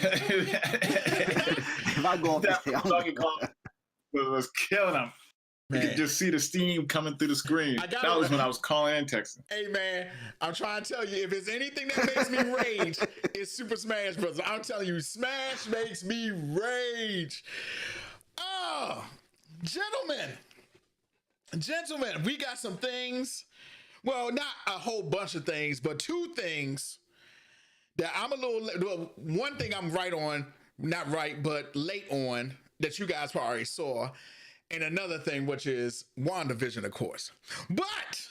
If I go off the stage, was killing him. You could just see the steam coming through the screen. That was when I was calling and texting. Hey man, I'm trying to tell you, if it's anything that makes me rage, it's Super Smash Bros. I'm telling you, Smash makes me rage. Oh, gentlemen, we got some things. Well, not a whole bunch of things, but two things that I'm a little. Well, one thing I'm right on, not right, but late on that you guys probably already saw. And another thing, which is WandaVision, of course. But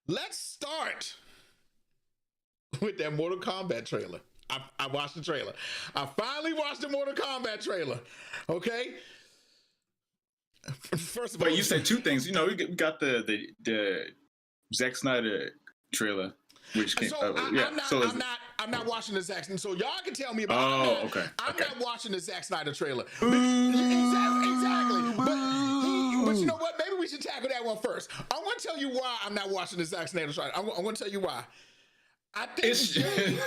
let's start with that Mortal Kombat trailer. I watched the trailer. I finally watched the Mortal Kombat trailer. Okay. First of all, you said two things. You know, we got the Zack Snyder trailer, which came. I'm not watching the Zack Snyder. So y'all can tell me about. I'm not watching the Zack Snyder trailer. Exactly. But you know what? Maybe we should tackle that one first. I'm going to tell you why I'm not watching the Zack Snyder trailer. I'm going to tell you why. I think Jay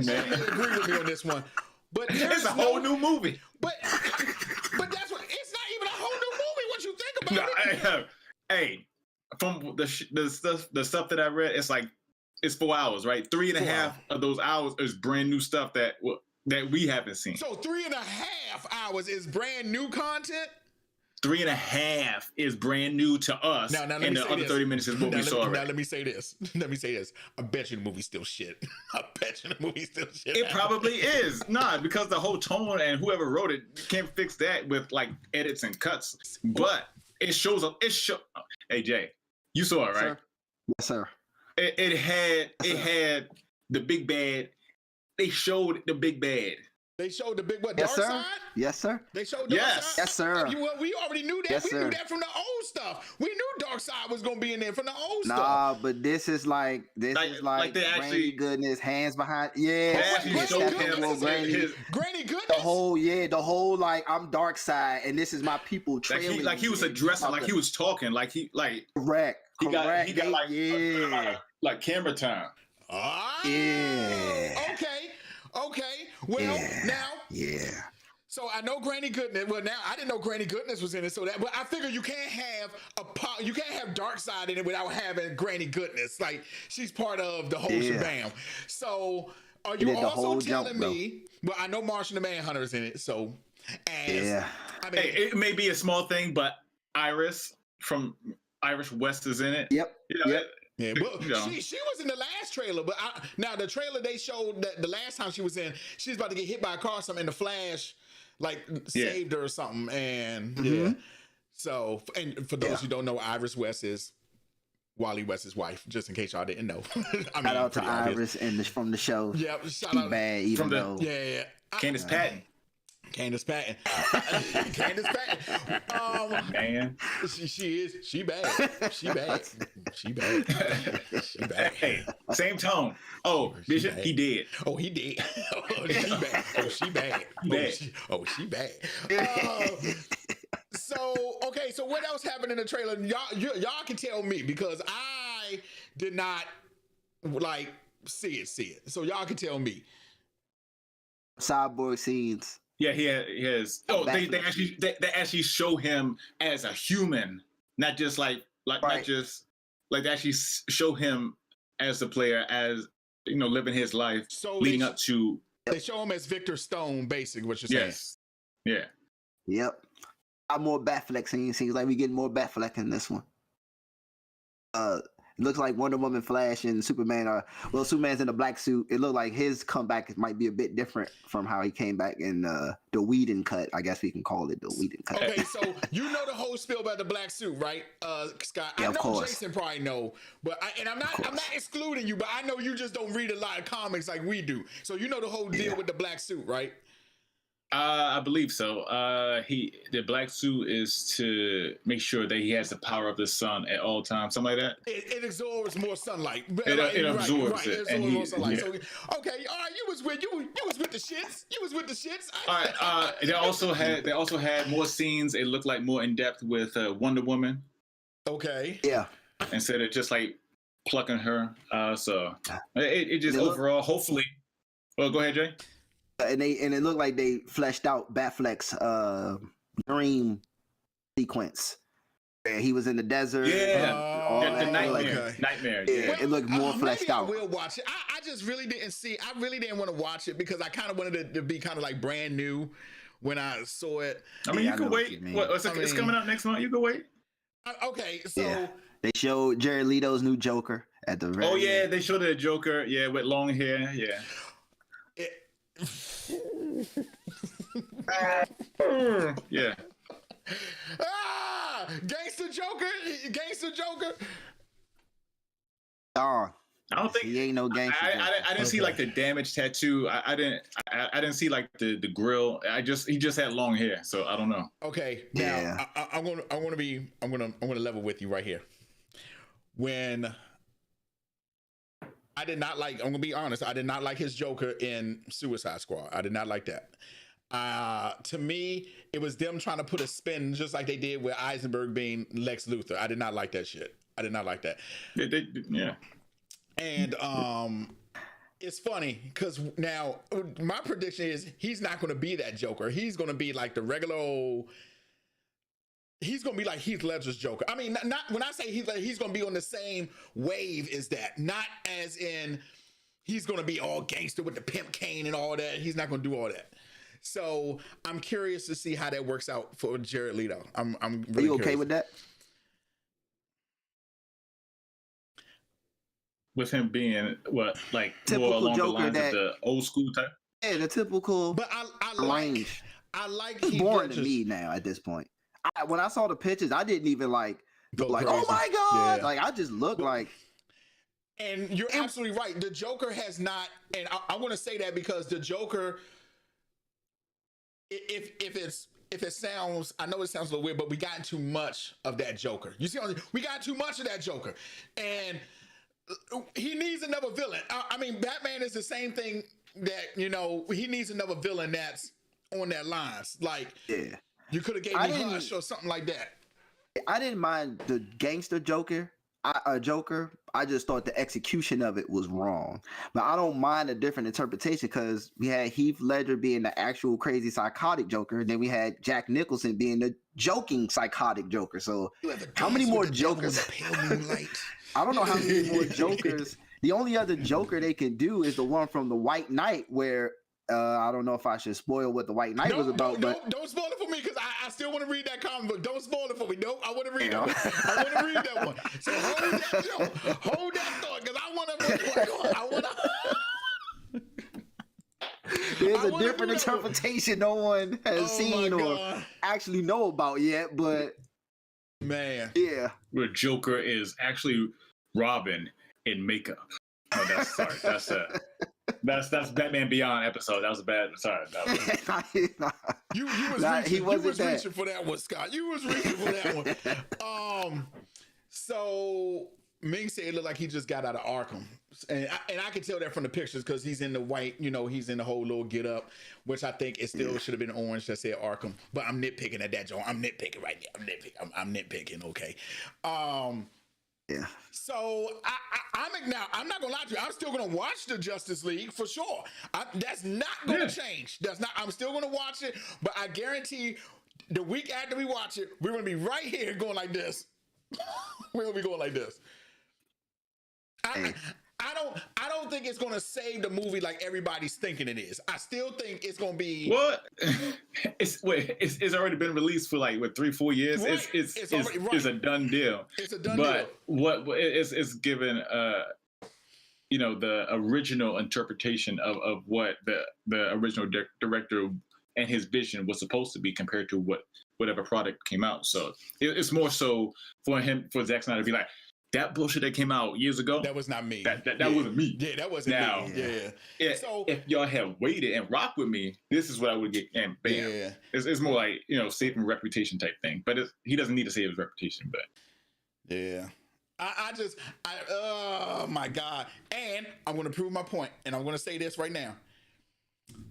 may agree with me on this one. But it's a whole new movie. But that's what. It's not even a whole new movie. What you think about it? Hey, from the stuff that I read, it's like. It's 4 hours, right? 3.5 of those hours is brand new stuff that we haven't seen. So 3.5 hours is brand new content? 3.5 is brand new to us. Now and the other 30 minutes is what we saw already. Now let me say this. I bet you the movie's still shit. It probably is. Nah, because the whole tone and whoever wrote it, you can't fix that with like edits and cuts. But it shows up. Hey Jay, you saw it, right? Sir? Yes, sir. It had the big bad. They showed the big bad. They showed the big what? Yes, Dark sir. Side? Yes, sir. They showed Dark Side? Yes, sir. We already knew that. Yes, we sir. knew that from the old stuff. We knew Dark Side was gonna be in there from the old stuff. Nah, but this is like they Granny actually Goodness, hands behind. Yeah, Granny Goodness. The whole like I'm Dark Side and this is my people. Like he was addressing, like he was talking, correct. He got like camera time. Okay. Well, now. Yeah. So I know Granny Goodness. Well, now I didn't know Granny Goodness was in it. But I figure you can't have Dark Side in it without having Granny Goodness. Like she's part of the whole shebang. So are you also telling me? Well, I know Martian the Manhunter is in it. So, I mean, it may be a small thing, but Iris from Irish West is in it. Yep. Yeah, well, she was in the last trailer, but now the trailer they showed that the last time she was in, she was about to get hit by a car or something, and the Flash saved her or something, and So, and for those who don't know, Iris West is Wally West's wife, just in case y'all didn't know. Shout out to Iris from the show. Yeah, shout out bad even though. Yeah. Candace Patton. Candace Patton. Man. She is. She bad. Hey, same tone. Oh, Bishop, he did. Oh, he did. Oh, she bad. She bad. So what else happened in the trailer? Y'all can tell me because I did not see it. So y'all can tell me. Cyborg scenes. Yeah, he has. Oh, they actually show him as a human, not just not just they actually show him as a player, as living his life, leading up to. They show him as Victor Stone, basically. What you're saying? Yes. Yeah. Yep. More Batfleck scenes. Seems like we getting more Batfleck in this one. It looks like Wonder Woman, Flash, and Superman Superman's in a black suit. It looked like his comeback might be a bit different from how he came back in the Whedon cut. I guess we can call it the Whedon cut. Okay, so you know the whole spiel about the black suit, right, Scott? Yeah, I know of course. Jason probably know, but I'm not excluding you, but I know you just don't read a lot of comics like we do. So you know the whole deal with the black suit, right? I believe so. The black suit is to make sure that he has the power of the sun at all times, something like that. It absorbs more sunlight. It absorbs it. It absorbs more sunlight. Yeah. So, okay, all right. You was with the shits. You was with the shits. All right. They also had more scenes. It looked like more in depth with Wonder Woman. Okay. Yeah. Instead of just plucking her. So it just overall, hopefully. Well, go ahead, Jay. and it looked like they fleshed out Batfleck's dream sequence. Yeah, he was in the desert. The nightmare. Yeah, Well, it looked more fleshed out. I will watch it. I just really didn't see. I really didn't want to watch it because I kind of wanted it to be kind of like brand new when I saw it. I mean, you can wait. It's coming out next month. You can wait. Okay, so they showed Jared Leto's new Joker at the very. Oh yeah, they showed the Joker. Yeah, with long hair. Yeah. Yeah. Gangster Joker. I don't think he ain't no gangster. I didn't see like the damage tattoo. I didn't see like the grill. He just had long hair, so I don't know. Okay, now I'm gonna level with you right here. When I did not like, I'm gonna be honest, I did not like his Joker in Suicide Squad. I did not like that. To me, it was them trying to put a spin just like they did with Eisenberg being Lex Luthor. I did not like that shit. I did not like that. Yeah. And it's funny because now my prediction is he's not going to be that Joker. He's going to be like the regular old. He's going to be like Heath Ledger's Joker. I mean, not when I say he's going to be on the same wave as that. Not as in he's going to be all gangster with the pimp cane and all that. He's not going to do all that. So I'm curious to see how that works out for Jared Leto. I'm really Are you okay curious. with that? With him being like typical more along Joker the lines of the old school type. Yeah, the typical. But I like. He's boring to me now at this point. When I saw the pictures, I didn't even like go like, crazy. oh my god! Yeah. Like I just looked like. And you're absolutely right. The Joker has not, and I want to say that because the Joker, if it sounds, I know it sounds a little weird, but we got too much of that Joker. You see, we got too much of that Joker, and he needs another villain. I mean, Batman is the same thing that, he needs another villain that's on that lines. Like, you could have gave me Hush or something like that. I didn't mind the gangster Joker. I just thought the execution of it was wrong. But I don't mind a different interpretation because we had Heath Ledger being the actual crazy psychotic Joker, and then we had Jack Nicholson being the joking psychotic Joker. So how many more Jokers? I don't know how many more Jokers. The only other Joker they can do is the one from The White Knight, where I don't know if I should spoil what The White Knight was about. Don't spoil it for me because I still want to read that comic book. Don't spoil it for me. Nope, I want to read that one. I want to read that one. So hold that thought because I want to. There's a different interpretation no one has seen or actually know about yet, but man, yeah, where Joker is actually Robin in makeup. Oh, that's Batman Beyond episode. That was a bad. Sorry, you was reaching for that one, Scott. You was reaching for that one. So Ming said it looked like he just got out of Arkham, and I can tell that from the pictures because he's in the white. He's in the whole little get up, which I think it still should have been orange that said Arkham. But I'm nitpicking at that joint. I'm nitpicking right now. I'm nitpicking. Okay. Yeah. So I'm not gonna lie to you. I'm still gonna watch the Justice League for sure. That's not gonna change. I'm still gonna watch it. But I guarantee, the week after we watch it, we're gonna be right here going like this. We're gonna be going like this. I don't think it's gonna save the movie like everybody's thinking it is. I still think it's gonna be what? It's already been released for like 3-4 years. Right. It's a done deal. It's a done deal. But what it's given the original interpretation of what the original director and his vision was supposed to be compared to whatever product came out. So it's more so for Zack Snyder to be like, that bullshit that came out years ago, that was not me. That wasn't me. Yeah, that wasn't me. Yeah. So if y'all had waited and rocked with me, this is what I would get. And bam. Yeah. It's more like, saving reputation type thing. But he doesn't need to save his reputation. But yeah. Oh my God. And I'm going to prove my point. And I'm going to say this right now.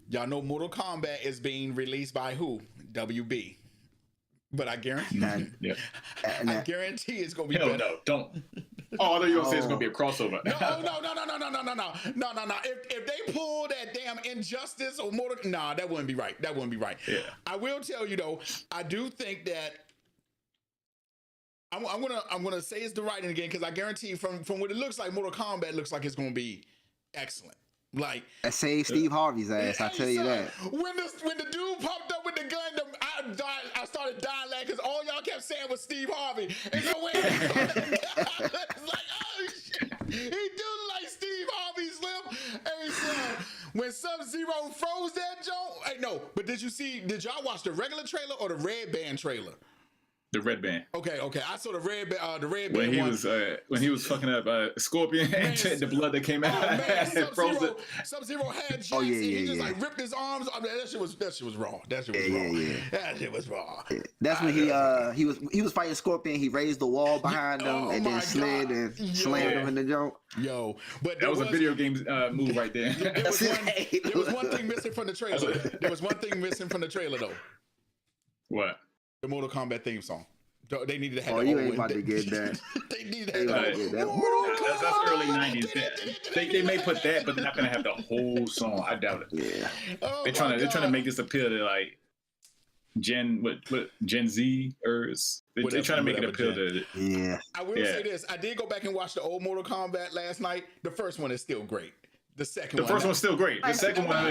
Y'all know Mortal Kombat is being released by who? WB. But I guarantee, I guarantee it's gonna be better. No, don't. Oh, I thought you were gonna say it's gonna be a crossover. No. If they pull that damn Injustice or Mortal, nah, that wouldn't be right. That wouldn't be right. Yeah. I will tell you though, I do think that I'm gonna say it's the writing again because I guarantee from what it looks like, Mortal Kombat looks like it's gonna be excellent. Like that saved Steve Harvey's ass. I tell you that. When the dude popped up with the gun, I started dying laughing because all y'all kept saying was Steve Harvey. And so when it's like, oh shit, he do look like Steve Harvey Slim. Hey, son, when Sub-Zero froze that joint, hey, no, but did y'all watch the regular trailer or the Red Band trailer? The Red Band. Okay. I saw the red band. When he was fucking up Scorpion and the blood that came out. Sub-Zero had jets and he just like ripped his arms. I mean, that shit was raw. That shit was raw. Yeah. That's when he was fighting Scorpion. He raised the wall behind him and then slid and slammed him in the joint. Yo, but that was a video game move right there. There was one thing missing from the trailer. There was one thing missing from the trailer though. What? The Mortal Kombat theme song. They needed to have. Oh, you ain't about to get that. They needed to have that. That's early '90s. They may put that, but they're not gonna have the whole song. I doubt it. Yeah. They're trying to make this appeal to like Gen Zers. They're trying to make it appeal to. Yeah. I will say this. I did go back and watch the old Mortal Kombat last night. The first one is still great. The first one's still great. The second one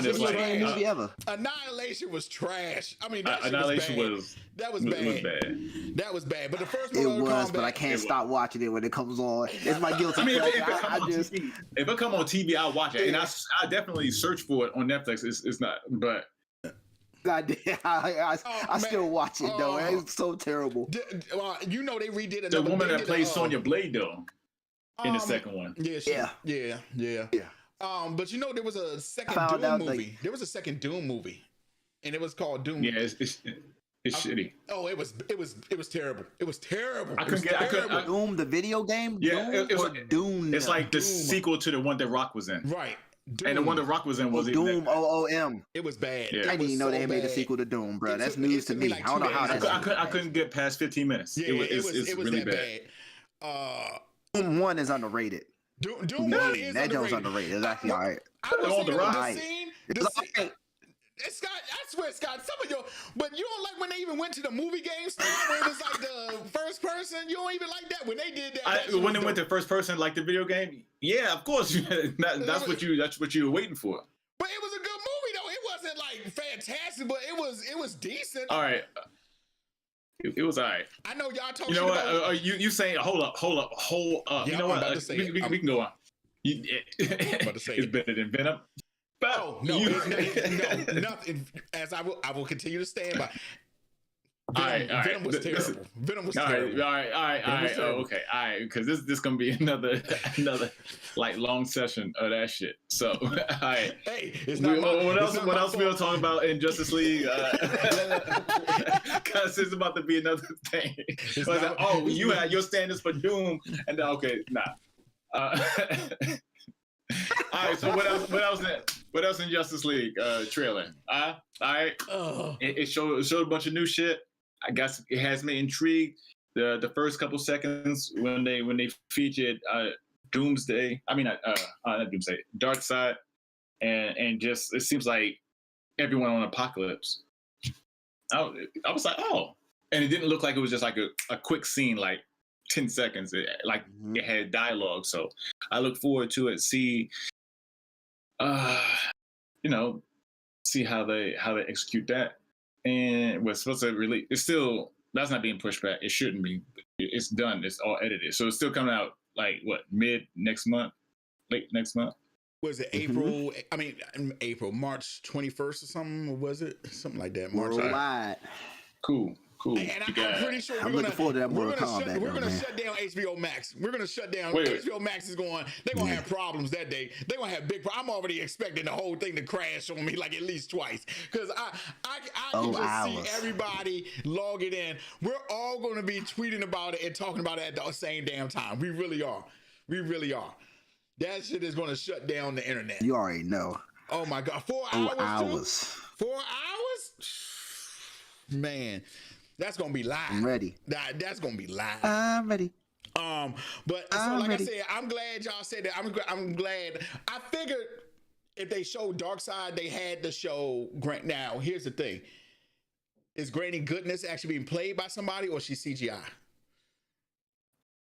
is like movie ever. Annihilation was trash. I mean, Annihilation was bad. That was bad. But the first one it was, but I can't stop watching it when it comes on. It's my guilty pleasure. If it come on TV, I'll watch it, and I definitely search for it on Netflix. It's not, but. I still watch it though. It's so terrible. They redid the woman that plays Sonya Blade though. In the second one. Yeah. But there was a second Doom movie. There was a second Doom movie. And it was called Doom. Yeah, it's shitty. Oh, it was terrible. It was terrible. I couldn't get Doom the video game? Yeah, it was Doom. It's like the sequel to the one that Rock was in. Right. Doom. And the one that Rock was in was Doom OOM. It was bad. Yeah. I didn't even know they made a sequel to Doom, bro. That's news to me. Like I don't know how that's. I couldn't get past 15 minutes. Yeah, it was really bad. Doom 1 is underrated. Doom 1 is that joke's underrated. It's actually alright. Scott, I swear, Scott, some of your, but you don't like when they even went to the movie game style where it was like the first person. You don't even like that when they did that. When they went to first person, like the video game. Yeah, of course. That's what you were waiting for. But it was a good movie though. It wasn't like fantastic, but it was decent. All right. It was all right. I know y'all talking. You know what? You saying hold up. Yeah, you know what? We can go on. I'm about to say it's better than Venom. But no, nothing. As I will continue to stand by. Venom was terrible. Venom was terrible. All right. Okay. All right. Because this gonna be another like long session of that shit. So, all right. Hey, what else we gonna talk about in Justice League? Because it's about to be another thing. You had your standards for Doom, and then nah. All right. So what else in Justice League trailer? All right. It showed a bunch of new shit. I guess it has me intrigued. The first couple seconds when they featured Doomsday. I mean, not Doomsday. Darkseid, and just it seems like everyone on Apocalypse. I was like, oh, and it didn't look like it was just like a quick scene, like 10 seconds. It had dialogue, so I look forward to it. See how they execute that. And we're supposed to release. That's not being pushed back. It shouldn't be. It's done. It's all edited, so it's still coming out like late next month. Was it April? I mean, April, March 21st or something. Or was it something like that? March. Worldwide. Cool. And I'm pretty sure we're gonna shut down HBO Max. We're gonna shut down. HBO Max is going. They're gonna have problems that day. They're gonna have big. I'm already expecting the whole thing to crash on me like at least twice because I can just see everybody logging in. We're all gonna be tweeting about it and talking about it at the same damn time. We really are. That shit is gonna shut down the internet. You already know. Oh my god, 4 hours. 4 hours. Man. That's gonna be live. I'm ready. That's gonna be live. I'm ready. But so, like I said, I'm glad y'all said that. I'm glad. I figured if they showed Darkseid, they had to show Grant. Now, here's the thing: is Granny Goodness actually being played by somebody, or is she CGI?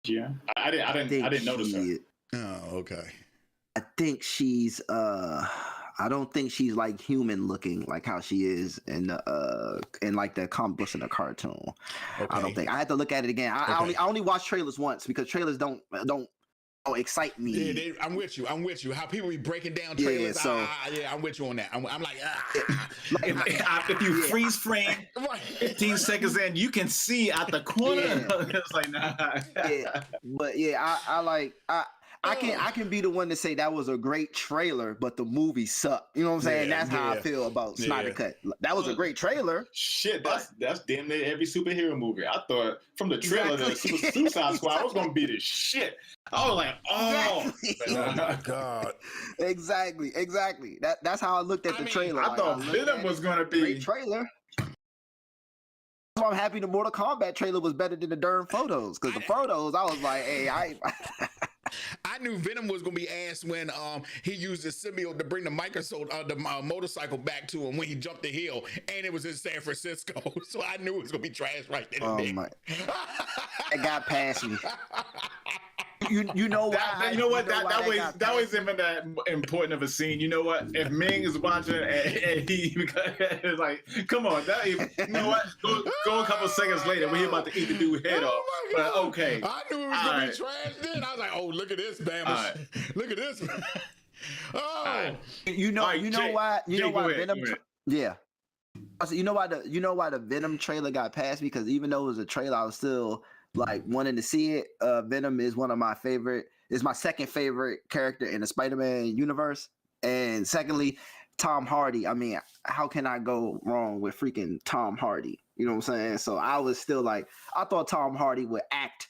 Yeah, I didn't notice her. Oh, okay. I think she's I don't think she's like human looking like how she is in like the comic books and the cartoon. Okay. I don't think. I had to look at it again. I only watched trailers once because trailers don't excite me. Yeah, I'm with you. How people be breaking down trailers. Yeah, I'm with you on that. I'm like, if you freeze frame 15 seconds in, you can see out the corner. Yeah. It's like, nah. Yeah, but yeah, I can be the one to say that was a great trailer, but the movie sucked. You know what I'm saying? That's how I feel about Snyder Cut. That was a great trailer. Shit, that's damn near every superhero movie. I thought from the trailer that Suicide Squad was gonna be the shit. I was like, oh, oh my god, exactly. That's how I looked at the trailer. I thought Venom was gonna be great trailer. So I'm happy the Mortal Kombat trailer was better than the darn photos, because the photos I was like, hey, I knew Venom was gonna be ass when he used the symbiote to bring the motorcycle back to him when he jumped the hill, and it was in San Francisco. So I knew it was gonna be trash right then and there. My! It got past me. You know why? You know what? That was even that important of a scene. You know what? If Ming is watching and he is like, come on, you know what? Go a couple seconds later when he about to eat the dude's head off. But okay, I knew it was gonna be trash. Then I was like, oh, look at this, Bama. Look at this. Oh, you know why Venom? Yeah. I said, you know why the Venom trailer got past me, because even though it was a trailer, I was still like wanting to see it. Venom is one of my favorite. It's my second favorite character in the Spider-Man universe, and secondly, Tom Hardy. I mean, how can I go wrong with freaking Tom Hardy? You know what I'm saying? So I was still like, I thought Tom Hardy would act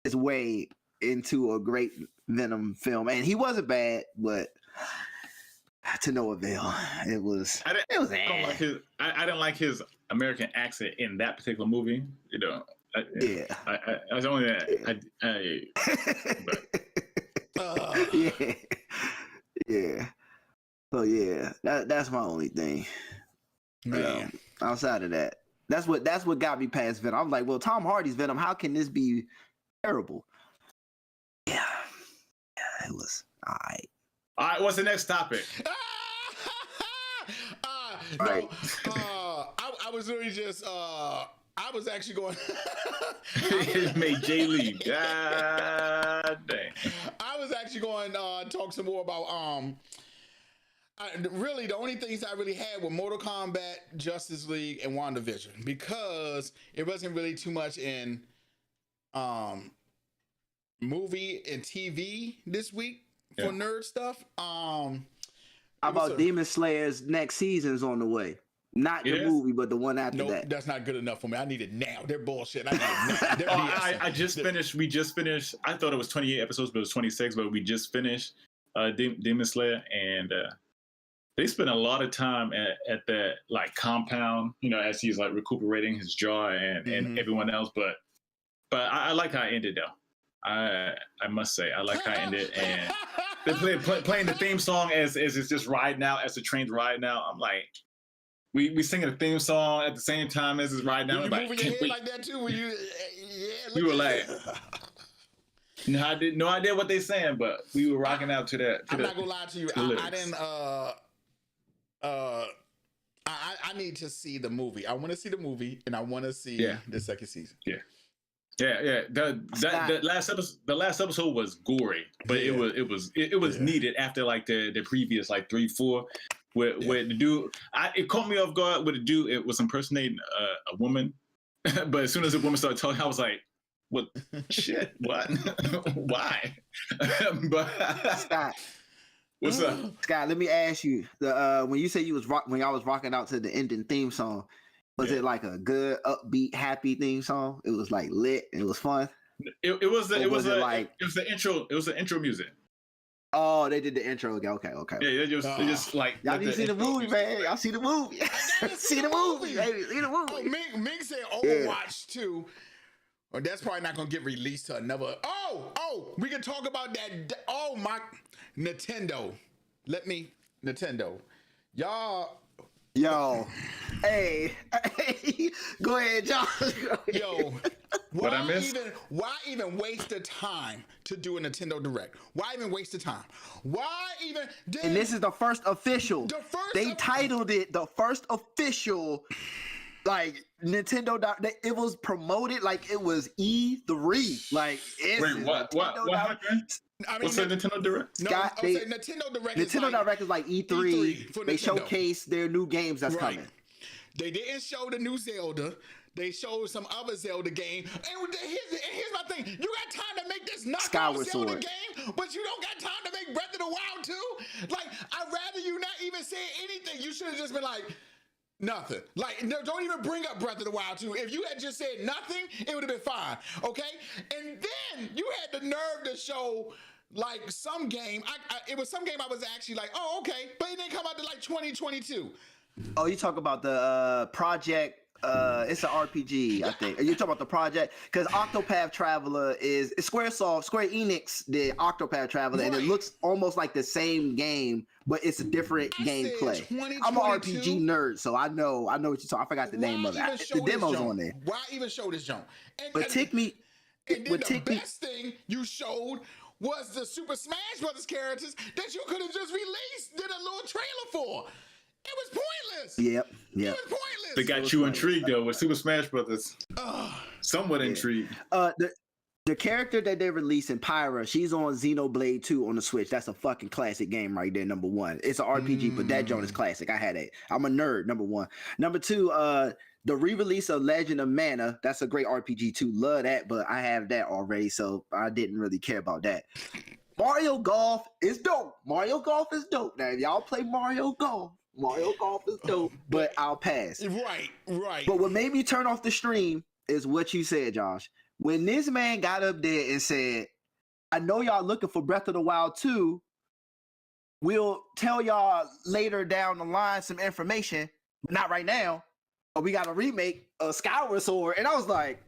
his way into a great Venom film, and he wasn't bad, but to no avail. It was. I didn't like his American accent in that particular movie. You know. I was only that. Yeah. So yeah, that's my only thing. Outside of that, that's what got me past Venom. I'm like, well, Tom Hardy's Venom. How can this be terrible? Yeah, it was all right. All right, what's the next topic? Right. I was really just. I was actually going. It made Jay leave. God dang. I was actually going to talk some more about. Really, the only things I really had were Mortal Kombat, Justice League, and WandaVision, because it wasn't really too much in movie and TV this week for nerd stuff. How about Demon Slayer's next season's on the way? Not the movie, but the one after that. That's not good enough for me. I need it now. They're bullshit. I need it now. I just finished. We just finished. I thought it was 28 episodes, but it was 26. But we just finished Demon Slayer, and they spent a lot of time at that like compound. You know, as he's like recuperating his jaw and everyone else. But I like how it ended though. I must say I like how it ended, and they playing the theme song as it's just riding out, as the train's riding out. I'm like. We singing a theme song at the same time as it's riding down. You moving your head like that too? When you we were like, no idea what they saying, but we were rocking out to that. I'm not gonna lie to you. I didn't. I need to see the movie. I want to see the movie, and I want to see the second season. Yeah. The last episode was gory, but it was needed after like the previous like 3-4. Where the dude, it caught me off guard with the dude. It was impersonating a woman, but as soon as the woman started talking, I was like, "What? Shit? What? Why?" But Scott, what's up, Scott? Let me ask you: when you say when y'all was rocking out to the ending theme song, was it like a good, upbeat, happy theme song? It was like lit and it was fun. It was the intro. It was the intro music. Oh, they did the intro. Okay. Yeah, they just like y'all need to see the movie, man. Y'all see the movie. See the movie, baby. See the movie. Ming said Overwatch too. Or that's probably not gonna get released to another. Oh, we can talk about that. Oh my, Nintendo. Nintendo. Y'all. Yo, hey, go ahead, John. Yo, What I missed? why even waste the time to do a Nintendo Direct? Why even waste the time? Why even? And this is the first official. They titled it the first official, like Nintendo. It was promoted like it was E3. Like, wait, what happened? I mean, What's that Nintendo Direct? No, Scott, Nintendo Direct. Nintendo Direct is like E3. for They Nintendo. showcase their new games that's coming. They didn't show the new Zelda. They showed some other Zelda game. And here's my thing. You got time to make this knockoff Zelda game, but you don't got time to make Breath of the Wild 2? Like, I'd rather you not even say anything. You should have just been like, nothing. Like, no, don't even bring up Breath of the Wild 2. If you had just said nothing, it would have been fine. Okay? And then you had the nerve to show like some game. It was some game I was actually like, oh, okay. But it didn't come out to like 2022. Oh, you talk about the project. It's an RPG, I think. Are you talking about the project? Because Octopath Traveler is Square Enix did Octopath Traveler, and it looks almost like the same game, but it's a different gameplay. I'm an RPG nerd, so I know what you're talking. I forgot the name of it. The demo's on there. Why even show this jump? But take me. And then the best thing you showed was the Super Smash Brothers characters that you could have just released, did a little trailer for. It was pointless. Yep. It was pointless. They got you intrigued though with Super Smash Brothers. Somewhat intrigued. The character that they released in Pyra, she's on Xenoblade 2 on the Switch. That's a fucking classic game right there, number one. It's an RPG, but that joint is classic. I had it. I'm a nerd, number one. Number two, the re-release of Legend of Mana, that's a great RPG too. Love that, but I have that already, so I didn't really care about that. Mario Golf is dope. Now, if y'all play Mario Golf is dope, but I'll pass. Right. But what made me turn off the stream is what you said, Josh. When this man got up there and said, I know y'all looking for Breath of the Wild 2, we'll tell y'all later down the line some information, but not right now. Or we got a remake of Skyward Sword. And I was like,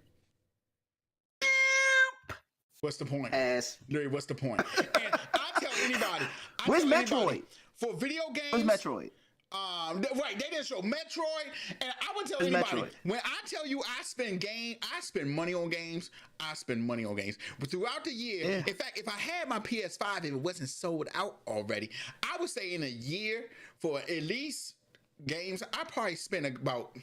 what's the point? Larry, what's the point? And I tell anybody. Where's Metroid? For video games. Where's Metroid? Right, they didn't show Metroid, and I would tell anybody when I tell you I spend money on games. But throughout the year, in fact, if I had my PS5 and it wasn't sold out already, I would say in a year for at least games, I probably spend about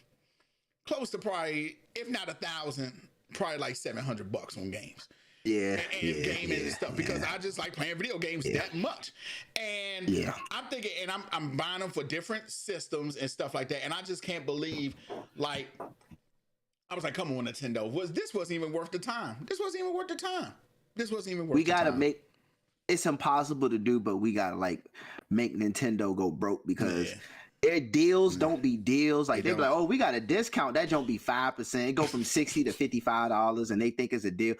close to probably, if not 1,000, probably like $700 on games. And gaming and stuff because I just like playing video games that much. And I'm thinking, and I'm buying them for different systems and stuff like that. And I just can't believe, like, I was like, come on, Nintendo. This wasn't even worth the time. We gotta make, it's impossible to do, but we gotta like make Nintendo go broke because their deals don't be deals. Like, they be like, oh, we got a discount. That don't be 5%. It go from $60 to $55 and they think it's a deal.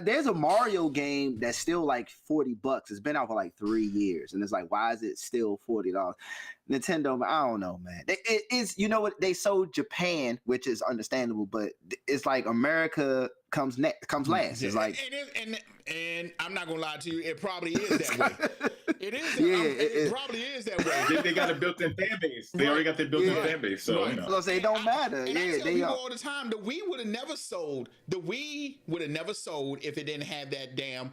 There's a Mario game that's still like $40. It's been out for like 3 years. And it's like, why is it still $40? Nintendo, I don't know, man. It's, you know what? They sold Japan, which is understandable, but it's like America comes last. It's like, and I'm not gonna lie to you, it probably is that way. It is. It probably is that way. They got a built-in fan base. They already got their built-in fan base. So you know. So say it don't matter. And I tell people all the time, the Wii would have never sold. The Wii would have never sold if it didn't have that damn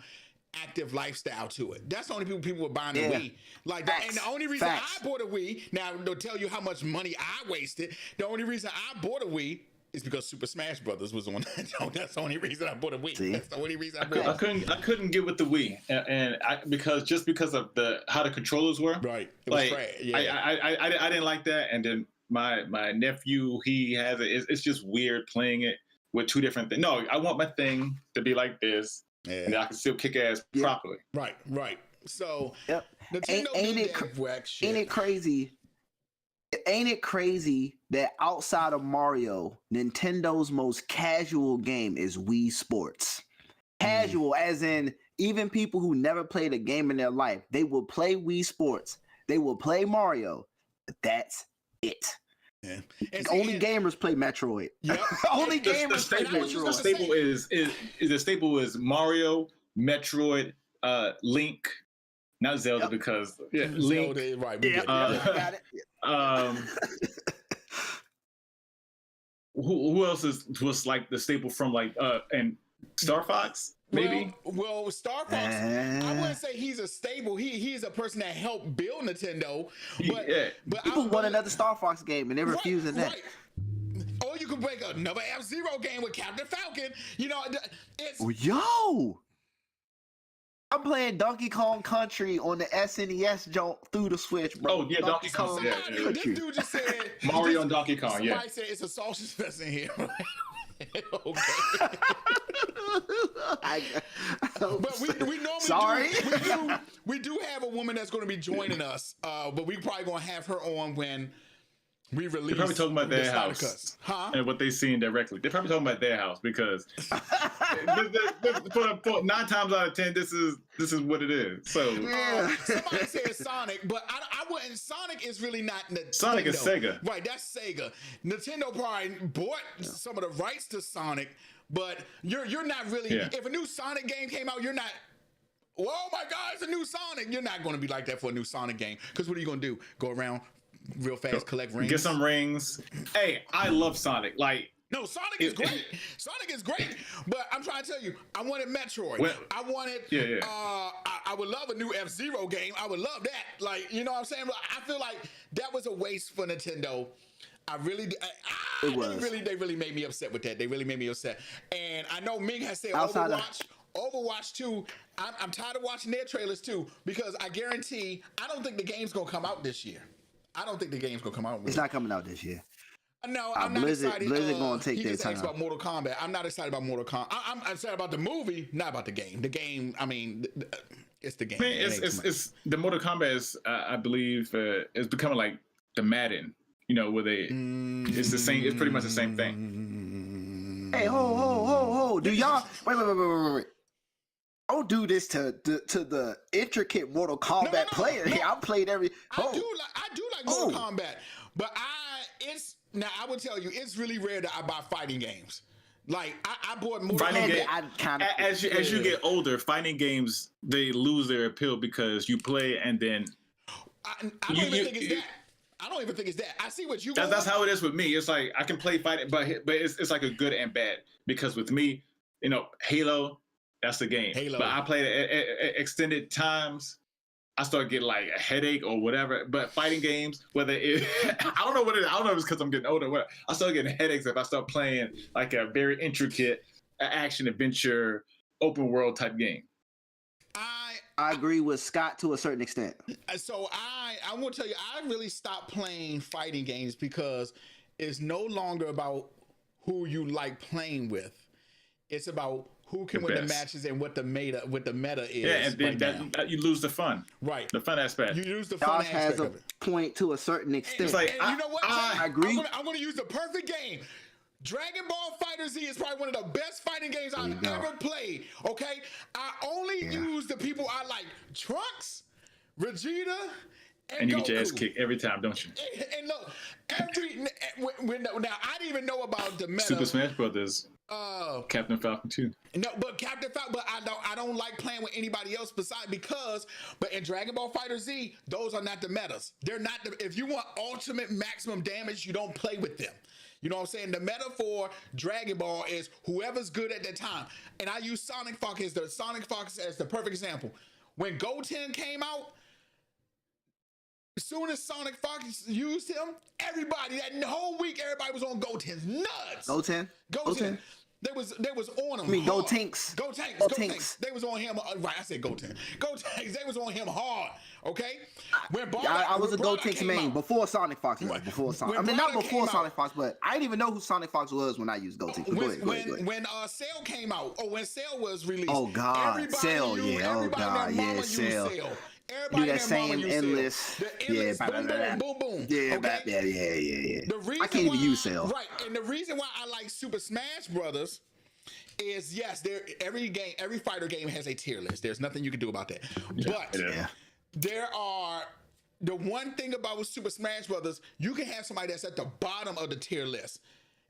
active lifestyle to it. That's the only people were buying the Wii. Like that. And the only reason I bought a Wii, now they'll tell you how much money I wasted. The only reason I bought a Wii is because Super Smash Brothers was on that. That's the only reason I bought a Wii. See? That's the only reason I bought it. I couldn't get with the Wii, and because of how the controllers were. Right. It was I didn't like that, and then my nephew, he has it. It's just weird playing it with two different things. No, I want my thing to be like this, and I can still kick ass properly. Right. So Nintendo ain't it crazy? Ain't it crazy that outside of Mario, Nintendo's most casual game is Wii Sports? Casual, as in even people who never played a game in their life, they will play Wii Sports. They will play Mario, but that's it. And Only gamers play Metroid. Yep. Only gamers play Metroid. The staple is Mario, Metroid, Link, not Zelda because Link. Zelda, right? Got it. Who else was like the staple from like and Star Fox? Maybe. Well, Star Fox. I wouldn't say he's a stable. He's a person that helped build Nintendo. But people want another Star Fox game and they're refusing that. Right. Or you could make another F-Zero game with Captain Falcon. You know, it's yo. I'm playing Donkey Kong Country on the SNES jump through the Switch, bro. Oh yeah, Donkey Kong. This dude just said Mario and Donkey Kong. Somebody said it's a sausage fest in here. Okay. But we normally we do have a woman that's going to be joining us, but we probably going to have her on when we release. They're probably talking about their house, and what they seen directly. They're probably talking about their house because for 9 times out of 10, this is what it is. So somebody said Sonic, but I wouldn't. Sonic is really not Nintendo. Sonic is Sega, right? That's Sega. Nintendo probably bought some of the rights to Sonic, but you're not really. Yeah. If a new Sonic game came out, you're not. Oh my God, it's a new Sonic! You're not going to be like that for a new Sonic game because what are you going to do? Go around real fast, collect rings, get some rings. Hey, I love Sonic. Like. No, Sonic is great. Sonic is great, but I'm trying to tell you, I wanted Metroid. Well, I wanted. Yeah. I would love a new F-Zero game. I would love that. Like, you know what I'm saying? I feel like that was a waste for Nintendo. I really, it was. They really made me upset with that. They really made me upset. And I know Ming has said Overwatch 2. I'm tired of watching their trailers too because I guarantee I don't think the game's gonna come out this year. I don't think the game's gonna come out. It's not coming out this year. No, I'm not excited. Blizzard gonna take their time. He just asked about Mortal Kombat. I'm not excited about Mortal Kombat. I'm excited about the movie, not about the game. The game, I mean, it's the game. I mean, it's the Mortal Kombat is, I believe, is becoming like the Madden. You know, where they, it's the same. It's pretty much the same thing. Hey, ho! Do y'all wait? Don't do this to the intricate Mortal Kombat player. No. I played every. I do like Mortal Kombat, but now I would tell you it's really rare that I buy fighting games. Like I bought Mortal Kombat. As you get older, fighting games they lose their appeal because you play and then. I don't even think it's that. I don't even think it's that. I see what you. That's how it is with me. It's like I can play fighting, but it's like a good and bad because with me, you know, Halo, that's the game. But I played it extended times. I start getting like a headache or whatever. But fighting games, whether it, I don't know what it is. I don't know if it's because I'm getting older. What I start getting headaches if I start playing like a very intricate action adventure open world type game. I agree with Scott to a certain extent. So I want to tell you, I really stopped playing fighting games because it's no longer about who you like playing with. It's about who can win the matches and what the meta is. Yeah, and then that you lose the fun. Right. The fun aspect. You lose the fun aspect of it. Point to a certain extent. It's like, you know what? I agree. I'm going to use the perfect game. Dragon Ball FighterZ is probably one of the best fighting games I've ever played. Okay, I only use the people I like: Trunks, Vegeta, and you Goku. get your ass kicked every time, don't you? And look, now I didn't even know about the meta. Super Smash Brothers. Captain Falcon 2. No, but Captain Falcon. But I don't like playing with anybody else but in Dragon Ball FighterZ, those are not the metas. They're not if you want ultimate maximum damage, you don't play with them. You know what I'm saying? The meta for Dragon Ball is whoever's good at the time. And I use Sonic Fox as the perfect example. When Goten came out, as soon as Sonic Fox used him, that whole week, everybody was on Goten's nuts. Goten. They was on him. I mean, Gotenks. They was on him. Right, I said Goten. Gotenks. They was on him hard. Okay. When I was a Gotenks main before Sonic Fox. Before Sonic. I mean, not before Sonic Fox, but I didn't even know who Sonic Fox was when I used Gotenks. When Cell came out, or when Cell was released. Oh God, Cell. Yeah. Oh God, yeah, Cell. Do that same endless. Yeah, boom, boom. Yeah, okay? Yeah. I can't even use Cell. Right, and the reason why I like Super Smash Brothers is every fighter game has a tier list. There's nothing you can do about that. But there are the one thing about with Super Smash Brothers, you can have somebody that's at the bottom of the tier list,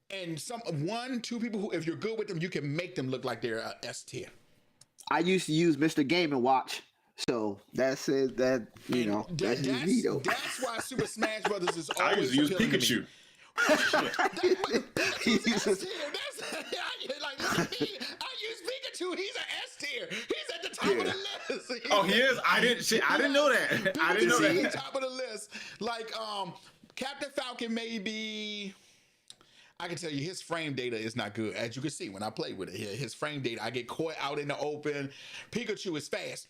and one, two people who, if you're good with them, you can make them look like they're S tier. I used to use Mr. Game & Watch, so that's it. That that's me though. That's why Super Smash Brothers is I always used to use Pikachu. I use Pikachu. He's an S tier. He's at the top of the list. Oh, he is. I didn't know that. I didn't know that. He's at the top of the list. Like Captain Falcon, maybe. I can tell you his frame data is not good. As you can see when I play with it here, his frame data, I get caught out in the open. Pikachu is fast.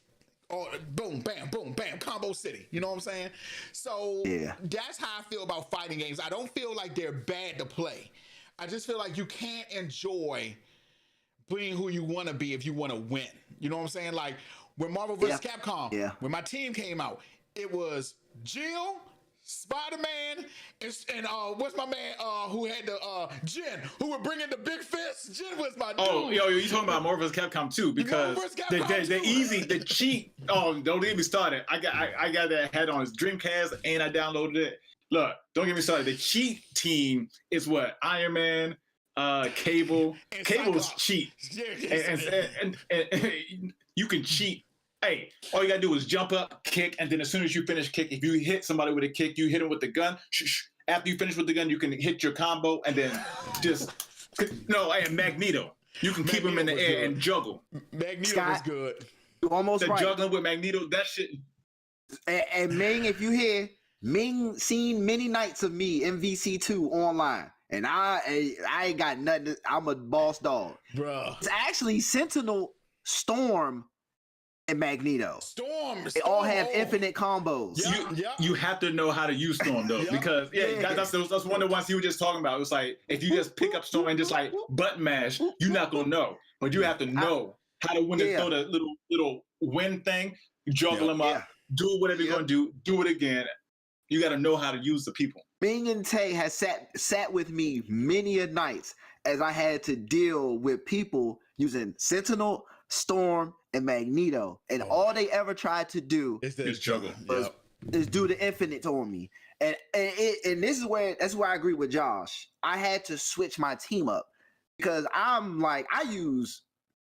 Oh, boom, bam, combo city. You know what I'm saying? So that's how I feel about fighting games. I don't feel like they're bad to play. I just feel like you can't enjoy being who you want to be if you want to win. You know what I'm saying? Like when Marvel vs. Capcom, when my team came out, it was Jill, Spider-Man, and what's my man who had the Jin, who would bring in the big fist? Jin was my dude. Oh, yo, you talking about Marvel vs. Capcom 2 because the easy, the cheat. Oh, don't get me started. I got that hat on his Dreamcast and I downloaded it. Look, don't get me started. The cheat team is what? Iron Man, Cable. Cable's cheat. And you can cheat. Hey, all you gotta do is jump up, kick, and then as soon as you finish kick, if you hit somebody with a kick, you hit them with the gun. After you finish with the gun, you can hit your combo and then just and Magneto. You can keep him in the air and juggle. Magneto was good. You almost right. Juggling with Magneto, that shit. And Ming, if you hear, Ming seen many nights of me MVC2 online. And I ain't got nothing. I'm a boss dog. Bruh. It's actually Sentinel, Storm, and Magneto. Storm. They all have infinite combos. You have to know how to use Storm though, because that's one of the ones you were just talking about. It was like if you just pick up Storm and just like button mash, you're not gonna know. But you have to know how to when they throw the little wind thing, juggle them up, do whatever you're gonna do it again. You got to know how to use the people. Bing and Tay has sat with me many a nights as I had to deal with people using Sentinel, Storm, and Magneto, and all they ever tried to do is juggle. Is do the infinite on me, and this is where I agree with Josh. I had to switch my team up because I'm like I use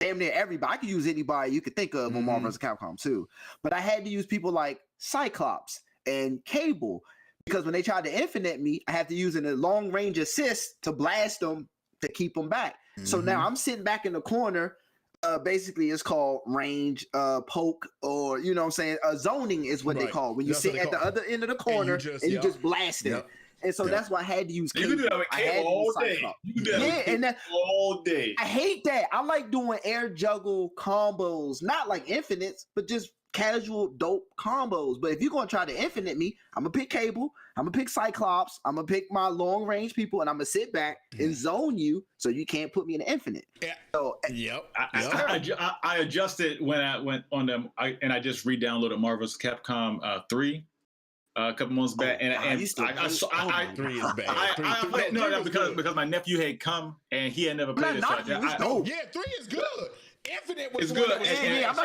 damn near everybody. I could use anybody you could think of on Marvel vs. Capcom 2, but I had to use people like Cyclops and Cable because when they tried to infinite me, I had to use a long range assist to blast them to keep them back. So now I'm sitting back in the corner. Basically it's called range poke, or you know what I'm saying, zoning is what they call when you sit at the other end of the corner and you just blast it. And so that's why I had to use Cable. You can do that with Cable all day. You can do that all day. I hate that. I like doing air juggle combos, not like infinites, but just casual dope combos. But if you're gonna try to infinite me, I'm gonna pick Cable, I'm gonna pick Cyclops, I'm gonna pick my long range people, and I'm gonna sit back and zone you so you can't put me in the infinite. So I adjusted when I went on them, and I just re-downloaded Marvel's Capcom 3 a couple months back, and 3 is bad. because my nephew had come and he had never played it. 3 is good. Infinite was good. And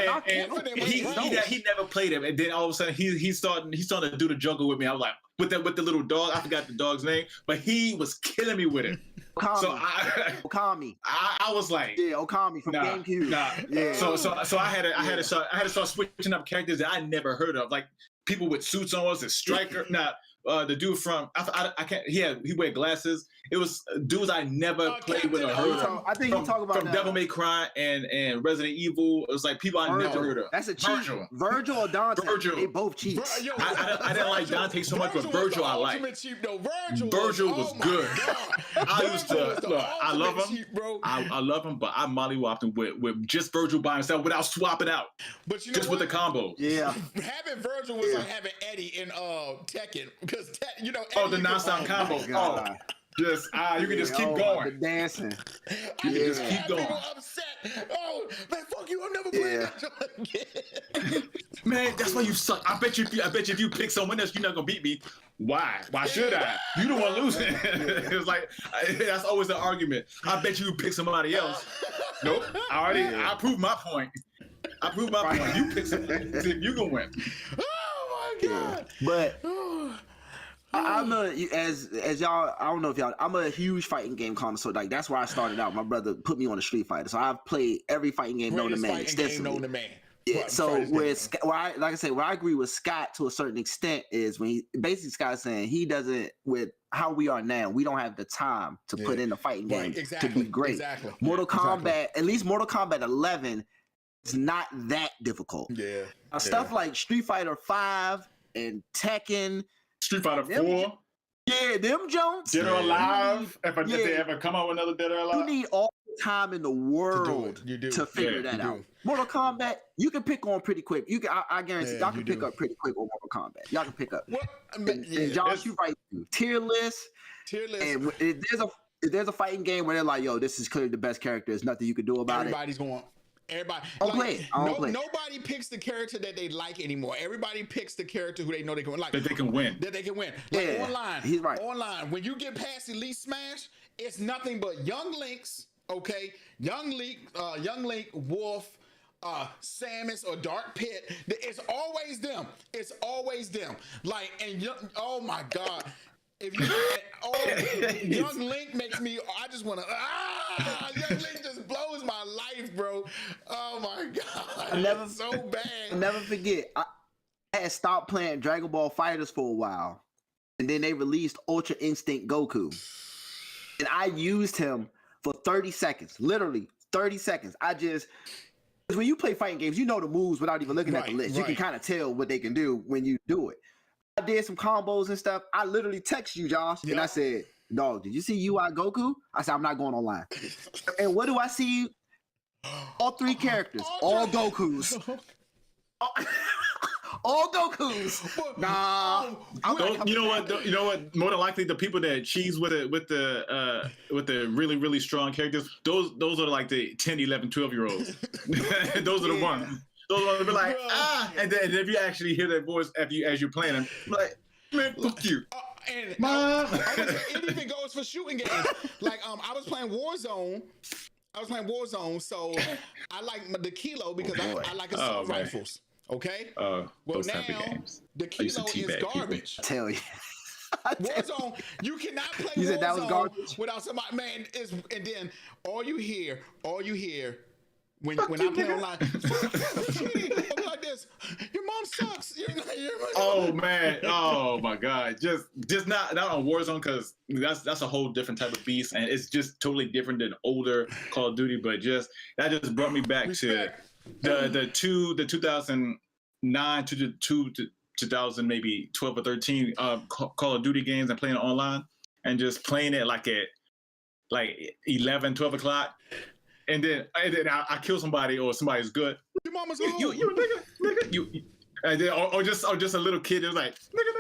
he never played it, and then all of a sudden he's starting to do the juggle with me. I was like with the little dog. I forgot the dog's name, but he was killing me with it. Okami. I was like, Okami from GameCube. So I had to start switching up characters that I never heard of, like people with suits on. Was a striker? The dude from I can't. He wear glasses. It was dudes I never played with or heard of. I think you talk about from Devil May Cry and Resident Evil. It was like people I never heard of. That's a cheat. Virgil or Dante. They both cheats. I didn't like Dante so much, but Virgil I like. Virgil was good. I used to look. I love him. I love him, but I mollywopped him with just Virgil by himself without swapping out. But you know just with the combos. Yeah. Having Virgil was like having Eddie in Tekken. Because the nonstop combo. Just you can just keep going. The dancing. You can just keep going. People upset. Oh man, fuck you! I'm never playing that again. Man, that's why you suck. I bet you if you pick someone else, you're not gonna beat me. Why? Why should I? You the one losing. It's like that's always the argument. I bet you pick somebody else. Nope. I proved my point. You pick somebody. See if you can win. Oh God. But I'm as y'all. I don't know if y'all. I'm a huge fighting game connoisseur. Like that's where I started out. My brother put me on a Street Fighter, so I've played every fighting game known to man extensively. Yeah. So where I agree with Scott to a certain extent is when basically Scott's saying he doesn't with how we are now. We don't have the time to put in a fighting game to be great. Exactly. Mortal Kombat, at least Mortal Kombat 11, is not that difficult. Yeah. Stuff like Street Fighter 5 and Tekken. Street Fighter 4. Yeah, them Jones. Dead or Alive. If they ever come out with another Dead or Alive. You need all the time in the world to figure that out. Mortal Kombat, you can pick on pretty quick. You can, I guarantee y'all can pick up pretty quick on Mortal Kombat. Y'all can pick up. And Josh, you right. Tier list. And if there's a fighting game where they're like, yo, this is clearly the best character. There's nothing you can do about Everybody's going. Everybody. Nobody picks the character that they like anymore. Everybody picks the character who they know they can like. That they can win. Like online. He's right. Online. When you get past Elite Smash, it's nothing but young Links. Okay, young Link, Wolf, Samus, or Dark Pit. It's always them. Like, and oh my God. If you, young Link makes me. I just want to. Young Link just blows my life, bro. Oh my God, it's so bad. I'll never forget. I had stopped playing Dragon Ball Fighters for a while, and then they released Ultra Instinct Goku, and I used him for 30 seconds, literally 30 seconds. Because when you play fighting games, you know the moves without even looking at the list. You can kind of tell what they can do when you do it. I did some combos and stuff. I literally text you, Josh, and I said, dog, did you see UI Goku? I said, I'm not going online. And what do I see? All three characters, all Gokus. All Gokus. Nah. You know what? More than likely, the people that cheese with the really, really strong characters, those are like the 10, 11, 12-year-olds. Those are the ones. Those ones will be like, and then if you actually hear that voice as you're playing them, like, man, fuck you. And Mom. It even goes for shooting games. Like, I was playing Warzone, so I like the Kilo because I like assault rifles. Okay. Well, now the Kilo is garbage. I tell you. Warzone, you cannot play Warzone without somebody. Man, and then all you hear when I play online, I'll be like this. Your mom sucks. Oh man. Oh my God. Just not on Warzone because that's a whole different type of beast, and it's just totally different than older Call of Duty. But that just brought me back to the 2009 to 2000 maybe 12 or 13 Call of Duty games and playing it online and just playing it like at 11, 12 o'clock. And then I kill somebody or somebody's good. Your mama's home. You nigga. And then, or just a little kid. It was like, nigga.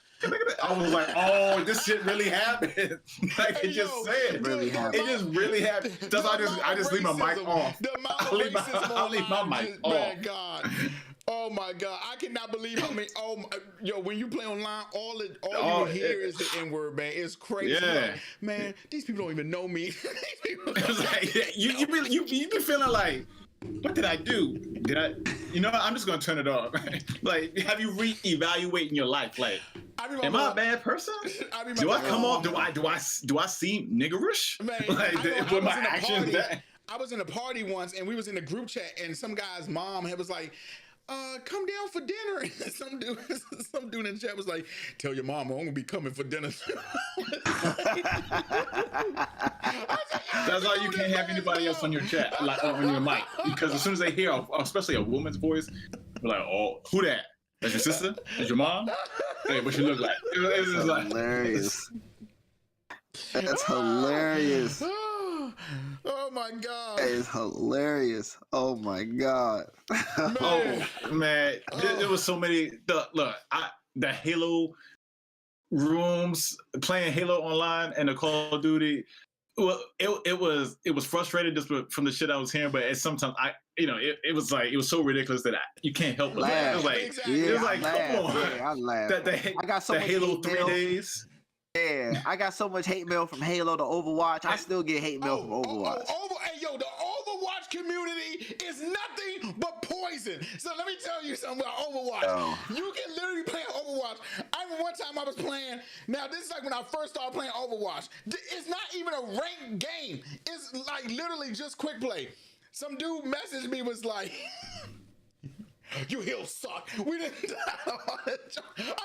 I was like, oh, this shit really happened. Like it just said, it really happened. It just really happened. That's why I just leave my mic off. I leave my mic off. Man, God. Oh my God! I cannot believe how many. When you play online, all you hear is the N-word, man. It's crazy. Yeah. Like, man, these people don't even know me. It's like, you be feeling like, what did I do? I'm just gonna turn it off. Like, have you reevaluating your life? Like, am I a bad person? Do I come off? Do I seem niggerish? Man, with my actions that? I was in a party once, and we was in a group chat, and some guy's mom was like, come down for dinner. And some dude in the chat was like, tell your mama I'm gonna be coming for dinner. That's why you can't have anybody else on your chat, like on your mic, because as soon as they hear, especially a woman's voice, they're like, oh, who that? That's your sister? That's your mom? Hey, what she look like? It's just like hilarious. That's hilarious. Oh my God. That is hilarious. Oh my God. Man. There was so many. The Halo rooms, playing Halo online and the Call of Duty. Well, it was frustrating just from the shit I was hearing, but sometimes it was so ridiculous that you can't help but laugh. It was like, come on. Yeah, I laughed. I got so the Halo 3 days. Yeah, I got so much hate mail from Halo to Overwatch. I still get hate mail from Overwatch. The Overwatch community is nothing but poison. So let me tell you something about Overwatch. Oh. You can literally play Overwatch. I remember one time I was playing. Now this is like when I first started playing Overwatch. It's not even a ranked game. It's like literally just quick play. Some dude messaged me, was like, you heels suck. We didn't. I'm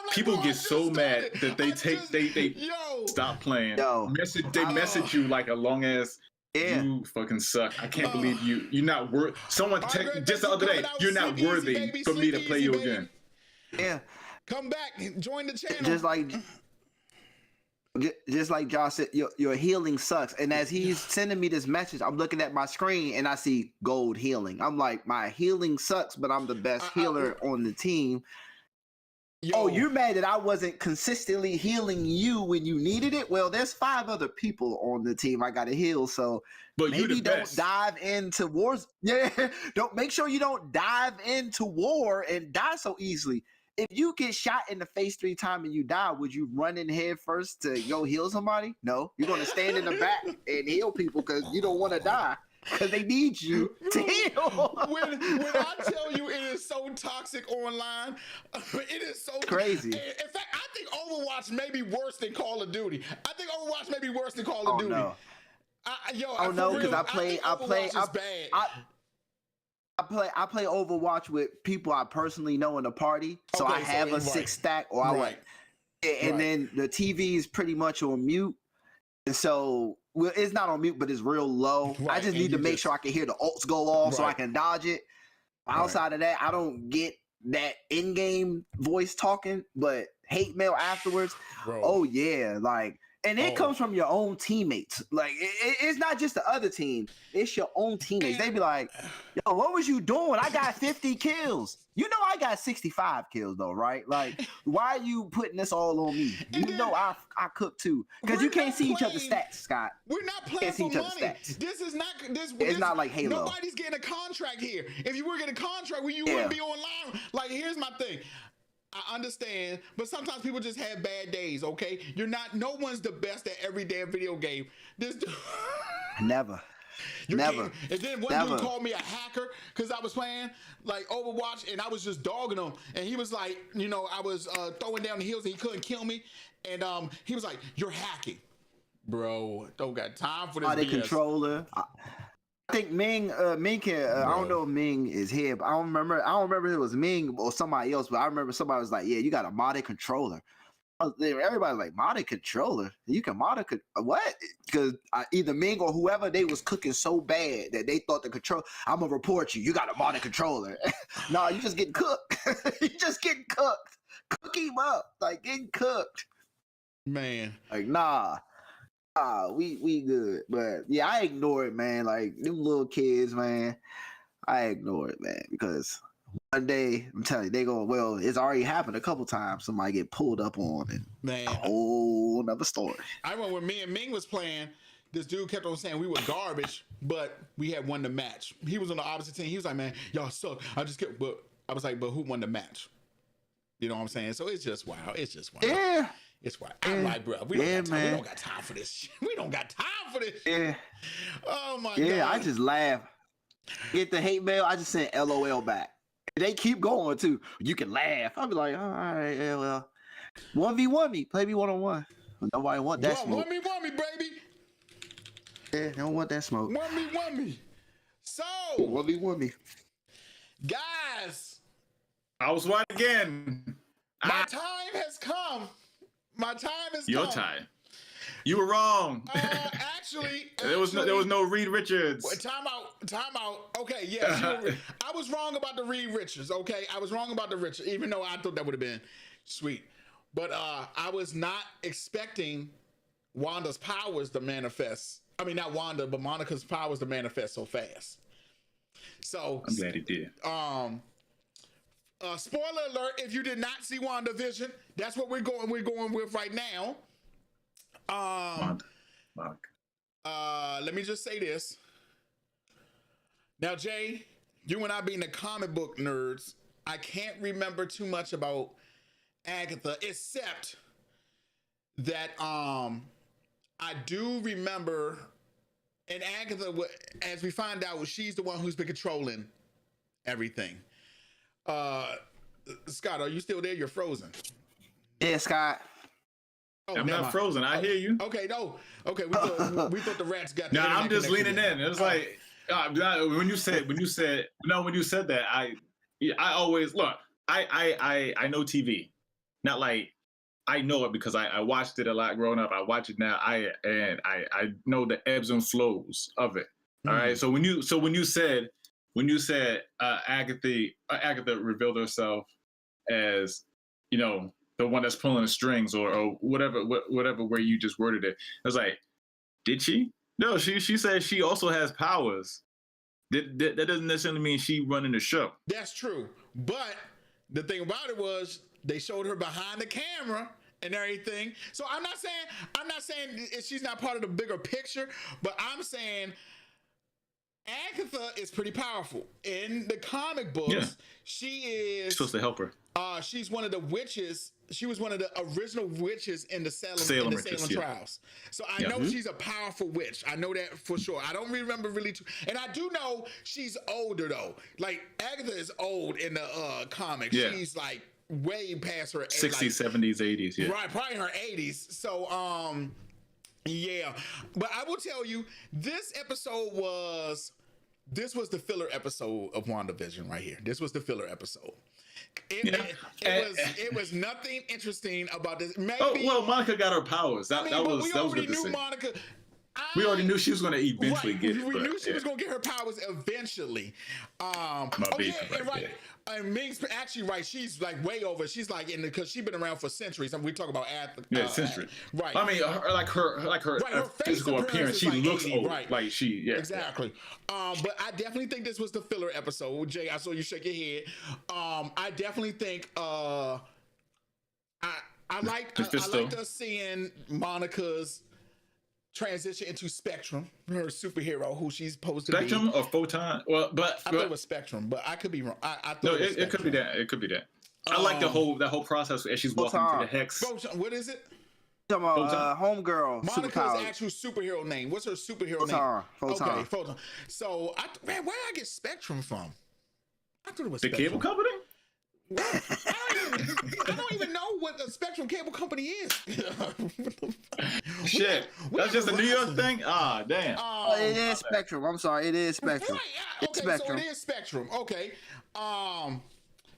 like, People get so mad that they yo, stop playing. Yo. They message you like a long ass. Yeah. You fucking suck. I can't believe you're not worth. Someone Greg, just the other day. You're not worthy for me to play you again. Yeah. Come back, join the channel. Just like Josh said, your healing sucks. And as he's sending me this message, I'm looking at my screen and I see gold healing. I'm like, my healing sucks, but I'm the best healer on the team. Yo. Oh, you're mad that I wasn't consistently healing you when you needed it? Well, there's 5 other people on the team I got to heal, so but maybe don't dive into wars. Yeah, don't make sure you don't dive into war and die so easily. If you get shot in the face 3 times and you die, would you run in head first to go heal somebody? No, you're going to stand in the back and heal people because you don't want to die. Because they need you to heal. When I tell you it is so toxic online, it is so crazy. In fact, I think Overwatch may be worse than Call of Duty. I think Overwatch may be worse than Call of Duty. No. No, because I play Overwatch with people I personally know in the party. So I have a 6-stack or I like, and then the TV is pretty much on mute. And so it's not on mute, but it's real low. Right. I just need to make sure I can hear the ults go off so I can dodge it. Outside of that, I don't get that in-game voice talking, but hate mail afterwards. Bro. Oh yeah, like, and it comes from your own teammates. Like it's not just the other team; it's your own teammates. They be like, "Yo, what was you doing? I got 50 kills. You know, I got 65 kills though, right? Like, why are you putting this all on me? You know, I cook too because you can't see each other's stats, Scott. We're not playing for money. This is not this. It's not like Halo. Nobody's getting a contract here. If you were getting a contract, you wouldn't be online. Like, here's my thing. I understand, but sometimes people just have bad days, okay? No one's the best at every damn video game. Never. And then one dude called me a hacker because I was playing like Overwatch and I was just dogging him. And he was like, I was throwing down the heels and he couldn't kill me. And he was like, you're hacking. Bro, don't got time for this. The controller. I think Ming can. I don't know if Ming is here, but I don't remember if it was Ming or somebody else. But I remember somebody was like, "Yeah, you got a modded controller." Everybody's like, "Modded controller? You can mod what?" Because either Ming or whoever, they was cooking so bad that they thought the control. I'm gonna report you. You got a modded controller. No, you just getting cooked. You just getting cooked. Cook him up, like getting cooked. Man, like nah. We good, but yeah, I ignore it, man. Like them little kids, man, I ignore it, man, because one day I'm telling you, they go, well, it's already happened a couple times. Somebody get pulled up on, and a whole another story. I remember when me and Ming was playing. This dude kept on saying we were garbage, but we had won the match. He was on the opposite team. He was like, "Man, y'all suck." I was like, "But who won the match?" You know what I'm saying? So it's just wild. Yeah. It's why I'm like, bro, we don't got time for this shit. We don't got time for this shit. Yeah. Oh my god. Yeah, I just laugh. Get the hate mail, I just send LOL back. They keep going too. You can laugh. I'll be like, all right, yeah, well. 1v1 me. Play me 1-on-1. Nobody want that smoke. 1v1 me, baby. Yeah, they don't want that smoke. 1v1 me. So 1v1 me. Guys. I was right again. My time has come. Your time. You were wrong. Actually, there was no Reed Richards. Time out. Okay, yes, I was wrong about the Reed Richards. Okay, I was wrong about the Richards, even though I thought that would have been sweet. But I was not expecting Wanda's powers to manifest. I mean, not Wanda, but Monica's powers to manifest so fast. So I'm glad he did. Spoiler alert, if you did not see WandaVision, that's what we're going with right now. Let me just say this. Now, Jay, you and I being the comic book nerds, I can't remember too much about Agatha, except that I do remember And Agatha, as we find out, she's the one who's been controlling everything. Scott, are you still there? You're frozen. Yeah, Scott. Oh, I'm not frozen. I hear you. Okay, no. Okay, we thought the rats got. No, I'm just leaning in. It was like when you said that, I always look. I know TV, not like I know it because I watched it a lot growing up. I watch it now. I know the ebbs and flows of it. All right. So when you said Agatha revealed herself as, you know, the one that's pulling the strings or whatever way you just worded it. I was like, did she? No, she said she also has powers. That doesn't necessarily mean she running the show. That's true. But the thing about it was they showed her behind the camera and everything. So I'm not saying she's not part of the bigger picture, but I'm saying Agatha is pretty powerful. In the comic books, she is supposed to help her. She's one of the witches. She was one of the original witches in the Salem trials. So I know she's a powerful witch. I know that for sure. I don't remember really and I do know she's older though. Like Agatha is old in the comics. Yeah. She's like way past her 60s, 70s, 80s. Yeah. Right, probably her 80s. So yeah. But I will tell you, this was the filler episode of WandaVision right here. This was the filler episode. It was nothing interesting about this. Maybe, well, Monica got her powers. That was good to see. Monica. We already knew she was going to eventually get it. We knew she was going to get her powers eventually. And Ming's actually right. She's like way over. She's like because she's been around for centuries. I mean, we talk about centuries. Right. I mean, her physical appearance. She like looks 80, old. Right. Like she. Yeah. Exactly. But I definitely think this was the filler episode. Jay, I saw you shake your head. I definitely think. I liked us seeing Monica's transition into Spectrum, her superhero, who she's supposed to Spectrum be. Or Photon? Well, but I thought it was Spectrum, but I could be wrong. I thought it could be that. It could be that. I like that whole process as she's walking through the hex. What is it? Talking about Homegirl. Monica's actual superhero name. What's her superhero name? Photon. Okay, Photon. So, where did I get Spectrum from? I thought it was the Spectrum. cable company. I don't even know what the Spectrum cable company is. Shit, that's just a New York thing. Ah, damn. It is Spectrum. I'm sorry, it is Spectrum. Right. Okay, Spectrum. So it is Spectrum. Okay.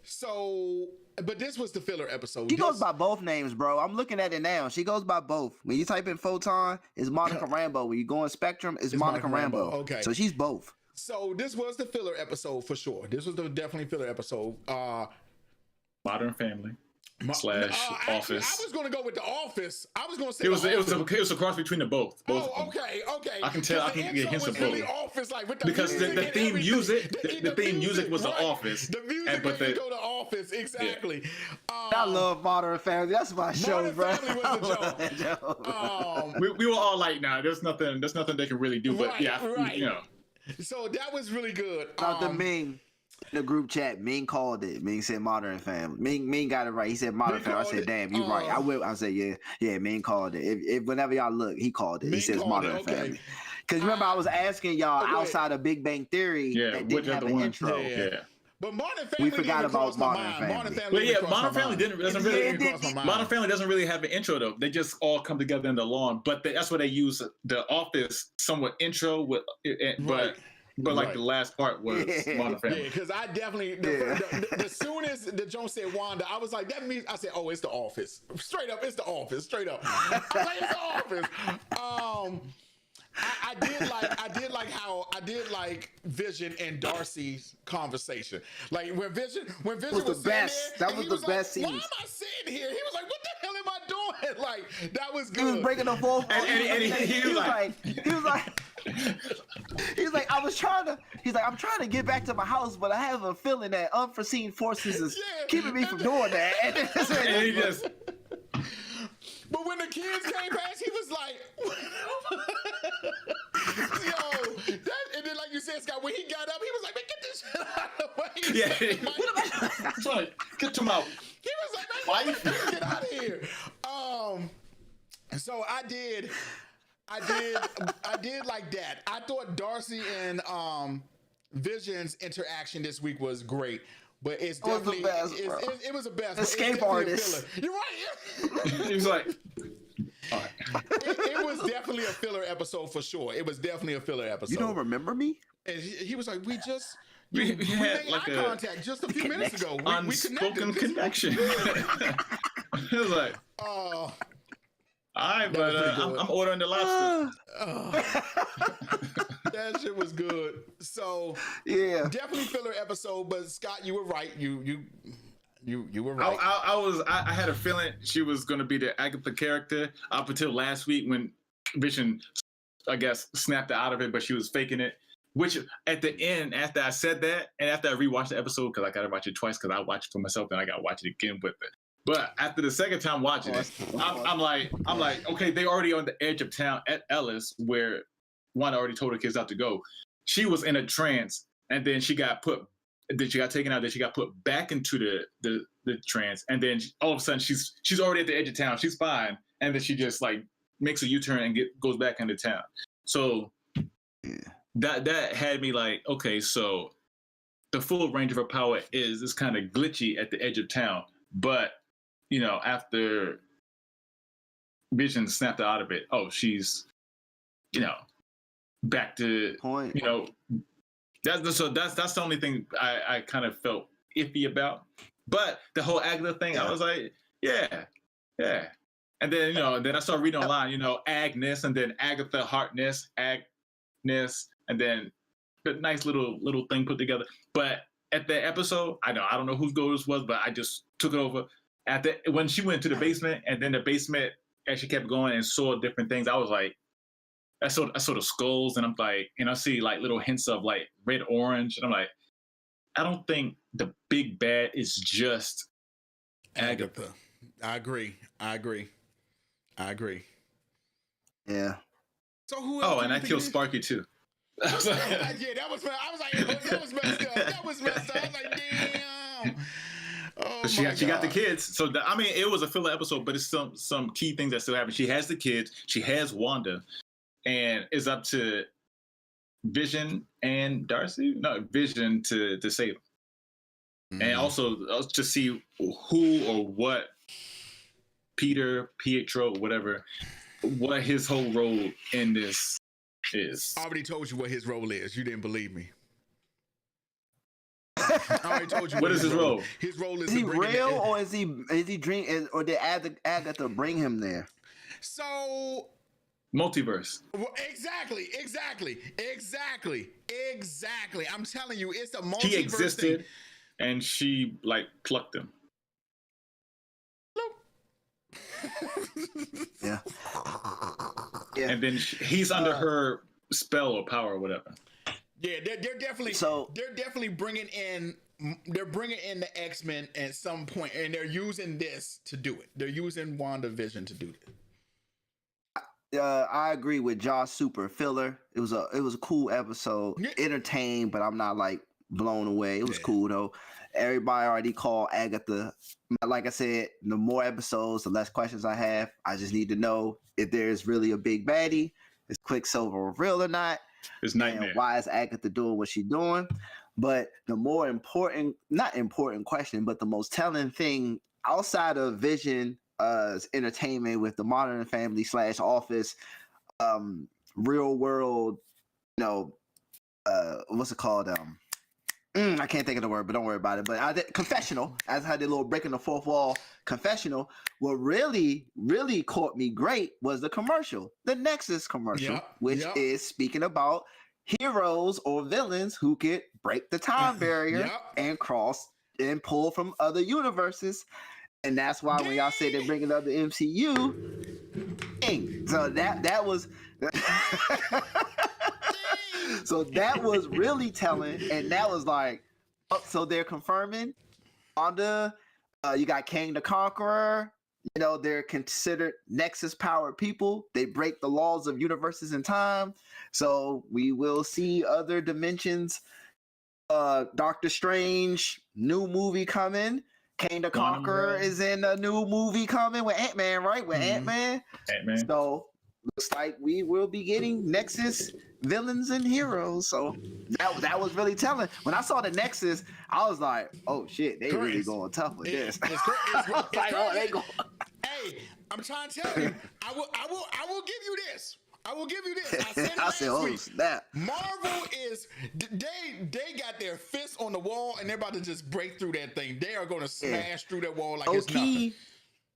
So, but this was the filler episode. She goes by both names, bro. I'm looking at it now. She goes by both. When you type in Photon, it's Monica Rambeau. When you go in Spectrum, it's Monica Rambeau. Okay. So she's both. So this was the filler episode for sure. This was the definitely filler episode. Modern Family / Office. Actually, I was going to go with The Office. I was going to say it was a cross between the both. Okay. I can tell. I can get hints of both. Really Office, like with the because the theme music, the theme music was right. The Office. The music but go to Office exactly. Yeah. I love Modern Family. That's my show, bro. Modern Family was a joke. We were all like, nah, there's nothing they can really do. But right. You know. So that was really good. Not the Ming. The group chat, Ming called it. Ming said Modern Family. Ming got it right. He said Modern Family. I said, damn, you right. I said, yeah. Ming called it. If whenever y'all look, he called it. He says Modern Family. Because remember, I was asking y'all outside of Big Bang Theory that didn't have an intro. Yeah. But Modern Family. We forgot about Modern Family. Modern Family doesn't really. Modern Family doesn't really have an intro though. They just all come together in the lawn. But that's what they use the Office somewhat intro with. But like the last part was Modern Family. Yeah, because I definitely as soon as the Jones said Wanda, I was like, that means I said, oh, it's The Office. Straight up, it's The Office. Straight up. I was like, it's The Office. I did like Vision and Darcy's conversation. Like when Vision was the best. That was the best scene. Why am I sitting here? He was like, what the hell am I doing? Like that was good. He was breaking the fourth. And he was like, I'm trying to get back to my house, but I have a feeling that unforeseen forces is keeping me from doing that. And he just. But when the kids came past, he was like, and then like you said, Scott, when he got up, he was like, man, get this shit out of the way. Yeah. Sorry, get him out. He was like, man, get out of here. So I I did like that. I thought Darcy and Vision's interaction this week was great. But it's definitely it was the best. Escape artist. You're right. He was like, it was definitely a filler episode for sure. It was definitely a filler episode. You don't remember me? And he was like, we we had made like eye contact just a few minutes ago. We unspoken connection. It was like, all right, but I'm ordering the lobster. That shit was good. So yeah, definitely filler episode. But Scott, you were right. You were right. I had a feeling she was going to be the Agatha character up until last week when Vision, I guess, snapped her out of it, but she was faking it. Which at the end, after I said that, and after I rewatched the episode, because I got to watch it twice, because I watched it for myself, and I got to watch it again with it. But after the second time watching it, I'm like, okay, they already on the edge of town at Ellis, where Wanda already told her kids not to go. She was in a trance, and then she got taken out. Then she got put back into the trance, and then all of a sudden she's already at the edge of town. She's fine, and then she just like makes a U-turn and goes back into town. So that had me like, okay, so the full range of her power is kind of glitchy at the edge of town, but after Vision snapped her out of it, she's back to point. That's the only thing I kind of felt iffy about. But the whole Agatha thing, I was like, yeah. And then then I started reading online, Agnes, and then Agatha Harkness, Agnes, and then the nice little thing put together. But at the episode, I don't know whose goal this was, but I just took it over. When she went to the basement, and then the basement, as she kept going and saw different things, I was like, I saw the skulls, and I'm like, and I see like little hints of like red, orange, and I'm like, I don't think the big bad is just Agatha. I agree. Yeah. So who else? And I killed Sparky too. I was like, that was messed up. That was messed up. I was like, damn. Oh, she got the kids. So it was a filler episode, but it's some key things that still happen. She has the kids. She has Wanda. And it's up to Vision and Darcy? No, Vision to save them. Mm-hmm. And also to see who or what Pietro, whatever, what his whole role in this is. I already told you what his role is. You didn't believe me. I already told you what is his role. His role is he real, or is he dream, or did Agatha bring him there? So multiverse. Well, exactly. I'm telling you, it's a multiverse. He existed, and she like plucked him. Yeah. And then he's under her spell or power or whatever. Yeah, they're definitely bringing in the X-Men at some point, and they're using this to do it. They're using WandaVision to do it. I agree with Josh. Super filler. It was a cool episode. Yeah. Entertained, but I'm not like blown away. It was cool though. Everybody already called Agatha. Like I said, the more episodes, the less questions I have. I just need to know if there's really a big baddie. Is Quicksilver real or not? It's Nightmare. And why is Agatha doing what she's doing? But the more important, not important question, but the most telling thing outside of Vision entertainment with the Modern Family / Office, real world, what's it called? I can't think of the word, but don't worry about it. But confessional, as I did a little breaking the fourth wall confessional. What really, really caught me great was the commercial, the Nexus commercial, which is speaking about heroes or villains who could break the time barrier and cross and pull from other universes. And that's why when y'all say they're bringing up the MCU, dang. So that was so that was really telling, and that was like, so they're confirming Wanda. You got Kang the Conqueror. They're considered Nexus powered people. They break the laws of universes and time. So we will see other dimensions. Doctor Strange, new movie coming. Kang the Conqueror is in a new movie coming with Ant-Man, right? With Ant-Man. Ant-Man. So looks like we will be getting Nexus villains and heroes. So that was really telling. When I saw the Nexus, I was like, oh shit, they really going tough with this. Hey, I'm trying to tell you, I will give you this. I will give you this. I said it last week. Snap. Marvel is they got their fists on the wall and they're about to just break through that thing. They are going to smash through that wall like it's nothing.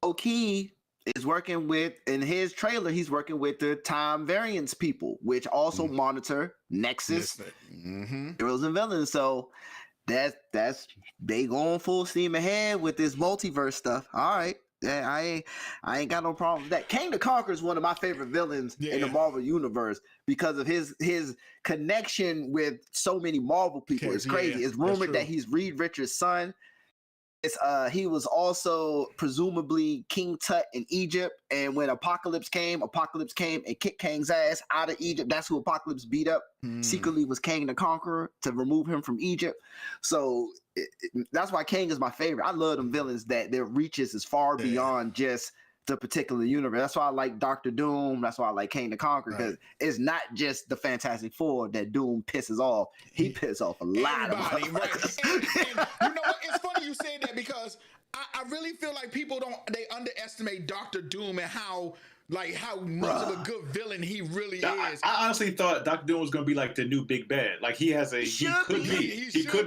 Oki is working with, in his trailer, he's working with the time variance people, which also monitor Nexus, heroes and villains. So that's they going full steam ahead with this multiverse stuff. All right. Yeah, I ain't got no problem with that. Kang the Conqueror is one of my favorite villains in the Marvel universe because of his connection with so many Marvel people. It's crazy. It's rumored that he's Reed Richards' son. He was also presumably King Tut in Egypt, and when Apocalypse came and kicked Kang's ass out of Egypt. That's who Apocalypse beat up. Secretly was Kang the Conqueror to remove him from Egypt. So that's why Kang is my favorite. I love them villains that their reaches is far beyond just the particular universe. That's why I like Doctor Doom. That's why I like Kang the Conqueror, because it's not just the Fantastic Four that Doom pisses off. He pisses off a lot of right. And you know what? It's funny you say that because I really feel like people they underestimate Doctor Doom and how much of a good villain he really is. I honestly thought Doctor Doom was going to be like the new big bad. Like he could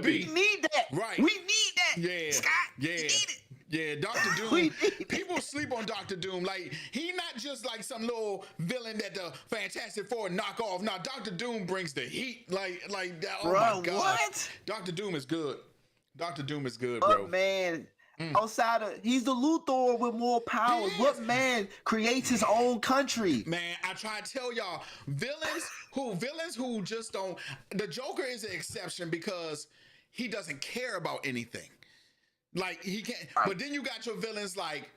be. We need that. Right. We need that. Yeah. Scott, yeah. we need it. Yeah, Doctor Doom. People sleep on Doctor Doom. Like he not just like some little villain that the Fantastic Four knock off. Now Doctor Doom brings the heat. Like that. Oh my God. What? Doctor Doom is good. Doctor Doom is good, bro. Bro. Man, outside of he's the Luthor with more powers. What man creates his own country? Man, I try to tell y'all, villains who just don't. The Joker is an exception because he doesn't care about anything. Like he can't, but then you got your villains like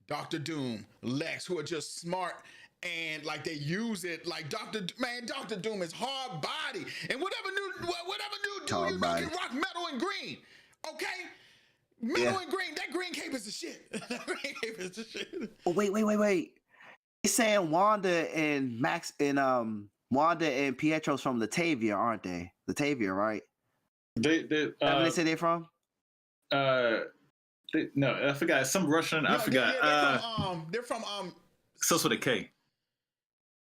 Doctor Doom, Lex, who are just smart and like they use it. Like Doctor Doom is hard body, and whatever new dude you know can rock metal and green. Okay, metal and green. That green cape is the shit. That green cape is the shit. Oh wait. They're saying Wanda and Pietro's from Latavia, aren't they? Latavia, right? They say they're from? No, I forgot. Some Russian. I forgot. They're from starts with a K.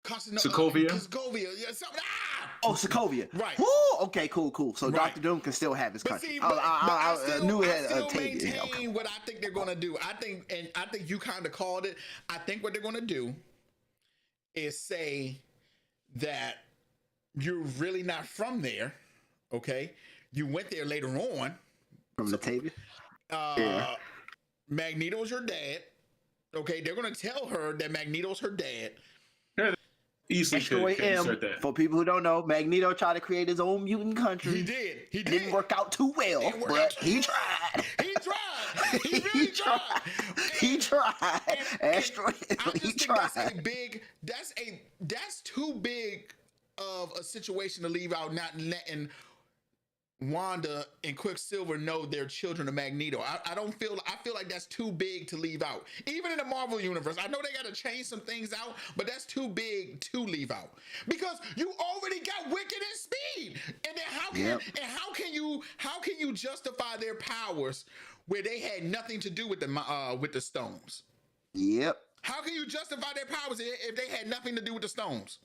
Sokovia. Yeah, something. Oh, Sokovia. Right. Woo! Okay, cool. So Doctor Doom can still have his country. I knew it had a maintain what I think they're gonna do. I think you kind of called it. I think what they're gonna do is say that you're really not from there. Okay, you went there later on. From Latavia? Magneto's her dad. Okay, they're gonna tell her that Magneto's her dad. Easily could insert that. For people who don't know, Magneto tried to create his own mutant country. He did. It didn't work out too well, but he tried. He tried. He really tried. He tried. Asteroid. He tried. That's too big of a situation to leave out, not letting Wanda and Quicksilver know they're children of Magneto. I feel like that's too big to leave out. Even in the Marvel universe, I know they got to change some things out, but that's too big to leave out because you already got Wicked and Speed. And then how can you justify their powers where they had nothing to do with the stones? Yep. How can you justify their powers if they had nothing to do with the stones?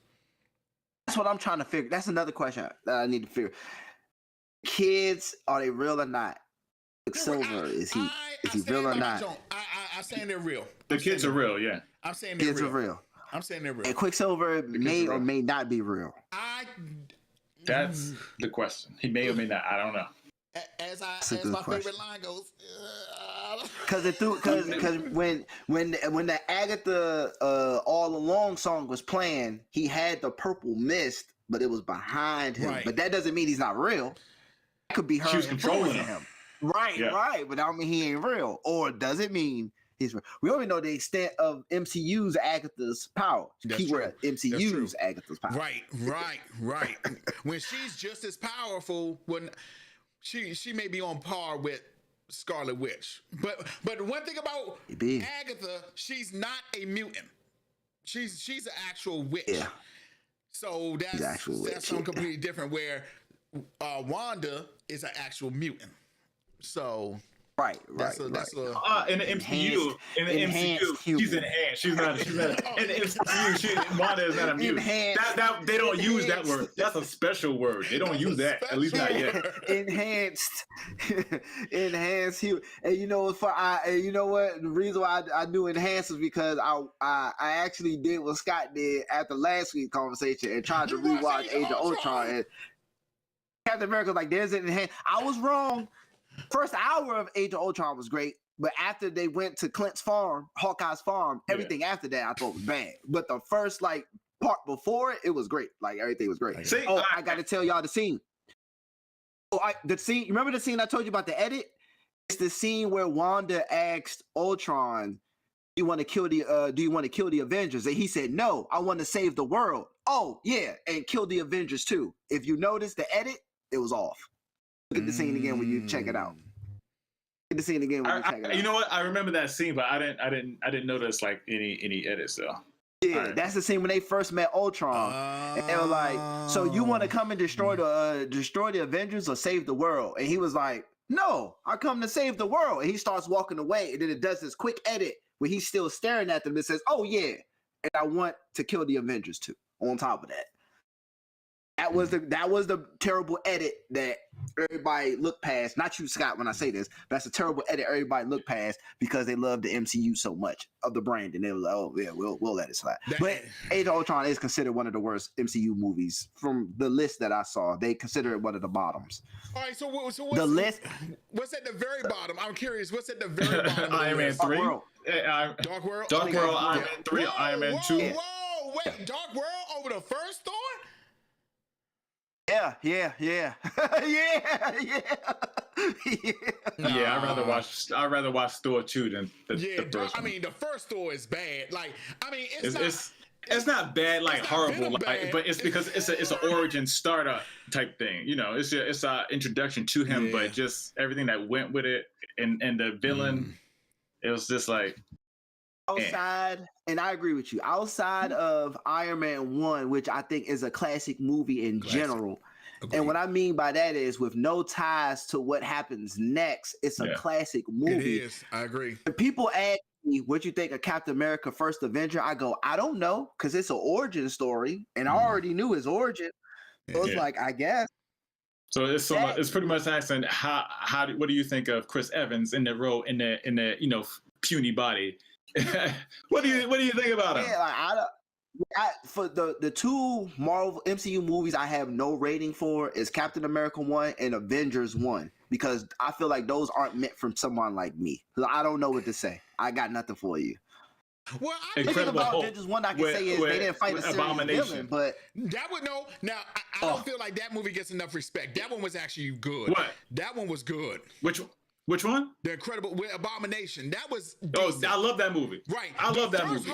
That's what I'm trying to figure. That's another question that I need to figure. Kids, are they real or not? Silver, is he real or not? I'm saying they're real. The kids are real, yeah. I'm saying they're kids are real. I'm saying they're real. And Quicksilver may or may not be real. That's the question. He may or may not. I don't know. As my favorite line goes. Because when the Agatha All Along song was playing, he had the purple mist, but it was behind him. Right. But that doesn't mean he's not real. It could be her. She was controlling him. Right. But I don't mean he ain't real. Or does it mean he's real? We only know the extent of MCU's Agatha's power. Keyword MCU's Agatha's power. Right. When she's just as powerful, when she may be on par with Scarlet Witch. But one thing about Agatha, she's not a mutant. She's an actual witch. Yeah. So that's something completely different. Where Wanda is an actual mutant. So Right. in the MCU, she's enhanced. She's not. In the MCU, Wanda is not a mutant. That they don't use that word. That's a special word. They don't use that. At least not yet. Enhanced. And you know what? The reason why I do enhanced is because I actually did what Scott did after last week's conversation and tried to rewatch Age of Ultron. And Captain America was like, "There's an enhanced." I was wrong. First hour of Age of Ultron was great, but after they went to Clint's farm, Hawkeye's farm, everything after that I thought was bad. But the first part before it was great. Like everything was great. See, I got to tell y'all the scene. The scene. Remember the scene I told you about the edit? It's the scene where Wanda asked Ultron, "Do you want to kill the Avengers?" And he said, "No, I want to save the world." Oh yeah, and kill the Avengers too. If you notice the edit, it was off. Look at the scene again when you check it out. Look at the scene again when you check it out. You know what? I remember that scene, but I didn't notice like any edits though. Yeah, that's the scene when they first met Ultron, and they were like, "So you want to come and destroy the Avengers or save the world?" And he was like, "No, I come to save the world." And he starts walking away, and then it does this quick edit where he's still staring at them and says, "Oh yeah, and I want to kill the Avengers too." On top of that. That was the terrible edit that everybody looked past. Not you, Scott, when I say this, but that's a terrible edit everybody looked past because they love the MCU so much of the brand, and they were like, "Oh yeah, we'll let it slide." But Age of Ultron is considered one of the worst MCU movies from the list that I saw. They consider it one of the bottoms. All right, so what's the list? What's at the very bottom? I'm curious. What's at the very bottom? Iron Man 3, Dark World, Iron Man 3, Iron Man 2. Whoa, wait, Dark World over the first Thor? Yeah. Yeah, I'd rather watch Thor 2 than the first one. I mean, the first Thor is bad. Like, I mean, it's not bad, like horrible, like, but it's because it's an origin startup type thing. You know, it's a introduction to him, but just everything that went with it and the villain, it was just like outside. And I agree with you. Outside of Iron Man 1, which I think is a classic movie in general. Agreed. And what I mean by that is with no ties to what happens next, it's a classic movie. It is. I agree. If people ask me what you think of Captain America First Avenger, I go, I don't know, because it's an origin story, and I already knew his origin. So it's like, I guess. So it's pretty much asking what do you think of Chris Evans in the role in the puny body? What do you think about him? Yeah, for the two Marvel MCU movies I have no rating for is Captain America 1 and Avengers 1, because I feel like those aren't meant for someone like me. I don't know what to say. I got nothing for you. Well, Incredible Hulk. Avengers 1 I can say is they didn't fight a serious villain, but that would no. Now I don't feel like that movie gets enough respect. That one was actually good. What? That one was good. Which one? The Incredible Abomination. That was decent. I love that movie. Right. I love that movie.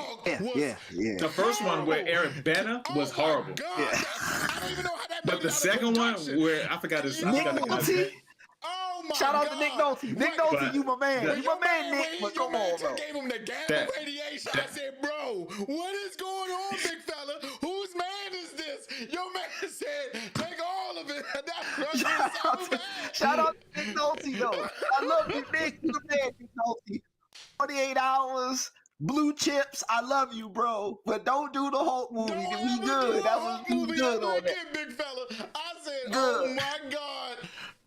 Yeah. The first one where Eric Bana was horrible. God, I don't even know how that. But the second one where I forgot his name. Oh my Shout out God. to Nick Nolte. Nick Nolte, you my man. You my man, Nick. But come on, bro. Gave him the gamma radiation. I said, bro, what is going on, big fella? Whose man is this? Your man said, take all of it. Shout out to Nick Nolte, though. I love you, Nick. You the man, Nick Nolte. 48 hours. Blue chips, I love you, bro. But don't do the Hulk movie. We good. That was good on that. Big fella. I said, good.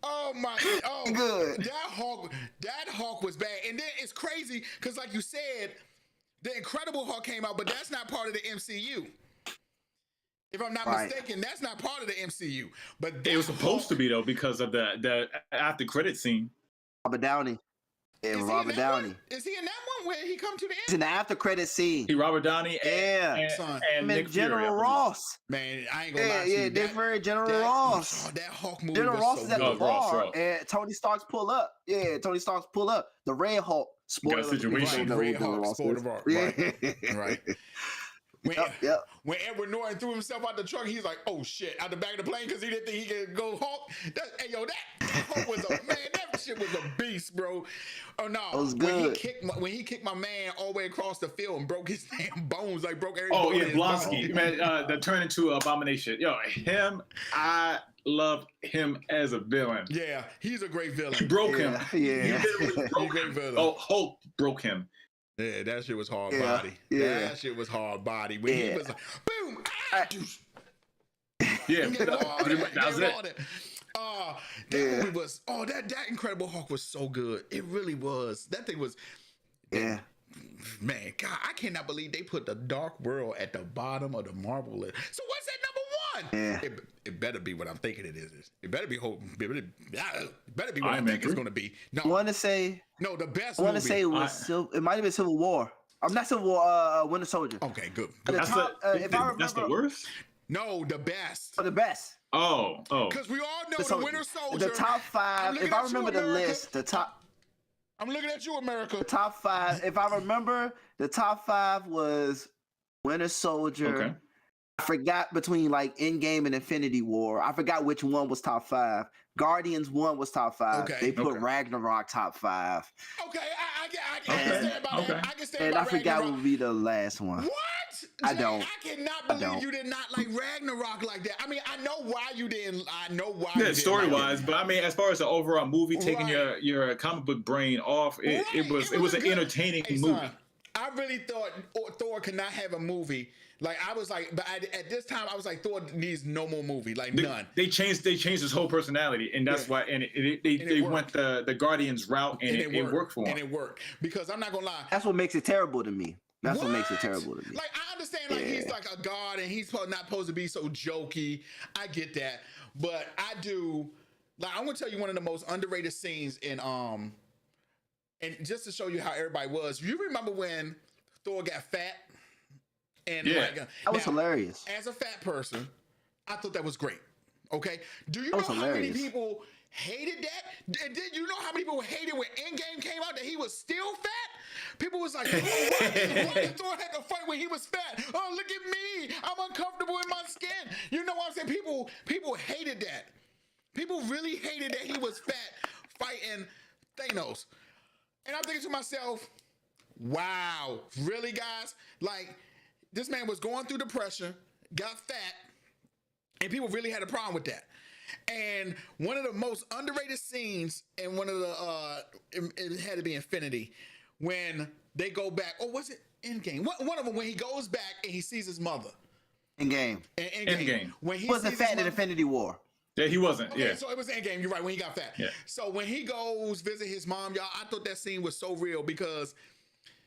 Oh my God. Good. That Hulk was bad. And then it's crazy because, like you said, the Incredible Hulk came out, but that's not part of the MCU. If I'm not mistaken, that's not part of the MCU. But it was supposed to be though because of the after credit scene. Robert Downey. Yeah, Robert Downey. Is he in that one where he come to the end? He's in the after credit scene. He Robert Downey and Nick General Fury, Ross. Man, I ain't gonna lie to you. Yeah, different General Ross. That Hulk movie General Ross is at the bar, Ross. and Tony Stark's pull up. Yeah, Tony Stark's pull up. The Red Hulk. Spoiler. Situation. Red Hulk, spoiler. Right. When Edward Norton threw himself out the truck, he's like, "Oh shit!" out the back of the plane because he didn't think he could go Hulk. Hey yo, that Hulk was a man. That shit was a beast, bro. Oh no, it was good. When he kicked my man all the way across the field and broke his damn bones, like broke every. Oh yeah, Blonsky, man, the turn into Abomination. Yo, him, I love him as a villain. Yeah, he's a great villain. He broke him. Yeah, he's a great villain. Oh, Hulk broke him. Yeah, that shit was hard body. Yeah. That shit was hard body. When he was like, boom, yeah, that was it. That movie was, that Incredible Hulk was so good. It really was. That thing was, yeah. Man, God, I cannot believe they put the Dark World at the bottom of the Marvel list. So what's at number one? Yeah. It better be what I'm thinking it is. It better be Hulk. It better be what I think it's going to be. No, I want to say. No, the best. I want to say it was. It might have been Civil War. I'm not Civil War. Winter Soldier. Okay, good. That's the worst. No, the best. The best. Oh. Because we all know the Winter Soldier. The top 5. If I remember the list, the top. I'm looking at you, America. The top 5. If I remember, the top 5 was Winter Soldier. Okay. I forgot between like Endgame and Infinity War. I forgot which one was top 5. Guardians 1 was top 5. Okay. They put Ragnarok top 5. Okay, I can stand by that. I can stand and by I forgot Ragnarok. what would be the last one. What? I don't. I cannot believe you did not like Ragnarok like that. I mean, I know why you didn't. I know why. Yeah, story wise, but I mean, as far as the overall movie, taking your comic book brain off, it was an entertaining movie. Son, I really thought Thor could not have a movie. Like I was like, but at this time I was like, Thor needs no more movie, like none. They changed his whole personality, and that's why. And they went the Guardians route, and it worked for him. And it worked because I'm not gonna lie. That's what makes it terrible to me. That's what makes it terrible to me. Like I understand, like he's like a god, and he's not supposed to be so jokey. I get that, but I do. Like I'm gonna tell you one of the most underrated scenes in and just to show you how everybody was. You remember when Thor got fat? And that was hilarious. As a fat person, I thought that was great. Okay, do you know how many people hated that? And did you know how many people hated when Endgame came out that he was still fat? People was like, why did Thor have to fight when he was fat? Oh, look at me, I'm uncomfortable in my skin. You know what I'm saying? People hated that. People really hated that he was fat fighting Thanos. And I'm thinking to myself, wow, really, guys? Like. This man was going through depression, got fat, and people really had a problem with that. And one of the most underrated scenes in one of the, it had to be Infinity, when they go back, was it Endgame? One of them, when he goes back and he sees his mother. Endgame. Endgame. When he wasn't fat in Infinity War. Yeah, he wasn't. Okay, so it was Endgame. You're right, when he got fat. Yeah. So when he goes visit his mom, y'all, I thought that scene was so real because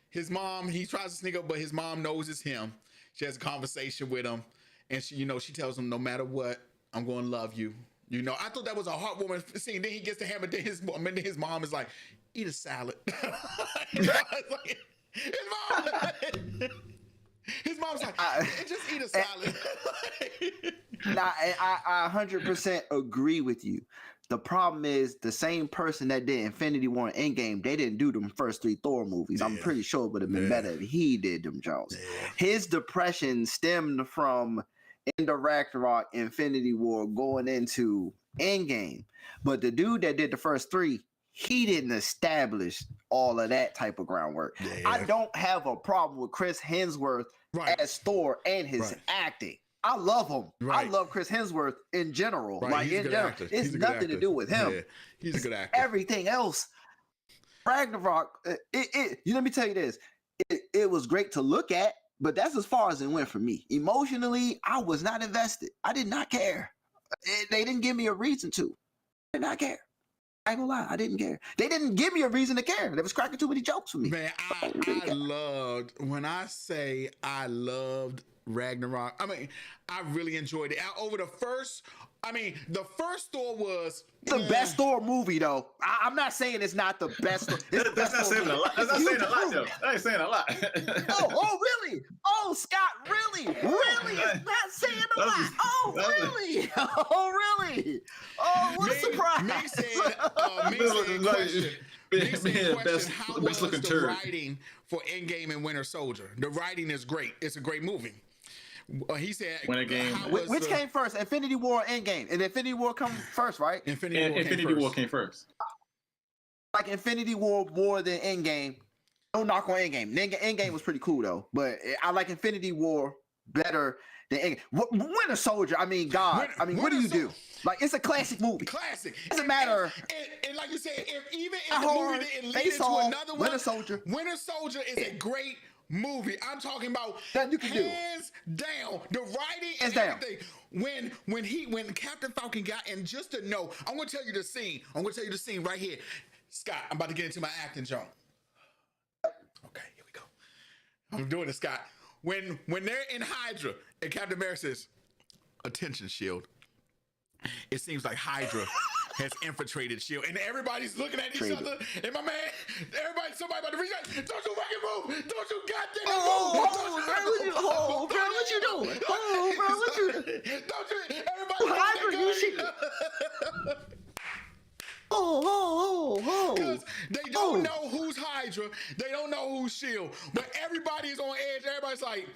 his mom, he tries to sneak up, but his mom knows it's him. She has a conversation with him, and she tells him, no matter what, I'm going to love you. You know, I thought that was a heartwarming scene. Then he gets to him, and then his mom is like, eat a salad. His mom's like, just eat a salad. I 100% agree with you. The problem is the same person that did Infinity War and Endgame, they didn't do them first 3 Thor movies. Yeah. I'm pretty sure it would have been better if he did them, Jones. Yeah. His depression stemmed from End of Ragnarok, Infinity War, going into Endgame. But the dude that did the first 3, he didn't establish all of that type of groundwork. Yeah. I don't have a problem with Chris Hemsworth as Thor and his acting. I love him. Right. I love Chris Hemsworth in general. Right. Like in general, actor. It's nothing to do with him. Yeah. He's a good actor. Everything else, Ragnarok. Let me tell you this. It was great to look at, but that's as far as it went for me. Emotionally, I was not invested. I did not care. They didn't give me a reason to. I did not care. I ain't gonna lie, I didn't care. They didn't give me a reason to care. They was cracking too many jokes for me. Man, I loved, when I say I loved Ragnarok, I mean, I really enjoyed it. Over the first I mean, the first Thor was the best Thor movie, though. I'm not saying it's not the best. That's not saying a lot. That's not saying a lot, though. That ain't saying a lot. Oh, really? Oh, Scott, really? Really? It's not saying a lot. Oh, really? Oh, really? Oh, what a surprise. Meg said, question, how was the writing for Endgame and Winter Soldier? The writing is great. It's a great movie. He said, which came first, Infinity War or Endgame? And Infinity War come first, right? Infinity War came first. Like Infinity War more than Endgame. No knock on Endgame. Endgame was pretty cool though, but I like Infinity War better than Endgame. Winter Soldier. I mean, God. I mean, what do you do? Like, it's a classic movie. Classic. Doesn't matter. And like you said, if the movie didn't lead into another one, Winter Soldier. Winter Soldier is a great movie. I'm talking about that you can hands down. The writing and everything. When Captain Falcon got, and just to know, I'm gonna tell you the scene. I'm gonna tell you the scene right here. Scott, I'm about to get into my acting joke. Okay, here we go. I'm doing it, Scott. When they're in Hydra and Captain America says, "Attention, Shield." It seems like Hydra has infiltrated Shield, and everybody's looking at each other. And my man, somebody about to reach out. Don't you fucking move! Don't you goddamn move! Bro, what you doing? Oh, bro, what you? Don't you? Everybody, Hydra, you shit. Oh. Because they don't know who's Hydra, they don't know who's Shield, but everybody's on edge. Everybody's like,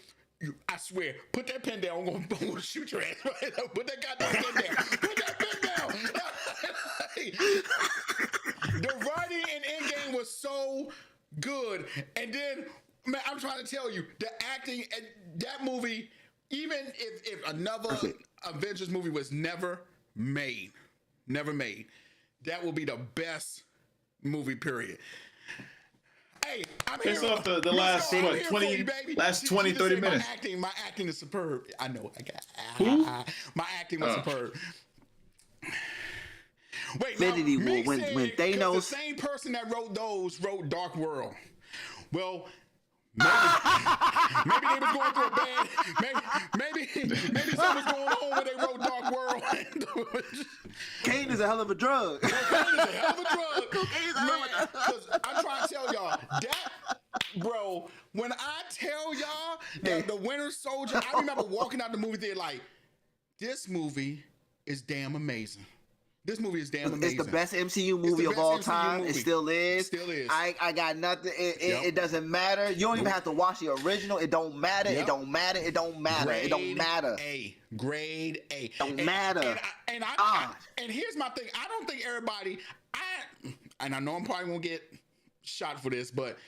I swear, put that pen down. I'm gonna shoot your ass. Put that goddamn pen down. Put that pen down. The writing in Endgame was so good, and then, man, I'm trying to tell you, the acting in that movie, even if another Avengers movie was never made, that will be the best movie, period. Hey, I'm here. It's off the last 20, 30 minutes. My acting is superb. I know. My acting was superb. Wait, Infinity War, when Thanos, the same person that wrote Dark World. Well, maybe they was going through a bad. Maybe something was going on when they wrote Dark World. Cocaine is a hell of a drug. Cocaine is a hell of a drug. Because I'm trying to tell y'all that, bro. When I tell y'all that the Winter Soldier, I remember walking out the movie theater like, this movie is damn amazing. This movie is damn amazing. It's the best MCU movie of all time. It still is. I got nothing. It doesn't matter. You don't even have to watch the original. It don't matter. It don't matter. It don't matter. It don't matter. Grade A. Don't matter. And here's my thing. I don't think everybody. And I know I'm probably gonna get shot for this, but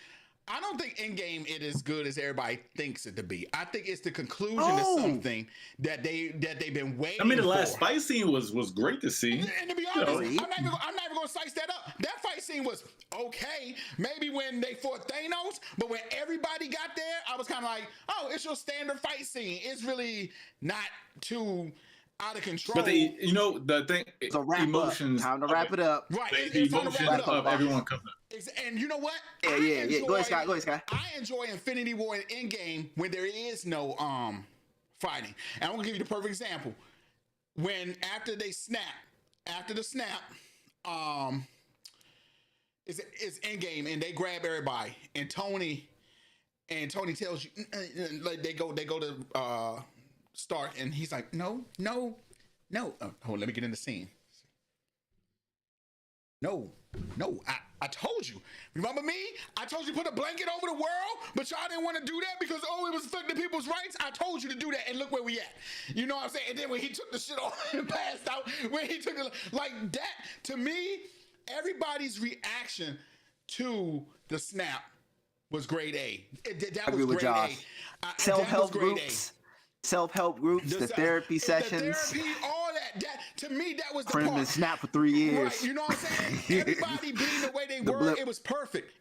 I don't think Endgame is as good as everybody thinks it to be. I think it's the conclusion of something that they've been waiting for. I mean, the last fight scene was great to see. And to be honest, I'm not even going to slice that up. That fight scene was okay. Maybe when they fought Thanos, but when everybody got there, I was kind of like, oh, it's your standard fight scene. It's really not too out of control. But the thing, emotions. Time to wrap it up. Right. It's time to wrap it up. Everyone comes up. And you know what? Yeah. Go ahead, Scott. I enjoy Infinity War and Endgame when there is no fighting. And I'm gonna give you the perfect example. When after the snap, it's Endgame and they grab everybody and Tony tells you like they go to Stark and he's like, no. Oh, let me get in the scene. No, I told you. Remember me? I told you to put a blanket over the world, but y'all didn't want to do that because, it was affecting people's rights. I told you to do that, and look where we at. You know what I'm saying? And then when he took the shit off and passed out, when he took it, like that, to me, everybody's reaction to the snap was grade A. That was grade A. Self-help groups. The therapy sessions. The therapy, all that. To me, that was the part. Been snapped for 3 years. Right, you know what I'm saying? Everybody being the way they were, it was perfect.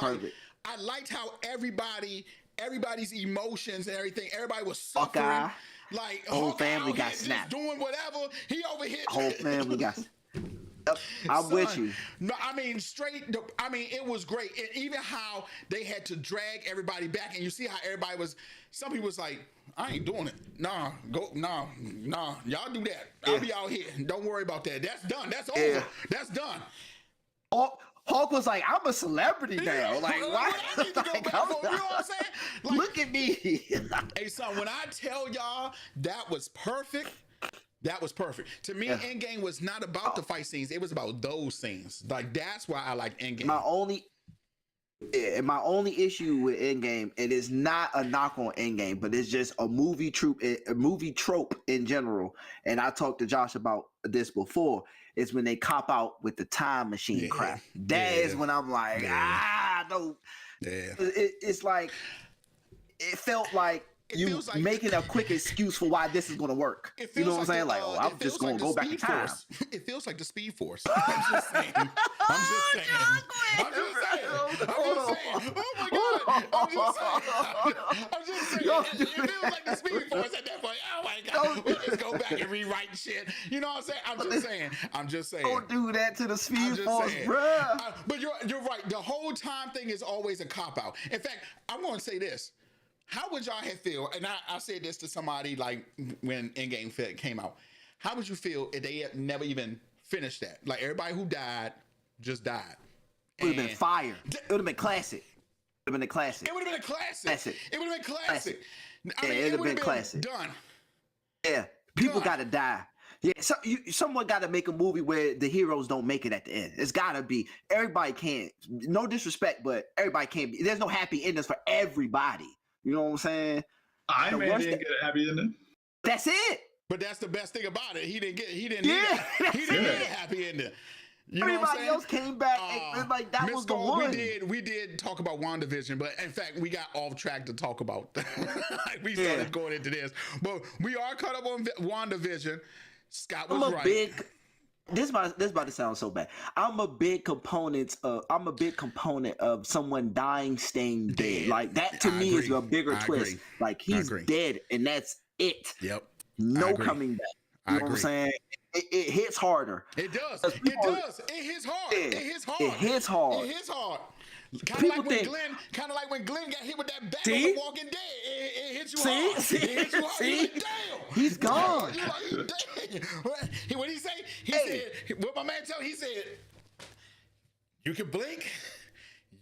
Like, I liked how everybody's emotions and everything, everybody was suffering. Hawkeye. Like, whole family got snapped. Doing whatever. He over here. Whole family got I'm with you. No, I mean straight. I mean it was great, and even how they had to drag everybody back, and you see how everybody was. Some people was like, "I ain't doing it. Nah, y'all do that. I'll be out here. Don't worry about that. That's done. That's over. That's done." Hulk was like, "I'm a celebrity now. Like, why? I need to go back for, you know what I'm saying? Like, look at me." Hey, son, when I tell y'all that was perfect. That was perfect. To me, Endgame was not about the fight scenes. It was about those scenes. Like, that's why I like Endgame. My only issue with Endgame, it is not a knock on Endgame, but it's just a movie trope in general. And I talked to Josh about this before. It's when they cop out with the time machine crap. That is when I'm like, no. Yeah. It's like, it felt like you like making a quick excuse for why this is going to work. You know what I'm saying? Like, I'm just going to go back in time. It feels like the Speed Force. I'm just saying. Oh my God. I'm just saying. It feels like the Speed Force at that point. Oh my God. We just go back and rewrite shit. You know what I'm saying? I'm just saying. Don't do that to the Speed Force, bruh. But you're right. The whole time thing is always a cop-out. In fact, I'm going to say this. How would y'all feel? And I said this to somebody like when Endgame came out. How would you feel if they had never even finished that? Like everybody who died just died. It would have been fire. It would have been classic. It would have been a classic. It would have been a classic. It would have been classic. I mean, it would have been classic. Done. Yeah, people got to die. Yeah, someone got to make a movie where the heroes don't make it at the end. It's got to be. Everybody can't. No disrespect, but everybody can't be. There's no happy endings for everybody. You know what I'm saying? Iron Man didn't get a happy ending. That's it. But that's the best thing about it. He didn't get a happy ending. You Everybody else came back and like that was the one. We did talk about WandaVision, but in fact we got off track to talk about. We started going into this, but we are caught up on WandaVision. Scott was right. This about to sound so bad. I'm a big component of someone dying, staying dead. Like that to me is a bigger twist. Like he's dead and that's it. Yep. No coming back. You know what I'm saying? It hits harder. It does. It hits hard. It hits hard. Kind of like when Glenn got hit with that bat on The Walking Dead. It hits you hard. It hits you hard. Like, damn. He's gone. You're like, damn. What did he say? He said, what my man told me, he said, you can blink,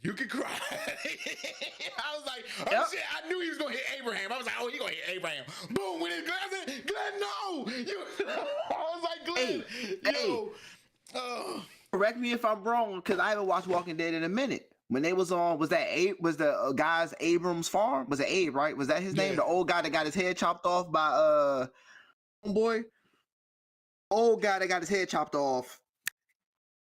you can cry. I was like, oh shit, I knew he was going to hit Abraham. I was like, oh, he going to hit Abraham. Boom, when it Glenn, no. I was like, Glenn, correct me if I'm wrong, because I haven't watched Walking Dead in a minute. When they was on, was the guy's Abrams farm? Was it Abe, right? Was that his name? The old guy that got his head chopped off by homeboy? Old guy that got his head chopped off.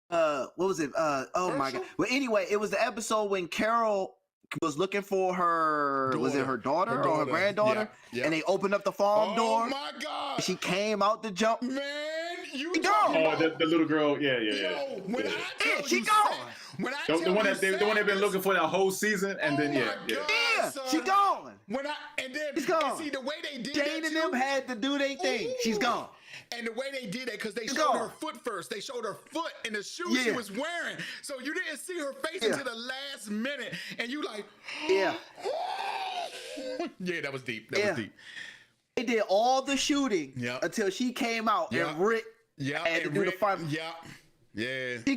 What was it? Oh my God. Well, anyway, it was the episode when Carol was looking for her, was it her daughter or her granddaughter? Yeah. And they opened up the farm door. Oh my God. She came out the jump. Man, you gone. Oh, the little girl. Yeah. Yo, when I tell she you, gone. The one they've been looking for that whole season, and then she gone. She's gone. See the way they did Jane and them had to do their thing. She's gone. And the way they did that, because they showed her foot first. They showed her foot and the shoes she was wearing. So you didn't see her face until the last minute. And you like, yeah, that was deep. That was deep. They did all the shooting until she came out and Rick had to do the final. Yeah. She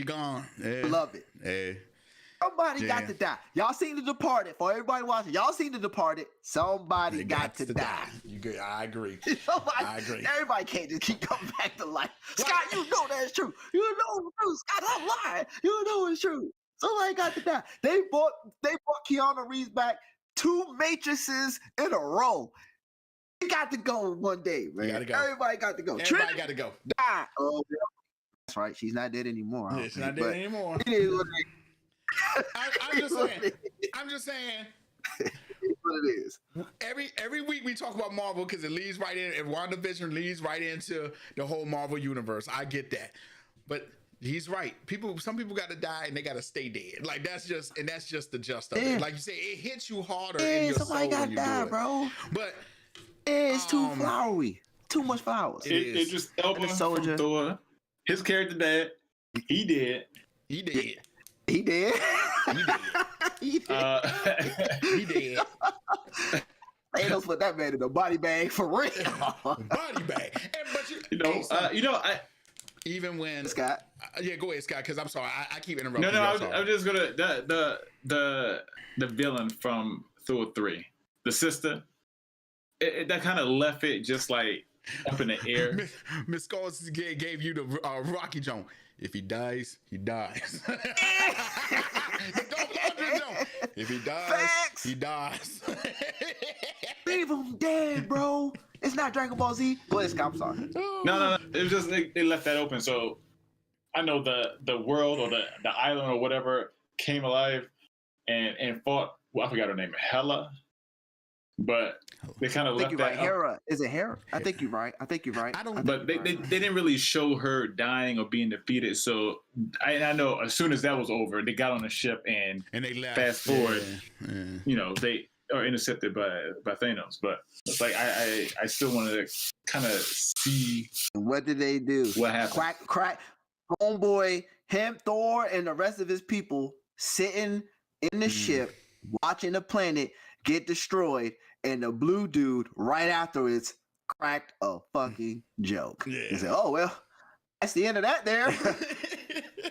gone. Yeah. Love it. Yeah. Somebody got to die. Y'all seen The Departed. For everybody watching, y'all seen The Departed. Somebody got to die. I agree. I agree. Everybody can't just keep coming back to life. Scott, you know that's true. You know it's true. Scott, I'm lying. You know it's true. Somebody got to die. They brought Keanu Reeves back 2 Matrices in a row. He got to go one day, man. Everybody got to go. Everybody got to go. Die. Oh, that's right. She's not dead anymore. She's not dead anymore. It is what it is. I'm just saying. What it is. Every week we talk about Marvel because it leads right in, and WandaVision leads right into the whole Marvel universe. I get that, but he's right. Some people got to die and they got to stay dead. Like that's just the gist of it. Like you say, it hits you harder in your soul when you do it, bro. But it's too flowery. Too much flowers. It just Elba from Thor. his character died. He did. He did. He did. He did. He did. He did. Thanos put that man in a body bag for real. Body bag. And, but even when Scott. Yeah, go ahead, Scott. Because I'm sorry, I keep interrupting. No, I'm just gonna the villain from Thor 3, the sister. That kind of left it just like up in the air. Miss Skulls gave you the Rocky Jones. If he dies, he dies. If he dies, facts. He dies. Leave him dead, bro. It's not Dragon Ball Z. Boy, Scott, I'm sorry. No. It was just they left that open. So I know the world or the island or whatever came alive and fought. Well, I forgot her name, Hela. But they kind of left that. Right. Hera. Is it Hera? I think you're right. But they didn't really show her dying or being defeated. So I know as soon as that was over, they got on the ship and they left. Fast forward, they are intercepted by Thanos. But it's like I still wanted to kind of see what did they do? What happened? Crack, homeboy, him, Thor, and the rest of his people sitting in the ship watching the planet get destroyed, and the blue dude right afterwards cracked a fucking joke. Yeah. He said, "Oh well, that's the end of that there."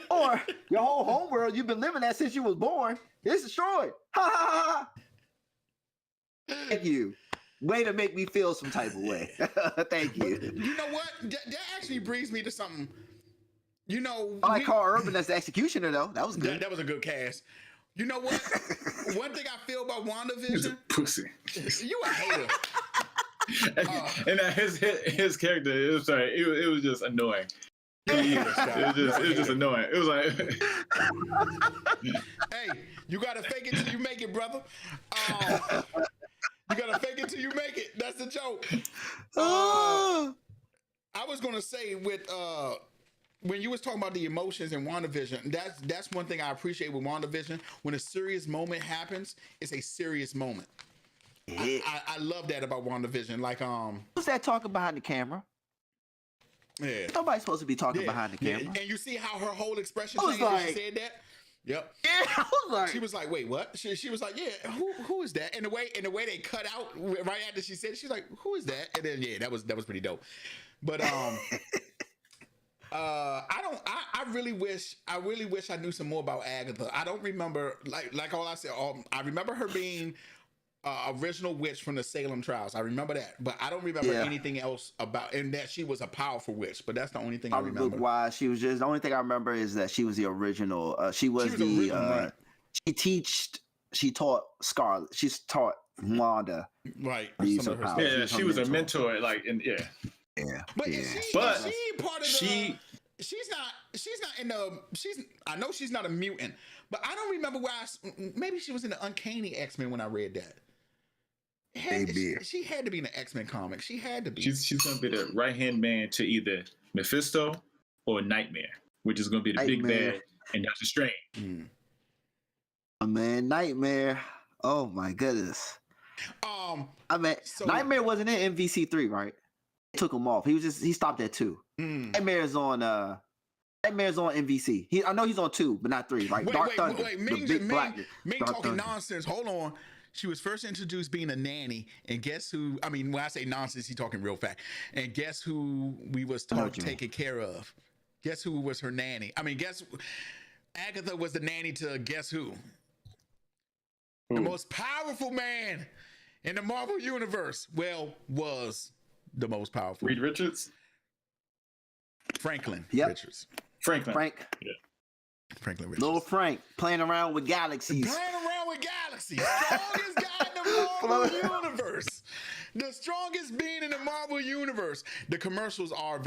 Or your whole homeworld you've been living that since you was born is destroyed. Ha ha ha! Thank you. Way to make me feel some type of way. Thank you. But you know what? That actually brings me to something. I like Carl Urban as the executioner though. That was good. That was a good cast. You know what? One thing I feel about WandaVision. He's a pussy. You a hater. And his character, it was just annoying. It was just annoying. It was like, hey, you gotta fake it till you make it, brother. You gotta fake it till you make it. That's the joke. I was gonna say when you was talking about the emotions in WandaVision, that's one thing I appreciate with WandaVision. When a serious moment happens, it's a serious moment. Yeah. I love that about WandaVision. Like, who's that talking behind the camera? Yeah. Nobody's supposed to be talking behind the camera. And you see how her whole expression changed when she said that? Yep. Yeah, I was like, she was like, wait, what? She was like, yeah, who is that? And the way they cut out right after she said it, she's like, who is that? And then that was pretty dope. But I really wish I knew some more about Agatha. I don't remember like all I said. I remember her being original witch from the Salem trials. I remember that, but I don't remember anything else about, and that she was a powerful witch. But that's the only thing I remember. Why she was just the only thing I remember is that she was the original. She taught Scarlet. She's taught Wanda. Right. She was a mentor. Like, and But is she part of the? She's not in the. I know she's not a mutant, but I don't remember where. Maybe she was in the Uncanny X-Men when I read that. She had to be in the X-Men comic. She had to be. She's gonna be the right-hand man to either Mephisto or Nightmare, which is gonna be the big bad and Doctor Strange. Man, Nightmare. Oh my goodness. Nightmare wasn't in MVC3, right? They took him off. He stopped at 2. Nightmare's on MVC. I know he's on 2, but not 3. Right? Dark Thunder. Ming talking nonsense. Hold on. She was first introduced being a nanny, and guess who? I mean, when I say nonsense, he's talking real fact. And guess who we was taught taking care of? Guess who was her nanny? I mean, Agatha was the nanny to guess who? The most powerful man in the Marvel Universe. Well, was the most powerful. Reed Richards? Franklin Richards. Frank. Yeah. Franklin Richards. Little Frank playing around with galaxies. Strongest guy in the Marvel Universe. The strongest being in the Marvel Universe. The commercials are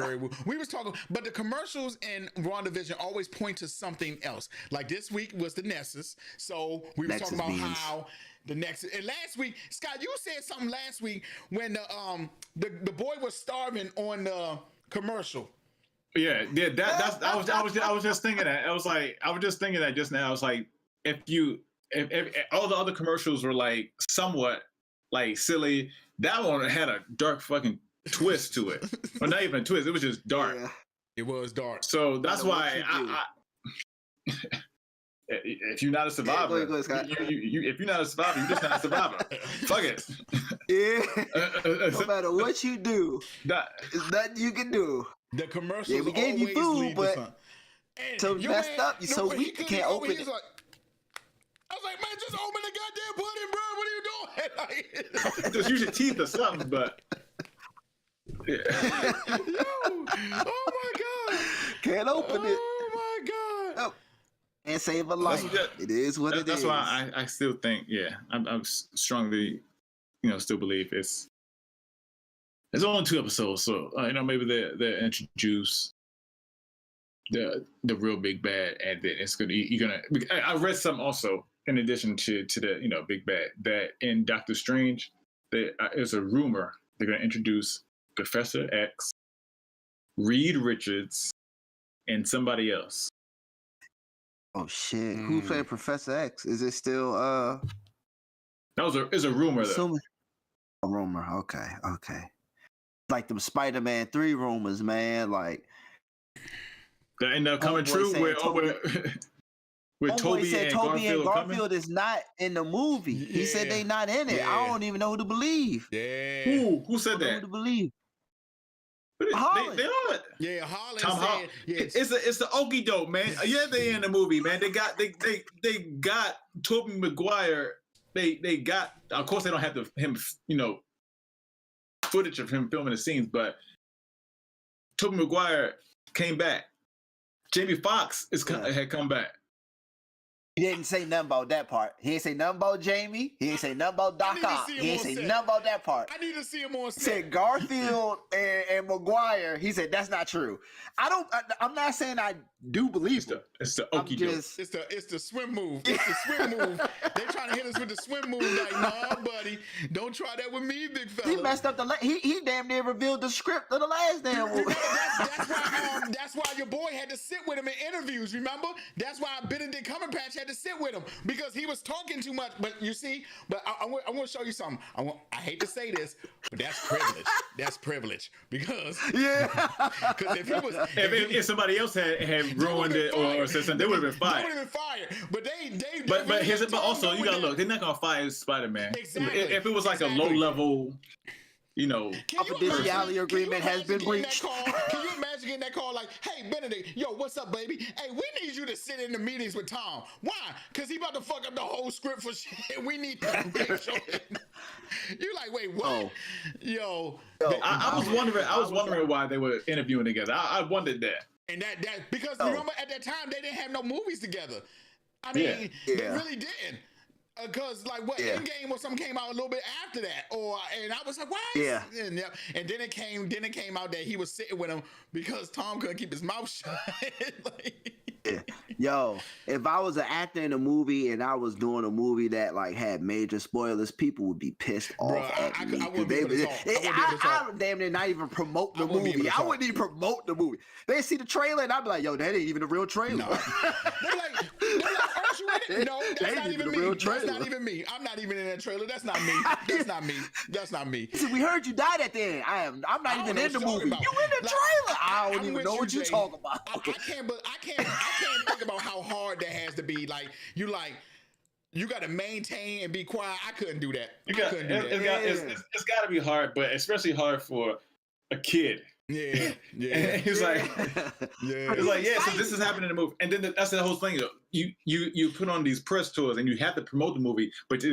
we was talking, but the commercials in WandaVision always point to something else. Like this week was the Nexus. So we were talking about how the Nexus. And last week, Scott, you said something last week when the boy was starving on the commercial. Yeah. That's I was just thinking that. I was just thinking that just now. I was like, if all the other commercials were like somewhat like silly, that one had a dark fucking twist to it. Or not even a twist, it was just dark. It was dark. So that's why if you're not a survivor, go ahead, if you're not a survivor, you're just not a survivor. Fuck it. Yeah. No matter what you do, there's nothing you can do. The commercials. Yeah, we gave you food, but so messed up. You so weak, you can't open it. I was like, man, just open the goddamn pudding, bro. What are you doing? Just use your teeth or something, but. Yeah. Yo, oh my god. Can't open it. Oh my god. Oh. And save a life. It is what it is. That's why I still think, I'm strongly, still believe it's only 2 episodes, so maybe they introduce the real big bad, and then it's gonna I read something also in addition to the big bad that in Doctor Strange there's a rumor they're gonna introduce Professor X, Reed Richards, and somebody else. Oh shit! Who played Professor X? Is it still It's a rumor though. A rumor. Okay. Like them Spider-Man 3 rumors, man. Like that end up coming true. Where Toby and Garfield is not in the movie. Yeah. He said they not in it. Yeah. I don't even know who to believe. Yeah. Who said that? Who to believe? Holland. They are. Yeah, Holland. Tom Holland. Yeah, it's the okie doke, man. Yeah, they in the movie, man. They got Tobey Maguire. They got. Of course, they don't have him. Footage of him filming the scenes, but Tobey Maguire came back. Jamie Foxx had come back. He didn't say nothing about that part. He ain't say nothing about Jamie. He ain't say nothing about Doc Ock. He ain't say nothing about that part. I need to see him on set. He said Garfield and Maguire. He said that's not true. I'm not saying I do believe it. It's the okie doke. It's the swim move. It's the swim move. They trying to hit us with the swim move. Like, nah, buddy, don't try that with me, big fella. He messed up he damn near revealed the script of the last damn movie. That's why your boy had to sit with him in interviews. Remember? That's why Benedict Cumberbatch had to sit with him because he was talking too much. But you see, I want to show you something. I hate to say this, but that's privilege. That's privilege because if he was if somebody else had ruined it or said something, they would have been fired. They would have been fired. But but also you gotta look. They're not gonna fire Spider-Man. Exactly. If it was like a low level, confidentiality agreement has been breached. Can you imagine getting that call like, "Hey Benedict, yo, what's up, baby? Hey, we need you to sit in the meetings with Tom. Why? Because he about to fuck up the whole script for shit. We need that to show him." You're like, wait, what? Oh. Yo, I was wondering why they were interviewing together. I wondered that. And that because remember at that time they didn't have no movies together. I mean, they really didn't. Because Endgame or something came out a little bit after that, and I was like, what? Yeah. And then it came out that he was sitting with him because Tom couldn't keep his mouth shut. Yo, if I was an actor in a movie and I was doing a movie that had major spoilers, people would be pissed off at me. I would damn near not even promote the movie. I wouldn't even promote the movie. They see the trailer and I'd be like, yo, that ain't even a real trailer. No. They're like, aren't you in it? No, that's not even me. That's not even me. I'm not even in that trailer. That's not me. That's not me. That's not me. He said, we heard you died at the end. I'm not even in the movie. You in the trailer. I don't even know what you're talking about. I can't think about how hard that has to be. You got to maintain and be quiet. I couldn't do that. It's got to be hard, but especially hard for a kid. Yeah. He's like, so this is happening in the movie, and then that's the whole thing. You put on these press tours and you have to promote the movie, but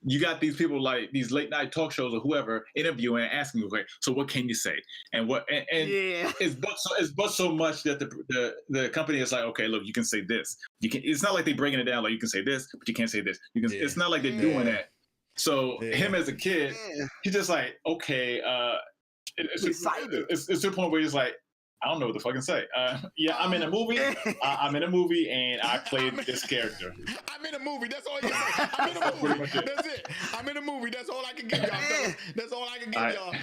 you got these people like these late night talk shows or whoever interviewing and asking you, okay, so what can you say? And it's but so much that the company is like, okay, look, you can say this. You can. It's not like they're breaking it down like you can say this, but you can't say this. You can. It's not like they're doing that. So him as a kid, he's just like, okay. It's to the point where he's like, I don't know what to fucking say. I'm in a movie. I'm in a movie, and I played this character. I'm in a movie. That's all you can say. I'm in a movie. That's it. I'm in a movie. That's all I can give y'all. That's all I can give y'all.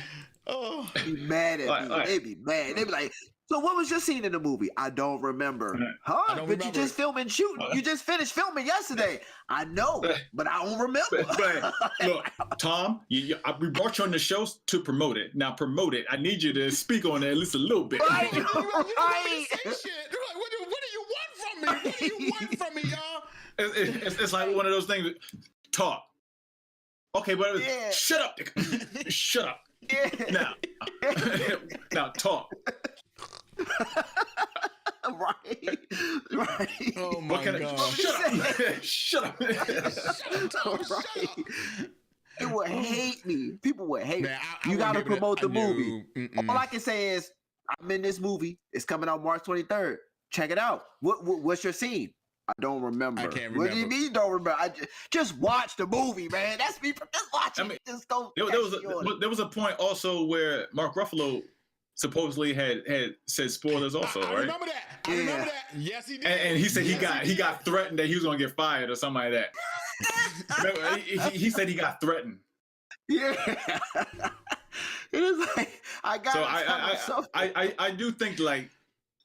Oh, Be mad at me. They be mad. They be like, so what was your scene in the movie? I don't remember. Huh? I don't but remember. You just filming shooting. You just finished filming yesterday. I know, but I don't remember. But look, Tom, we brought you on the show to promote it. Now promote it. I need you to speak on it at least a little bit. Right. You don't want me to say shit. They're like, what do you want from me? What do you want from me, y'all? It's like one of those things. Talk. Okay, but shut up. Shut up. Yeah. Now talk. Right. Oh my God. Shut up. Right. They would hate me. People would hate me. I You got to give it- promote the I movie. do. All I can say is, I'm in this movie. It's coming out March 23rd. Check it out. What's your scene? I don't remember. I can't What do you remember. mean you don't remember? I just watch the movie, man. That's me. Just watch it. I mean, just don't. There was a point also where Mark Ruffalo supposedly had said spoilers also, I right? remember that. I remember that. Yes, he did. And he said he got threatened that he was gonna get fired or something like that. Remember, he said he got threatened. Yeah. It is like I got. So I do think like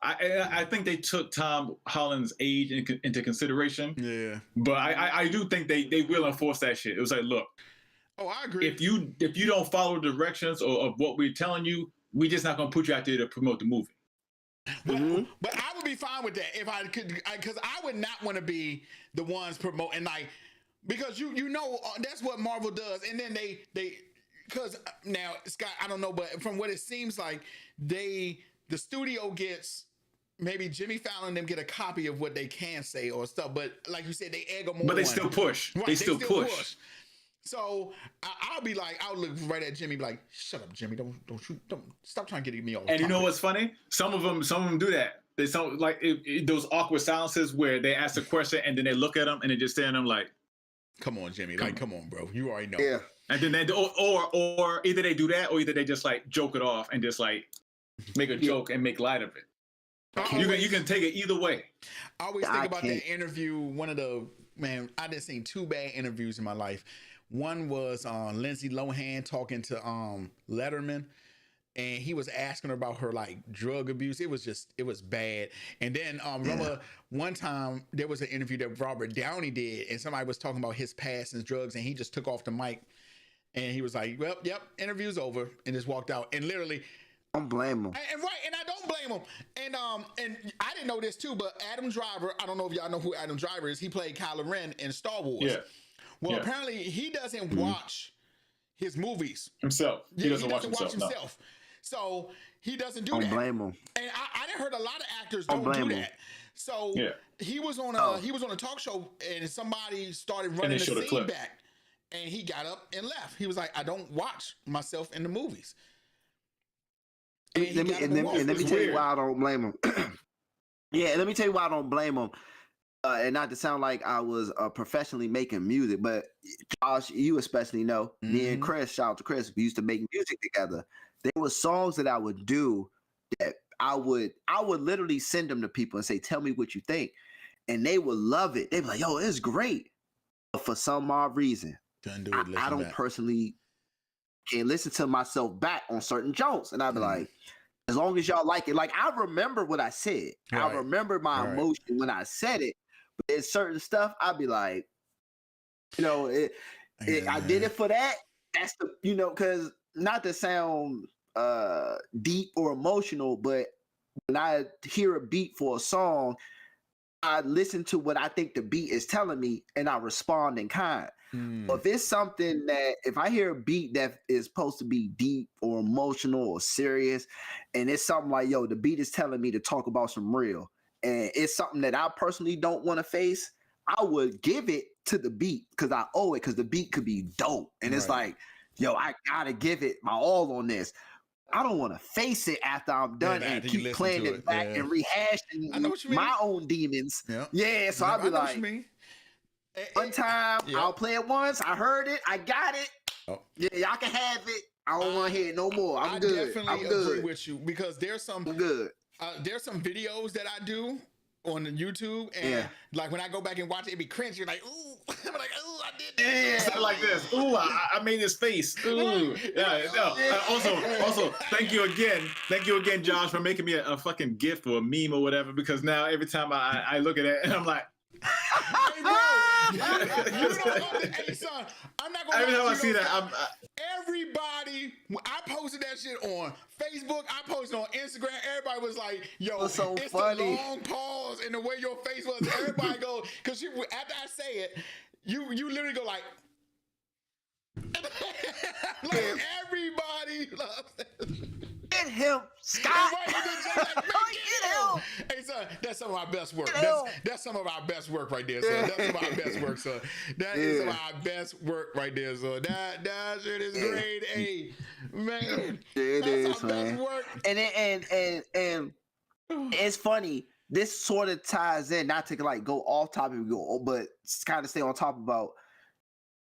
I think they took Tom Holland's age into consideration. Yeah. But I do think they will enforce that shit. It was like, look. Oh, I agree. If you don't follow the directions of what we're telling you, we just not gonna put you out there to promote the movie. But I would be fine with that if I could, because I would not want to be the ones promoting, like, because you know that's what Marvel does, and then they because now Scott, I don't know, but from what it seems like, the studio gets. Maybe Jimmy Fallon and them get a copy of what they can say or stuff, but like you said, they egg them on. But they still push. Right, they still push. So I'll be like, I'll look right at Jimmy, be like, shut up, Jimmy, don't stop trying to get me all. And you know what's funny? Some of them do that. They sound like those awkward silences where they ask a question and then they look at them and they just stare at them like, "Come on, Jimmy, come on, bro, you already know." Yeah. And then they or either they do that or either they just like joke it off and just like make a joke and make light of it. You can take it either way. I always think about that interview. I done seen two bad interviews in my life. One was Lindsay Lohan talking to Letterman, and he was asking her about her like drug abuse. It was bad. And then remember one time there was an interview that Robert Downey did, and somebody was talking about his past and drugs, and he just took off the mic, and he was like, "Well, yep, interview's over," and just walked out. And literally. Don't blame him. And I don't blame him. And I didn't know this too, but Adam Driver, I don't know if y'all know who Adam Driver is. He played Kylo Ren in Star Wars. Yeah. Well, apparently he doesn't watch his movies himself. He doesn't watch himself. No. So he doesn't do that. Don't blame him. And I done heard a lot of actors don't do that. So he was on a talk show and somebody started running the scene back, and he got up and left. He was like, I don't watch myself in the movies. Let me tell you why I don't blame him. Let me tell you why I don't blame him. And not to sound like I was professionally making music, but Josh, you especially know, me and Chris, shout out to Chris, we used to make music together. There were songs that I would do that I would literally send them to people and say, tell me what you think. And they would love it. They'd be like, yo, it's great. But for some odd reason, I don't personally can listen to myself back on certain jokes. And I'd be like, as long as y'all like it. Like, I remember what I said. Right. I remember my emotion when I said it. But there's certain stuff, I'd be like, I did it for that. That's the, because not to sound deep or emotional, but when I hear a beat for a song, I listen to what I think the beat is telling me and I respond in kind. But if it's something that, if I hear a beat that is supposed to be deep or emotional or serious, and it's something like, yo, the beat is telling me to talk about some real, and it's something that I personally don't want to face, I would give it to the beat because I owe it, because the beat could be dope. And it's like, yo, I gotta give it my all on this. I don't want to face it after I'm done and keep playing it back and rehashing my own demons. Yeah, so I'll be like, one time, I'll play it once. I heard it. I got it. Oh. Yeah, y'all can have it. I don't want to hear it no more. I'm good. I definitely agree with you, because there's some videos that I do on the YouTube, and like when I go back and watch it, it be cringe. You're like, ooh, I'm like, ooh, I did that. Yeah, something like this. Ooh, I made his face. Ooh, yeah. Also, thank you again, Josh, for making me a fucking GIF or a meme or whatever. Because now every time I look at it, and I'm like, hey, bro, you don't hey, son, I'm not gonna. Every time I see that, everybody, I posted that shit on Facebook. I posted on Instagram. Everybody was like, "Yo, so it's funny. the long pause and the way your face was." Everybody go because after I say it, you literally go like, like everybody loves it. Get him, Scott. Get him. Hey, son, that's some of our best work. That's some of our best work right there, son. That's some of our best work, son. That is some of our best work right there, son. That shit is great. Hey, man. It is, our man. best work. And it's funny. This sort of ties in, not to like go off topic, but kind of stay on top about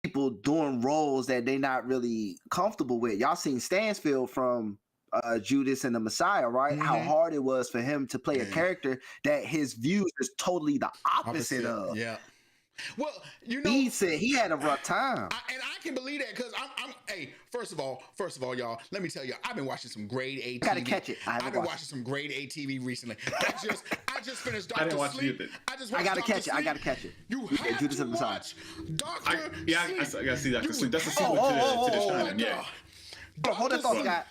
people doing roles that they're not really comfortable with. Y'all seen Stansfield from Judas and the Messiah, right? Mm-hmm. How hard it was for him to play a character that his views is totally the opposite of. Yeah. Well, you know, he said he had a rough time, and I can believe that because I'm. Hey, first of all, y'all, let me tell you, I've been watching some grade A TV. Gotta catch it. I've been watching some grade A TV recently. I just finished Dr. I didn't watch Sleep. it. I gotta catch it. I gotta catch it. You have Judas to and the Messiah. watch Dr. I gotta see Dr. Sleep. That's a sequel Oh, to the Shining. Yeah. Hold that thought, Scott.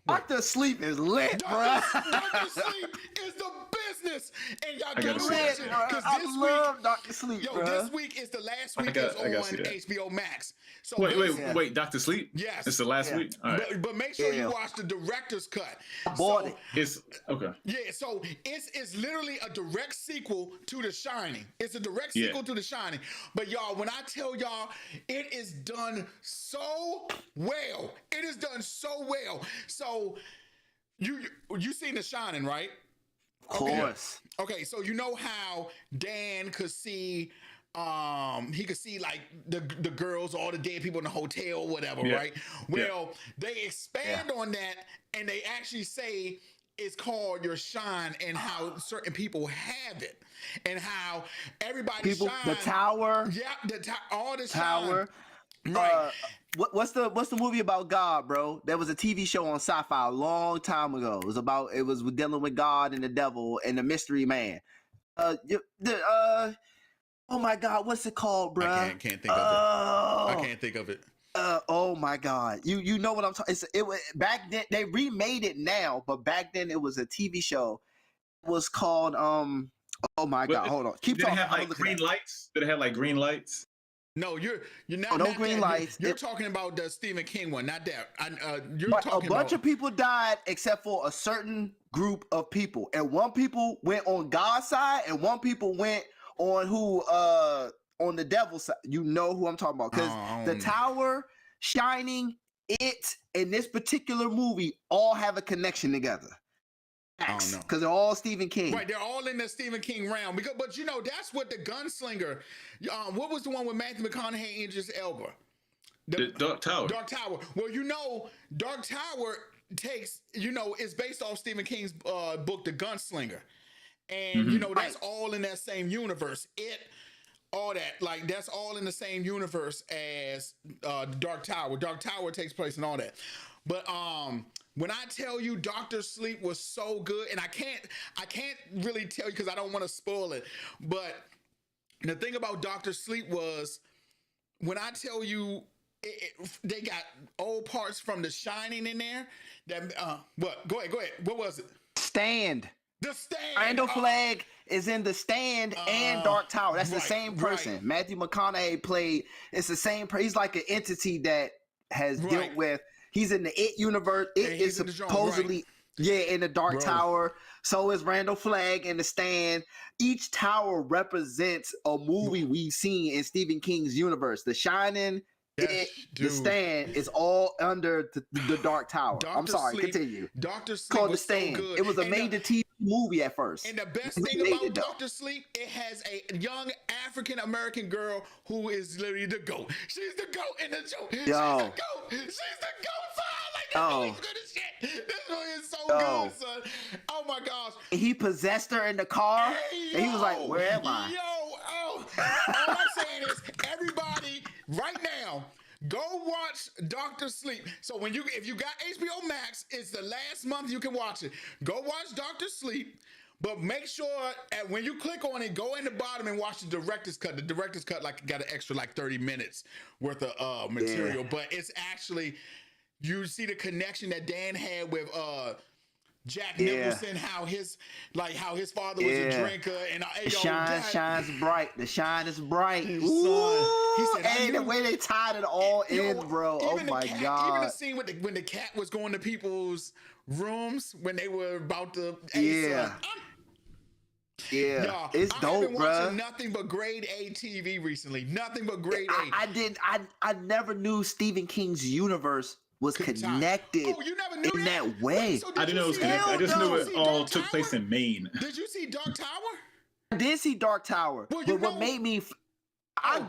Dr. Sleep is lit, bro. Dr. Sleep is the business, and y'all gotta watch Lit, it bro. because I this love week, Dr. Sleep, bro. this week is the last week is on HBO Max. So Wait, Dr. Sleep? Yes. It's the last week? All right. But make sure you watch the director's cut. Bought it. It's okay. Yeah, so it's literally a direct sequel to The Shining. It's a direct sequel to The Shining. But y'all, when I tell y'all, it is done so well. It is done so well. So you seen The Shining, right? Of course. Okay, so you know how Dan could see he could see like the girls, all the dead people in the hotel, whatever, right? Well, they expand on that and they actually say it's called your shine and how certain people have it and how everybody shine. The tower. Yeah, all the tower. Shine. Right. What's the movie about God, bro? There was a TV show on Sci-Fi a long time ago. It was dealing with God and the devil and the mystery man. Oh my God, what's it called, bro? I can't think of it. I can't think of it. Oh my God, you know what I'm talking? It was back then. They remade it now, but back then it was a TV show. It was called Oh my God, hold on. Keep talking. Did it have like green lights? Did it have like green lights? No, you're not. No green lights. You're talking about the Stephen King one, not that. A bunch of people died except for a certain group of people, and one people went on God's side, and one people went on on the devil's side. You know who I'm talking about because the Tower, Shining, It, and this particular movie all have a connection together. Because they're all Stephen King. Right, they're all in the Stephen King realm. But you know, that's what the Gunslinger. What was the one with Matthew McConaughey and Idris Elba? The Dark Tower. Dark Tower. Well, you know, Dark Tower is based off Stephen King's book, The Gunslinger, and you know that's all in that same universe. All that, like that's all in the same universe as Dark Tower. Dark Tower takes place and all that. But when I tell you Dr. Sleep was so good, and I can't really tell you because I don't want to spoil it, but the thing about Dr. Sleep was when I tell you they got old parts from The Shining in there. That what? Go ahead. What was it? Stand. The Stand. Randall Flagg is in The Stand and Dark Tower. That's the same person. Right. Matthew McConaughey played. It's the same. He's like an entity that has dealt with. He's in the It universe. It is supposedly in the Dark Tower. So is Randall Flagg in The Stand. Each tower represents a movie we've seen in Stephen King's universe. The Shining, The Stand is all under the Dark Tower. I'm sorry, continue. Dr. Sleep called was The Stand. So good. It was a made-to-TV movie at first. And the best thing about Dr. Sleep, it has a young African-American girl who is literally the GOAT. She's the GOAT in the show. She's the GOAT. She's the GOAT. Like, this movie is good as shit. This movie is so good, son. Oh my gosh. he possessed her in the car, and he was like, "Where am I?" All I'm saying is, everybody, right now, go watch Doctor Sleep. So if you got HBO Max, it's the last month you can watch it. Go watch Doctor Sleep. But make sure when you click on it, go in the bottom and watch the director's cut. The director's cut got an extra 30 minutes worth of material. But it's actually, you see the connection that Dan had with Jack Nicholson, how his father was a drinker, and the shine shines bright. The shine is bright. Ooh, he said, and the way they tied it all in, bro. Oh my god! Even the scene when the cat was going to people's rooms when they were about to. Yeah, it's dope, bro. I've been watching nothing but grade A TV recently. Nothing but grade A. I never knew Stephen King's universe was connected you never knew in that way. I didn't know it was connected. I just knew it all took place in Maine. Did you see Dark Tower? I did see Dark Tower, but what made me... I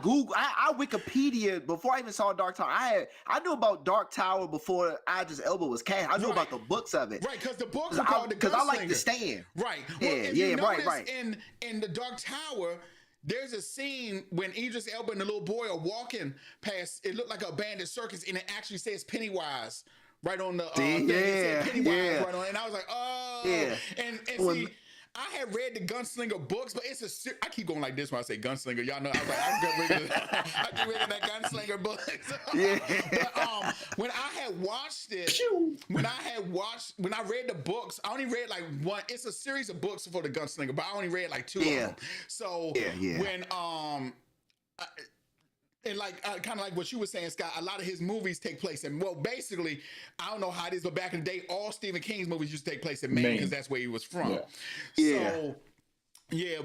Wikipedia before I even saw Dark Tower. I knew about Dark Tower before Idris Elba was cast. I knew about the books of it. Right, because the books are called The Gunslinger. Because I like The Stand. Right. Well, right. In the Dark Tower, there's a scene when Idris Elba and the little boy are walking past. It looked like an abandoned circus, and it actually says Pennywise right on the thing. Pennywise right on, and I was like, oh, and see. I had read the Gunslinger books, but I keep going like this when I say Gunslinger. Y'all know I was like, I keep reading that Gunslinger book. But when I had watched it, when I read the books, I only read one. It's a series of books for the Gunslinger, but I only read 2 of them. So when and kind of like what you were saying, Scott, a lot of his movies take place in, basically, I don't know how it is, but back in the day, all Stephen King's movies used to take place in Maine because that's where he was from. So,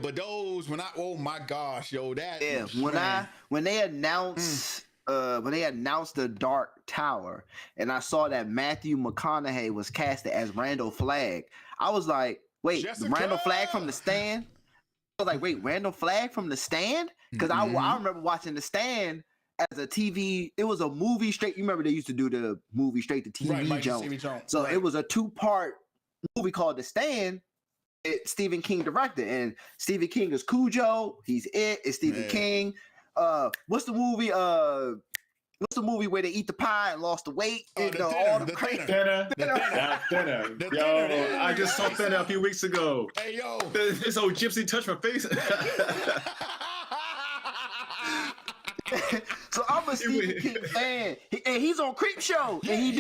but those, oh my gosh, that. Yeah, when they announced The Dark Tower, and I saw that Matthew McConaughey was casted as Randall Flagg, I was like, wait, Randall Flagg from The Stand? I was like, wait, Randall Flagg from The Stand? Because I remember watching The Stand as a TV. It was a movie straight. You remember they used to do the movie straight to TV jump. So it was a 2-part movie called The Stand. Stephen King directed, and Stephen King is Cujo. He's it. It's Stephen King. What's the movie? What's the movie where they eat the pie and lost the weight? The Thinner. Yo, I just saw Thinner a few weeks ago. Hey, yo. This old gypsy touched my face. So I'm a Stephen King fan, and he's on Creep Show, and he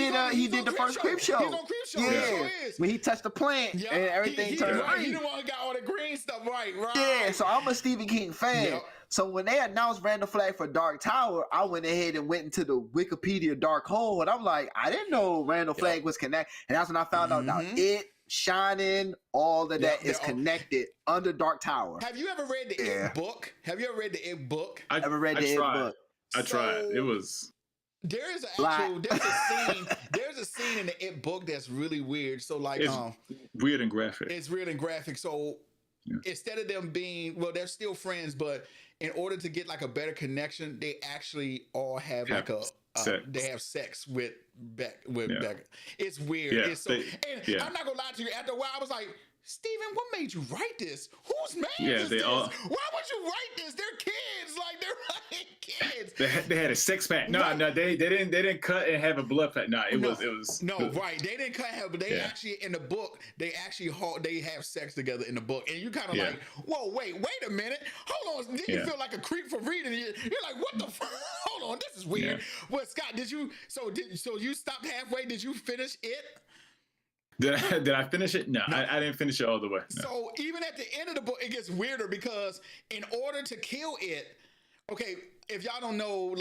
did the first Creep Show. He's on Creep Show. Yeah, when he touched the plant and everything turned green. He the one who got all the green stuff right. Yeah, so I'm a Stephen King fan. Yep. So when they announced Randall Flagg for Dark Tower, I went ahead and went into the Wikipedia dark hole, and I'm like, I didn't know Randall Flagg was connected, and that's when I found out now It, Shining, all of that is connected under Dark Tower. Have you ever read the It book? Have you ever read the It book? I never read the It book. I tried. It was. There's a scene in the It book that's really weird. So it's weird and graphic. It's weird and graphic. So instead of them being, they're still friends, but in order to get a better connection, they actually all have they have sex with Becca. It's weird. Yeah, it's I'm not gonna lie to you. After a while, I was like, Steven, what made you write this? Whose man is this? Why would you write this? They're kids. They're kids. They had a sex pact. No, they didn't cut and have a blood pact. No, it was. No, right. They didn't cut and have, but they actually in the book they have sex together in the book, and you kind of like, whoa, wait a minute, hold on. Did you feel like a creep for reading it? You're like, what the fuck? Hold on, this is weird. Yeah. Well, Scott, did you? So you stopped halfway? Did you finish it? Did I finish it? No, I didn't finish it all the way. No. So even at the end of the book, it gets weirder because in order to kill it, okay, if y'all don't know,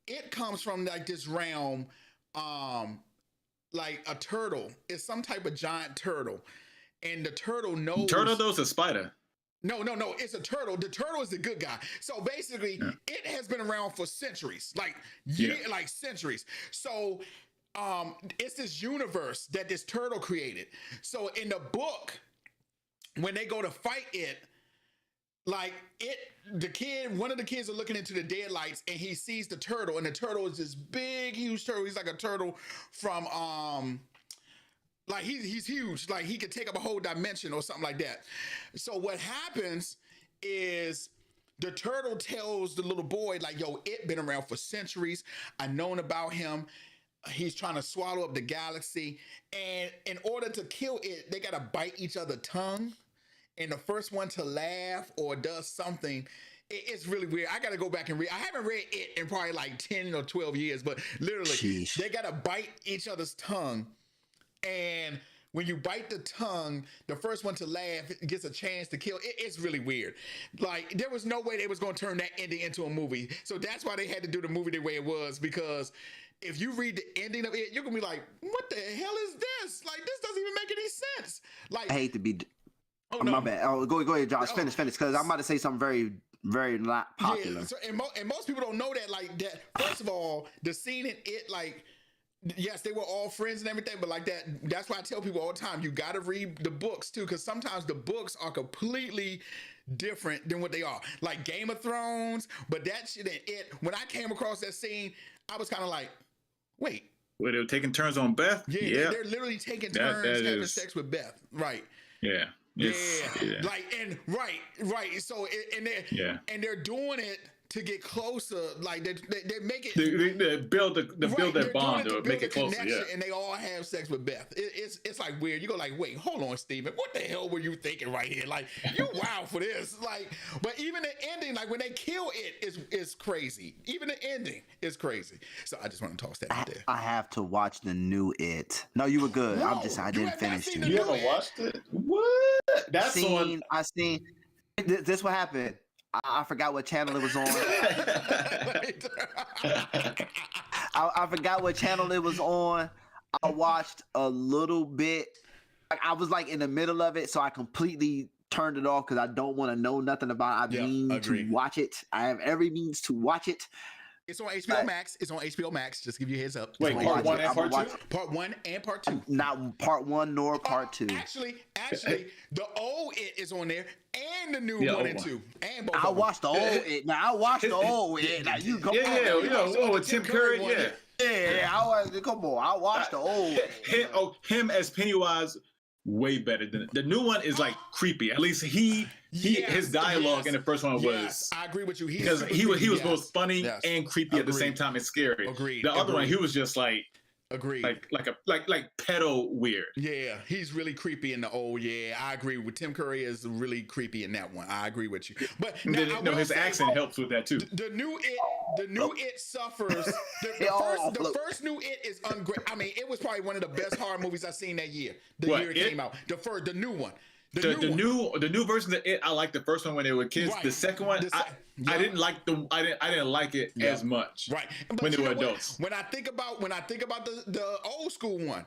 it comes from this realm, like a turtle. It's some type of giant turtle, and the turtle knows. Turtle though is a spider. No, it's a turtle. The turtle is the good guy. So basically, it has been around for centuries, centuries. So. It's this universe that this turtle created. So in the book, when they go to fight it, one of the kids are looking into the deadlights and he sees the turtle, and the turtle is this big, huge turtle. He's like a turtle from Like he's huge. Like he could take up a whole dimension or something like that. So what happens is the turtle tells the little boy, like, yo, it been around for centuries. I known about him. He's trying to swallow up the galaxy. And in order to kill it, they gotta bite each other's tongue. And the first one to laugh or does something, it's really weird. I gotta go back and read. I haven't read it in probably like 10 or 12 years, but literally, they gotta bite each other's tongue. And when you bite the tongue, the first one to laugh gets a chance to kill. It's really weird. Like, there was no way they was going to turn that ending into a movie. So that's why they had to do the movie the way it was, because if you read the ending of it, you're going to be like, what the hell is this? Like, this doesn't even make any sense. Like, I hate to be... Oh, my bad. Oh, go ahead, Josh. Finish, because I'm about to say something very, very not popular. Yeah, so, and most people don't know that, like, that. First of all, the scene in it, like, yes, they were all friends and everything, but like that, that's why I tell people all the time, you got to read the books too, because sometimes the books are completely different than what they are. Like Game of Thrones, but that shit in it, when I came across that scene, I was kind of like, wait. Where they were taking turns on Beth? Yeah. They're literally taking turns having sex with Beth. Right. Yeah. Yeah. Like, and right. So, and they're doing it to get closer, like they make it. They build their bond or make it closer. Yeah. And they all have sex with Beth. It's like weird. You go like, wait, hold on, Steven. What the hell were you thinking right here? Like, you wild for this. Like, but even the ending, like when they kill it, is crazy. Even the ending is crazy. So I just want to toss that out there. I have to watch the new It. No, you were good. No, I didn't finish it. You haven't watched it? What? That's I seen. This what happened. I forgot what channel it was on. I forgot what channel it was on. I watched a little bit. I was like in the middle of it, so I completely turned it off because I don't want to know nothing about it. I mean to watch it. I have every means to watch it. It's on HBO Max. It's on HBO Max. Just give you a heads up. Wait, part 1 and part 2? Part 1 and part 2. Not part 1 nor part 2. Actually, the old It is on there and the new 1 and 2. And both. I watched the old It. Now I watched the old It. Now you come on. With Tim Curry, Yeah, come on. I watched the old him as Pennywise. Way better than the new one is like creepy. At least his dialogue in the first one was. I agree with you. Because he was both funny and creepy at the same time. It's scary. Agreed. The other one, he was just like. Agreed. Like pedo weird. Yeah, he's really creepy in the old. Yeah, I agree with Tim Curry is really creepy in that one. I agree with you. But his accent helps with that too. The new It suffers. The first new It is ungreat. I mean, it was probably one of the best horror movies I've seen that year. Year it came out. The new one. The new version of It, I liked the first one when they were kids. Right. The second one, I didn't like I didn't like it as much. Right. But when they were adults. When I think about the old school one,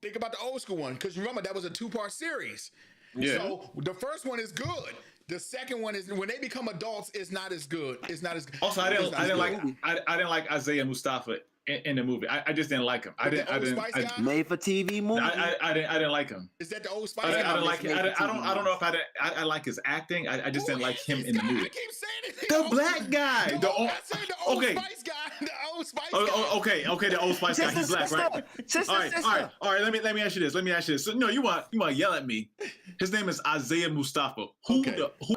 think about the old school one, because remember that was a 2-part series. Yeah. So the first one is good. The second one is when they become adults, it's not as good. It's not as good. Also, I didn't like Isaiah Mustafa in the movie. I just didn't like him. I didn't. Made for TV movie. I didn't like him. Is that the Old Spice guy? I didn't like it. I don't know if I like his acting. I just didn't like him in the movie. I keep saying it. The black guy. The Old Spice guy. The Old Spice guy. Okay. The Old Spice guy. He's black, right? All right. Let me ask you this. So, no, you want to yell at me? His name is Isaiah Mustafa. Who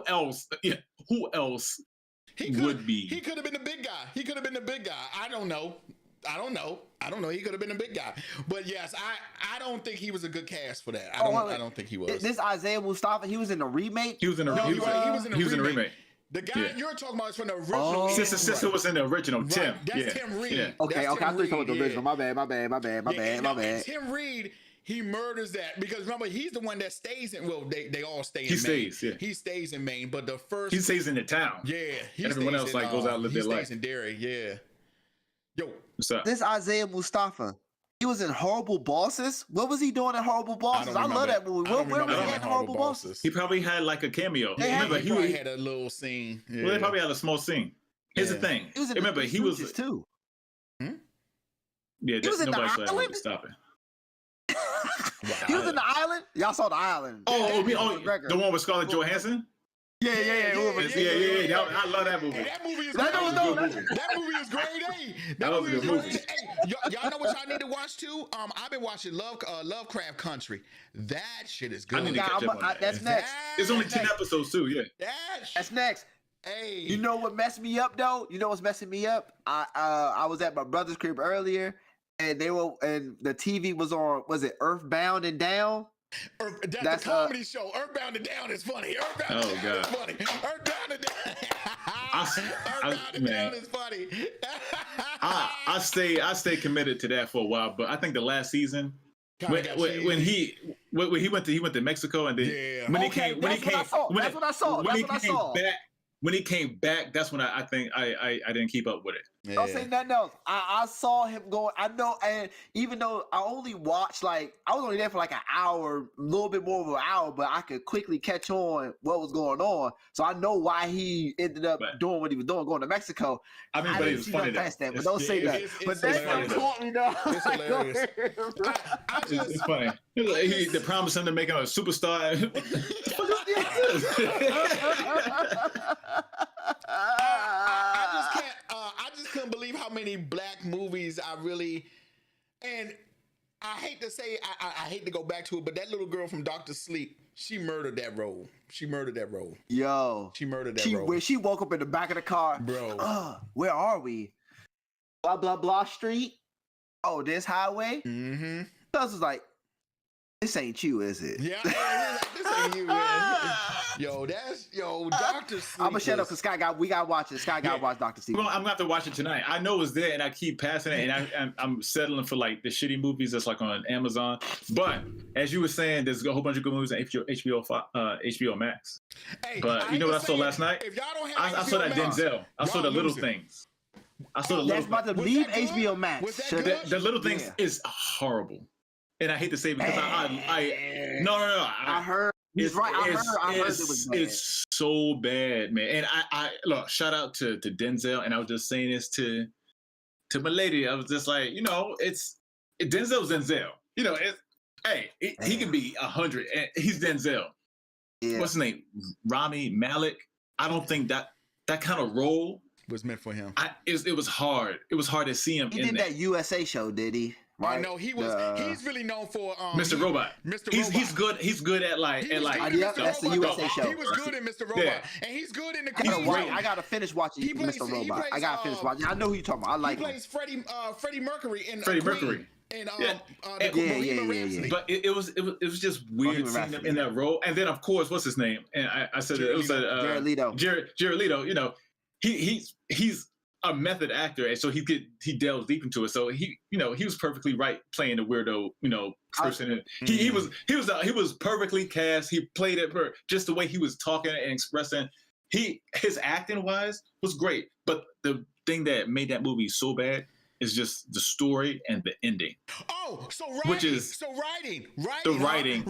else? Yeah. Who else would be? He could have been the big guy. I don't know. He could have been a big guy. But yes, I don't think he was a good cast for that. I don't think he was. This Isaiah Mustafa, he was in the remake? He was in the remake. The guy you're talking about is from the original. Sister was in the original. Right. Tim. That's Tim Reed. Yeah. Okay. I thought you were talking about the original. My bad. Tim Reed, he murders that because remember he's the one that stays in. Well, they all stay in Maine. Stays. Yeah. He stays in Maine, but the first he stays in the town. Yeah. And everyone else goes out and live their life. He stays in Derry. Yeah. Yo. What's up? This Isaiah Mustafa, he was in Horrible Bosses. What was he doing in Horrible Bosses? I love that movie. Where was he in Horrible Bosses? He probably had like a cameo. Remember, he probably had a little scene. Yeah. Well, they probably had a small scene. Here's the thing. Remember, he was too. Yeah, he was in the island. Stop it. He was in the island. Y'all saw the island. The one with Scarlett Johansson. Yeah. I love that movie. Hey, that movie is That great. was no. That movie is great. Hey, That was a good movie. Hey, y'all know what y'all need to watch too? I've been watching Lovecraft Country. That shit is good. I need to catch up on that. That's next. It's only 10 episodes too. Yeah. That's next. Hey, You know what messed me up though? You know what's messing me up? I was at my brother's crib earlier, and the TV was on. Was it Earthbound and Down? That's the comedy show. Earthbound and Down is funny. Earthbound and Down is funny. Earthbound and Down is funny. I stay committed to that for a while, but I think the last season when he went to Mexico and then when he came back, that's when I think I didn't keep up with it. Yeah. Don't say nothing else. I saw him going. I know, and even though I only watched I was only there for like an hour, a little bit more of an hour, but I could quickly catch on what was going on. So I know why he ended up doing what he was doing, going to Mexico. I mean, but it's funny that, but don't say that. But that's caught me though. It's hilarious. It's funny. They promised him to make him a superstar. I just couldn't believe how many black movies I really, and I hate to say, I hate to go back to it, but that little girl from Dr. Sleep, she murdered that role. Yo. She murdered that role. When she woke up in the back of the car, bro. Where are we? Blah, blah, blah street. Oh, this highway? Mm-hmm. I was like, this ain't you, is it? Yeah, this ain't you, man. Dr. Sleep. I'm gonna shut up because we gotta watch it. Sky gotta watch Dr. Sleep. I'm gonna have to watch it tonight. I know it's there, and I keep passing it, and I'm settling for like the shitty movies that's like on Amazon. But as you were saying, there's a whole bunch of good movies on HBO Max. Hey, but you know what I saw last night? If y'all don't have I saw that Denzel. I saw The Little Things. That's about to leave HBO Max. The Little Things is horrible, and I hate to say it because I heard. He's right. I heard it was bad. It's so bad, man. And I look, shout out to Denzel. And I was just saying this to my lady. I was just like, Denzel's Denzel. He can be 100. And he's Denzel. Yeah. What's his name? Rami Malek. I don't think that kind of role was meant for him. It was hard. It was hard to see him. He did that USA show, did he? Right? No, he's really known for Mr. Robot. Mr. Robot. He's good at that's the USA show. He was good in Mr. Robot, and he's good in the. I gotta finish watching Mr. Robot. I gotta finish watching. I know who you're talking about. I like. He plays Freddie Mercury in Freddie Mercury. And yeah. But it was just weird seeing him in that role. And then of course, what's his name? And I said it was Jared Leto. Jared Leto. He's a method actor, and so he delves deep into it. So he was perfectly right playing the weirdo, person. He was perfectly cast. He played it just the way he was talking and expressing. His acting wise was great, but the thing that made that movie so bad is just the story and the ending. Oh, so writing. The writing.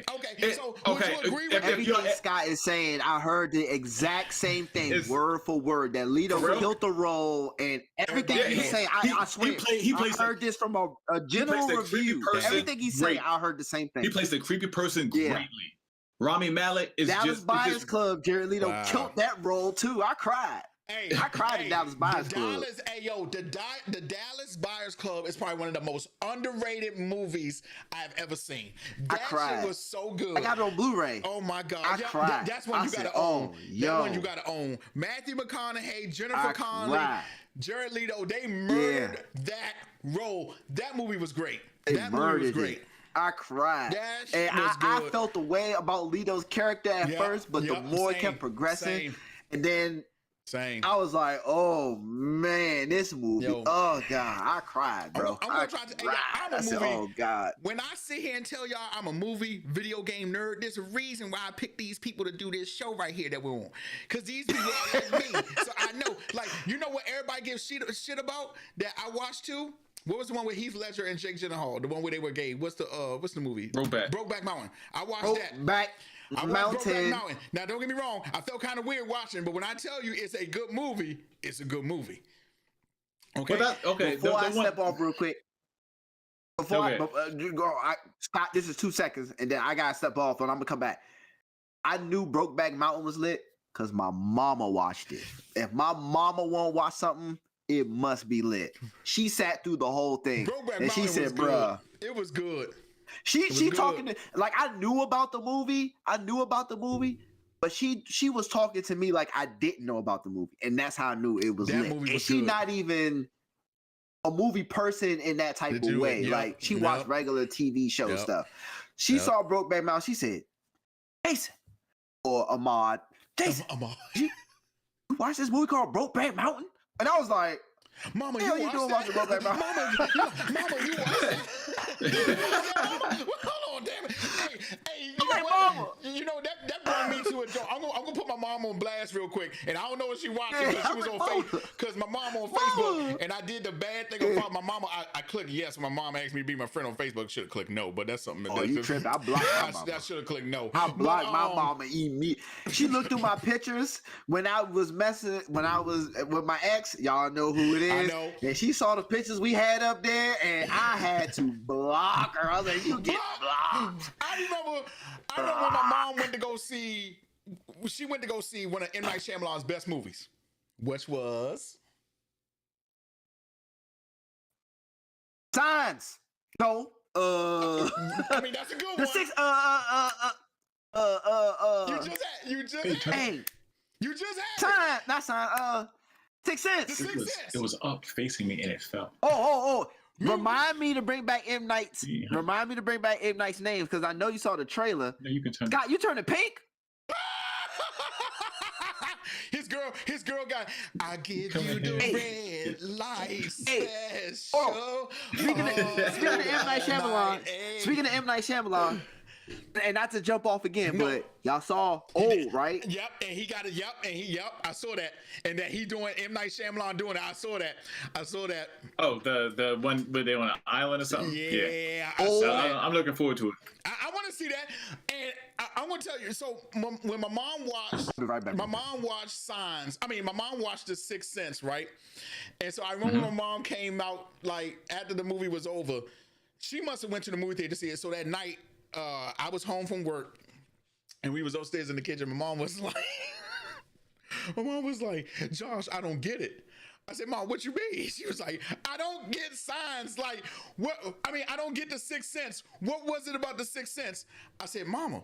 Okay. So would you agree with everything Scott is saying? I heard the exact same thing, word for word. That Leto killed the role, and everything he's saying, I swear, I heard this from a general review. Everything he's saying, I heard the same thing. He plays the creepy person greatly. Rami Malek is Dallas Buyers Club. Jared Leto killed that role too. I cried. I cried at Dallas Buyers Club. The Dallas Buyers Club is probably one of the most underrated movies I've ever seen. That shit was so good. I got it on Blu-ray. Oh my God. I cried. That's one you gotta own. That one you gotta own. Matthew McConaughey, Jennifer Connelly, Jared Leto, they murdered that role. That movie was great. That movie was great. I cried. And I felt the way about Leto's character at first, but the more it kept progressing, and then I was like, oh man, this movie. Oh God, I cried, bro. I'm gonna try to. I'm a movie. Oh God. When I sit here and tell y'all I'm a movie video game nerd, there's a reason why I picked these people to do this show right here that we're on. Because these people are like me, so I know. Like, you know what everybody gives shit about that I watched too. What was the one with Heath Ledger and Jake Gyllenhaal? The one where they were gay. What's the movie? Brokeback Mountain. I watched that. I watched Brokeback Mountain. Now, don't get me wrong. I felt kind of weird watching, but when I tell you it's a good movie, it's a good movie. Okay. Before I step off real quick. Scott, this is 2 seconds, and then I gotta step off, and I'm gonna come back. I knew Brokeback Mountain was lit because my mama watched it. If my mama won't watch something, it must be lit. She sat through the whole thing. Brokeback and Mountain she said, was bruh. good. It was good. She good. talking to, like, I knew about the movie, but she was talking to me like I didn't know about the movie, and that's how I knew it was lit. Movie was and she good. not even a movie person in that type of way. Yep. Like, she watched regular TV show stuff. She saw Brokeback Mountain. She said, Jason or Ahmad, Jason, you watch this movie called Brokeback Mountain? And I was like, Mama, what you doing watching Brokeback Mountain? Mama, you watch it. Hold on, damn it. Hey, you know that brought me to a joke. I'm gonna put my mom on blast real quick, and I don't know if she watched it because she was on Facebook. Because my mom on Facebook, and I did the bad thing about my mama. I clicked yes. My mom asked me to be my friend on Facebook. Should have clicked no, but that's something. Oh, you tripped. I blocked my mama. I should have clicked no. I blocked my mama immediately. She looked through my pictures when I was when I was with my ex. Y'all know who it is. I know. And she saw the pictures we had up there, and I had to block her. I was like, you get blocked. I remember when my mom went to go see. She went to go see one of M. Night Shyamalan's best movies, which was Signs. No. I mean, that's a good one. You just had Sign, not Sign. Sixth Sense. It was up facing me and it fell. Oh. Remind me to bring back M. Night's. Remind me to bring back M. Night's names because I know you saw the trailer. No, you can turn. God, you turned it pink. His girl got. I give you the red light special. Oh, speaking of M. Night Shyamalan. Speaking of M. Night Shyamalan. And not to jump off again, but y'all saw Old, right? Yep, and he got it. Yep, I saw that. And that he doing M. Night Shyamalan doing it. I saw that. Oh, the one where they on an island or something. Yeah. I'm looking forward to it. I want to see that, and I'm gonna tell you. So when my mom watched, my mom watched Signs. I mean, my mom watched The Sixth Sense, right? And so I remember when my mom came out, like after the movie was over, she must have went to the movie theater to see it. So that night. I was home from work and we was upstairs in the kitchen. My mom was like, Josh, I don't get it. I said, Mom, what you mean? She was like, I don't get Signs. Like, what? I mean, I don't get The Sixth Sense. What was it about The Sixth Sense? I said, Mama,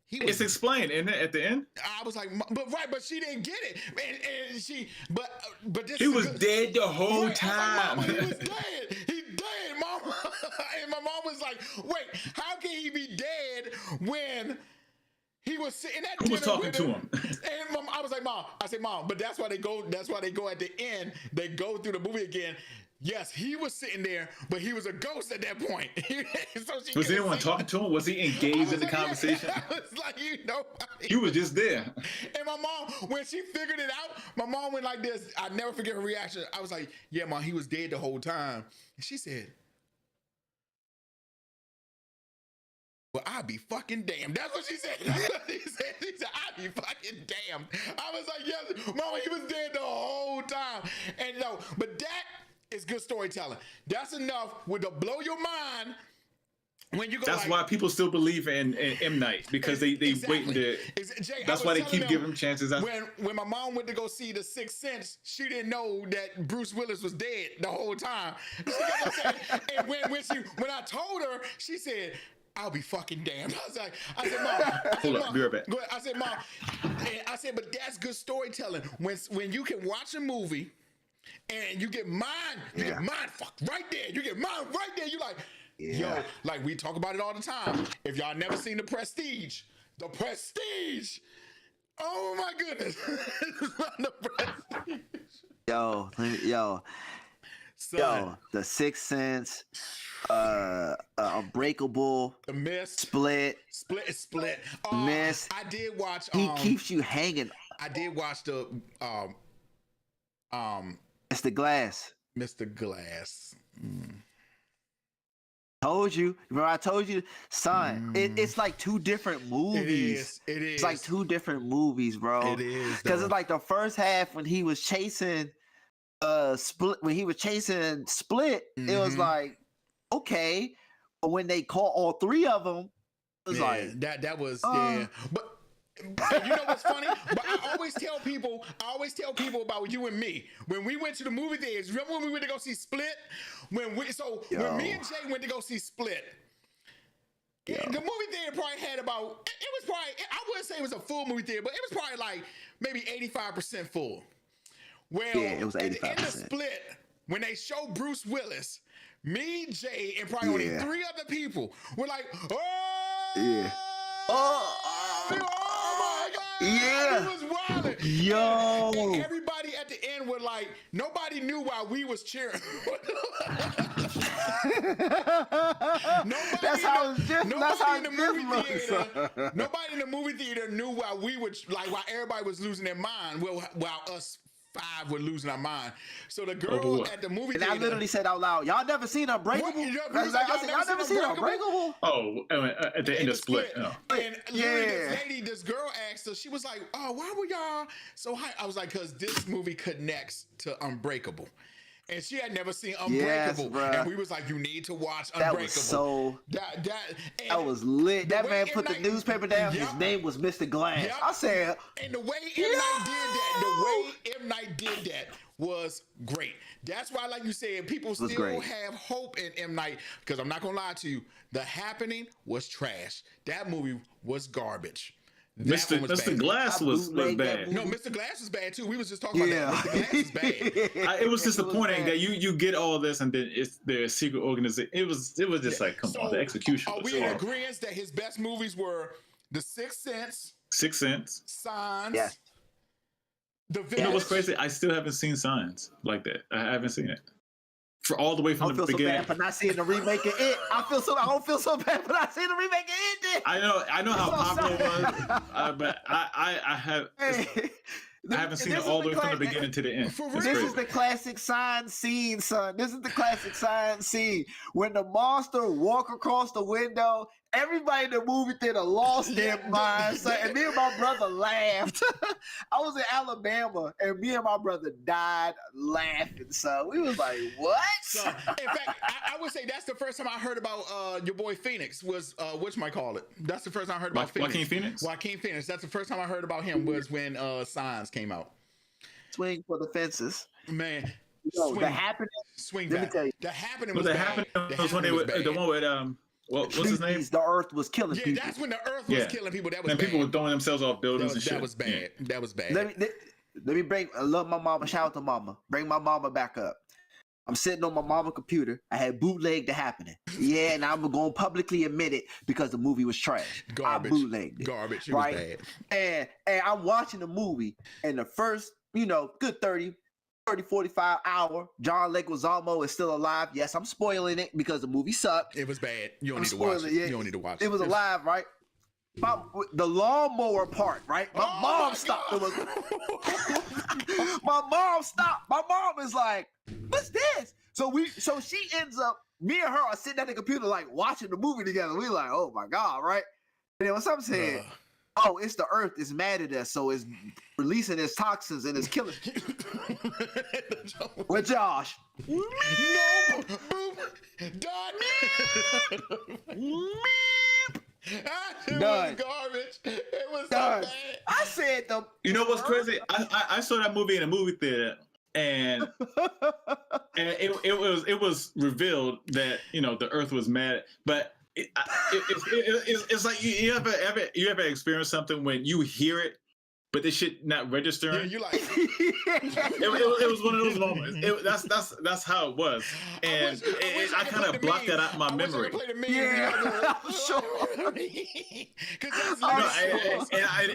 it's explained, isn't it, at the end? I was like, but she didn't get it, and she, but this he was dead the whole time. Mama, he was dead. He dead, Mama. And my mom was like, wait, how can he be dead when he was sitting at dinner? Who was talking to him? And I was like, Mom. I said, Mom, but that's why they go at the end. They go through the movie again. Yes, he was sitting there, but he was a ghost at that point. So was anyone talking to him? Was he engaged in the conversation? Yeah, I was like, he was just there. And my mom, when she figured it out, my mom went like this. I never forget her reaction. I was like, yeah, Mom, he was dead the whole time. And she said, well, I'd be fucking damned. That's what she said. That's what she said. She said, I'd be fucking damned. I was like, yes, Mama, he was dead the whole time. And but that is good storytelling. That's enough to blow your mind when you go. That's why people still believe in M. Night because they waiting to. Jay, that's why they keep giving him chances. When my mom went to go see The Sixth Sense, she didn't know that Bruce Willis was dead the whole time. And when I told her, she said, I'll be fucking damned. I said, Mom. Hold up, be right back. Go ahead. I said, Mom. And I said, but that's good storytelling. When you can watch a movie and you get get mind fucked right there. You get mind right there. You like, yo, like we talk about it all the time. If y'all never seen The Prestige. Oh my goodness. The Prestige. Yo, The Sixth Sense. Unbreakable, The Mist, Split. Mist. I did watch. He keeps you hanging. I did watch the Mr. Glass. Told you. Remember I told you, son. It's like two different movies. It is. It's like two different movies, bro. It is because it's like the first half when he was chasing Split. When he was chasing Split, it was like. Okay, but when they caught all three of them, was yeah, like that was yeah. But you know what's funny? But I always tell people about you and me. When we went to the movie theaters, remember when we went to go see Split? When me and Jay went to go see Split, the movie theater probably had about, it was probably, I wouldn't say it was a full movie theater, but it was probably like maybe 85% full. Well, yeah, it was 85%. At the end of Split, when they show Bruce Willis, me, Jay, and probably only 3 other people were like, oh, yeah. Oh my God! Yeah, He was wilding. Yo, and everybody at the end were like, nobody knew why we was cheering. Nobody in the movie theater knew why we would, like, why everybody was losing their mind. While us 5 were losing our mind. So the girl at the movie theater, I literally said out loud, "Y'all never seen Unbreakable?" Y'all never seen Unbreakable? Oh, at the end of Split. Oh. And literally, this girl asked us, she was like, "Oh, why were y'all so high?" I was like, "Cause this movie connects to Unbreakable." And she had never seen Unbreakable, and we was like, "You need to watch Unbreakable." That was lit. That man put the newspaper down. His name was Mr. Glass. I said, and the way M. Night did that was great. That's why, like you said, people still have hope in M. Night. Because I'm not gonna lie to you, The Happening was trash. That movie was garbage. Mr. Glass was bad. No, Mr. Glass was bad too. We was just talking about that. Mr. Glass was bad. It was disappointing that you get all this and then it's their secret organization. It was just like, come on, the execution. Are we in agreement that his best movies were The Sixth Sense, Signs, The Village? You know what's crazy? I still haven't seen Signs like that. I haven't seen it. For all the way from the beginning. I feel so bad for not seeing the remake of it. I don't feel so bad for not seeing the remake of it. I know how popular it was, but I haven't seen it all the way from the beginning to the end. This is the classic Signs scene, son. This is the classic Signs scene. When the monster walk across the window, everybody in the movie theater lost their minds, son. And me and my brother laughed. I was in Alabama, and me and my brother died laughing, son. We was like, what? So, in fact, I would say that's the first time I heard about your boy Phoenix was, whatchamacallit. That's the first time I heard about Phoenix. Joaquin Phoenix. That's the first time I heard about him was when Signs came out. Swing for the fences. Man. The Happening. Swing back. Let me tell you. The Happening was bad. Was when they were the one with what's his name? The Earth was killing people. Yeah, that's when the Earth was killing people. That was and bad. People were throwing themselves off buildings and shit. That was bad. Yeah. That was bad. Let me bring. I love my mama. Shout out to mama. Bring my mama back up. I'm sitting on my mama computer. I had bootlegged The Happening. Yeah, and I'm going to publicly admit it because the movie was trash. Garbage. I bootlegged it. Garbage. It was bad. And I'm watching the movie, and the first, good 30, 45 hour, John Leguizamo is still alive. Yes, I'm spoiling it because the movie sucked. It was bad. You don't need to watch it. You don't need to watch it. It was alive, right? The lawnmower part, right? My mom stopped. My mom stopped. My mom is like, "What's this?" So she ends up. Me and her are sitting at the computer, like watching the movie together. We like, "Oh my God!" Right? And then when something said, "Oh, it's the Earth is mad at us, so it's releasing its toxins and it's killing." With Josh. No, done. It was garbage. It was so bad. I said the. You know what's crazy? I saw that movie in a movie theater, and it was revealed that the Earth was mad, but it's like you ever experience something when you hear it, but this shit not registering. Yeah, you like. It was one of those moments. That's how it was, and I kind of blocked that out of my memory.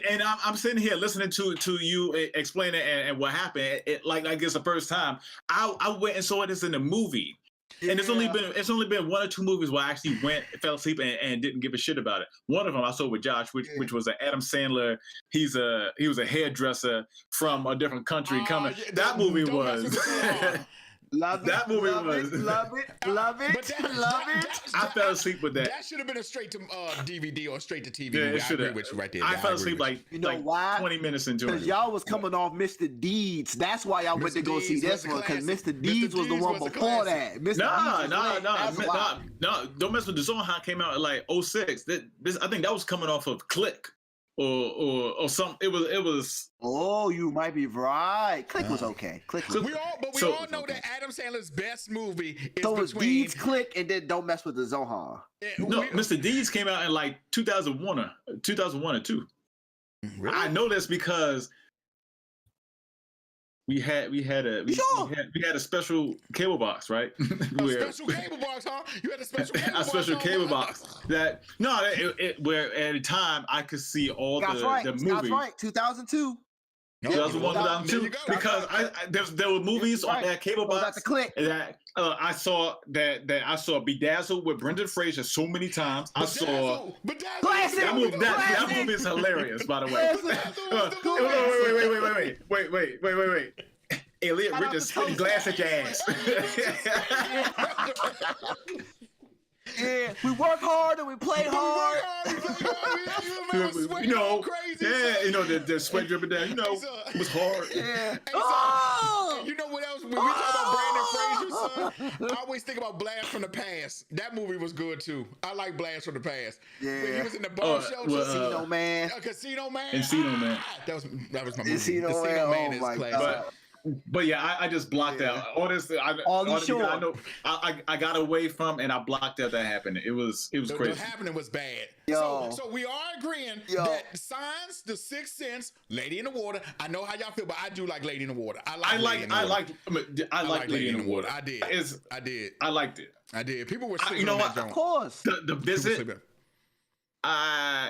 And I'm sitting here listening to you explain it and what happened. Like it's the first time I went and saw this in a movie. Yeah. And it's only been 1 or 2 movies where I actually fell asleep and didn't give a shit about it. One of them I saw with Josh, which was an Adam Sandler. He was a hairdresser from a different country coming. That movie was. Love it. That movie love was- it, love it, love it, love it. I fell asleep with that. That should have been a straight to DVD or straight to TV Yeah, movie. it I should agree have. with you right there. I fell asleep like You know like why? 20 minutes into Because it. y'all was coming off Mr. Deeds. That's why y'all went to go see Deeds was this a one. Because classic. Mr. Deeds was the Deeds one was a before classic. that. Mr. Deeds was lit. That's why. No, don't mess with the Zohan came out in like 06. This I think that was coming off of Click or something. It was Oh, you might be right. Click was okay. Click was We all know okay. that Adam Sandler's best movie is So it's between. Deeds, Click, and then Don't Mess with the Zohan. no, Mr. Deeds came out in like 2001 or 2. Really? I know this because we had a special cable box, right? A special cable box, huh? You had a special cable box. A special huh? cable box where at the time I could see all That's the right. movies. That's right. 2002. 2001, There 2002, you go. because there were movies on that cable Was box that the Click? that I saw Bedazzled with Brendan Fraser so many times. I saw Classic. that movie. That Classic. movie is hilarious, by the way. Wait. Elliot Shout out Richards to spitting glass at your ass. Yeah, we work hard and we play hard. You know, crazy. yeah, you know the sweat dripping down. You know, it was hard. Yeah. And you know what else? When we talk about Brandon Fraser, son, I always think about Blast from the Past. That movie was good too. I like Blast from the Past. Yeah. When he was in the bomb shelter. Casino Man. Casino Man. Encino Man. That was my movie. Casino Man. Oh my God. But yeah, I just blocked out all this. I got away from and I blocked out that happened. It was crazy. The happening was bad. Yo. So we are agreeing that Signs, The Sixth Sense, Lady in the Water. I know how y'all feel, but I do like Lady in the Water. I like Lady in the Water. I did. I liked it. I did. People were sleeping you know on what? that Of course. The Visit.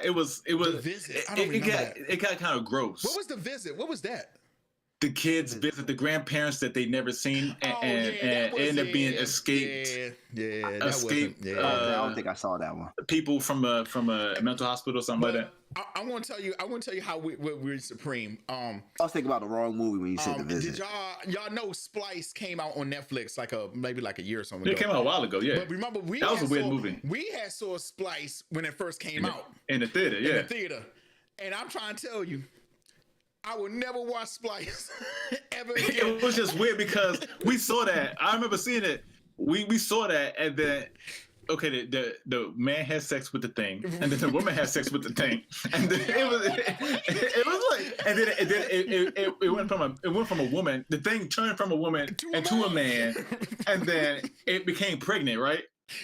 It was. The Visit. I don't remember that. It got kind of gross. What was The Visit? What was that? The kids visit the grandparents that they never seen and end up being escaped. Yeah, escaped. I don't think I saw that one. People from a mental hospital or something like that. I want to tell you how we're supreme. I was thinking about the wrong movie when you said The Visit. Did y'all know Splice came out on Netflix maybe like a year or something It ago? came out a while ago, yeah. But remember, that was a weird movie. We had saw Splice when it first came out in the theater, yeah. In the theater, and I'm trying to tell you, I will never watch Splice ever again. It was just weird because we saw that. I remember seeing it. We saw that, and then the man had sex with the thing, and then the woman had sex with the thing, and then it was like, and then it went from a woman. The thing turned from a woman to a man, and then it became pregnant, right?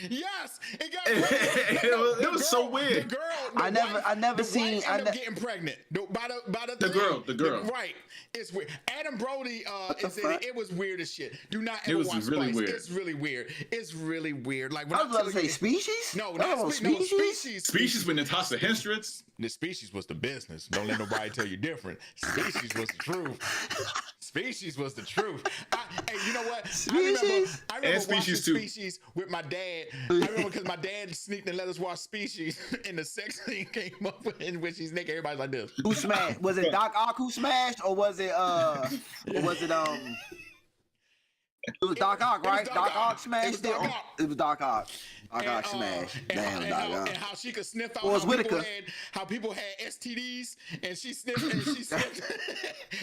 Yes, it got pregnant. It was so weird. The girl, I never seen. I ended up getting pregnant by the girl. Right, it's weird. Adam Brody is in it. It was weird as shit. Do not ever it was watch really Splice. weird. It's really weird. It's really weird. Like when I was about to say Species. No, Species. Species with Natasha Henstridge. The Species was the business. Don't let nobody tell you different. Species was the truth. Species was the truth. Hey, you know what? Species? I remember Species watching too. Species with my dad. I remember because my dad sneaked and let us watch Species, and the sex scene came up in which he's naked. Everybody's like this. Who smashed? Was it Doc Ock who smashed, or was it It was Doc Ock, right? Doc Ock smashed it. It was Doc Ock. Doc Ock smashed. Damn, Doc Ock. And how she could sniff out how people had STDs, and she sniffed.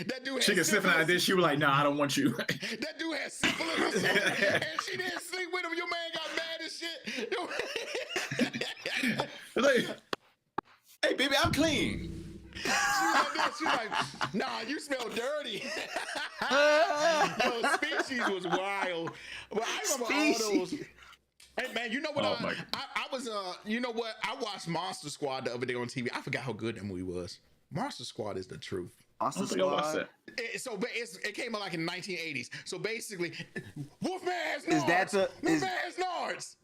That dude. She could sniff out this. She was like, "Nah, I don't want you." That dude had syphilis, or something, and she didn't sleep with him. Your man got mad and shit. Like, hey, baby, I'm clean. She's like, nah, you smell dirty. Yo, Species was wild. But I remember all those. Hey man, you know what? I was you know what? I watched Monster Squad the other day on TV. I forgot how good that movie was. Monster Squad is the truth. Monster Squad. It came out like in the 1980s. So basically, Wolfman has nards. Is that the? Wolfman has nards.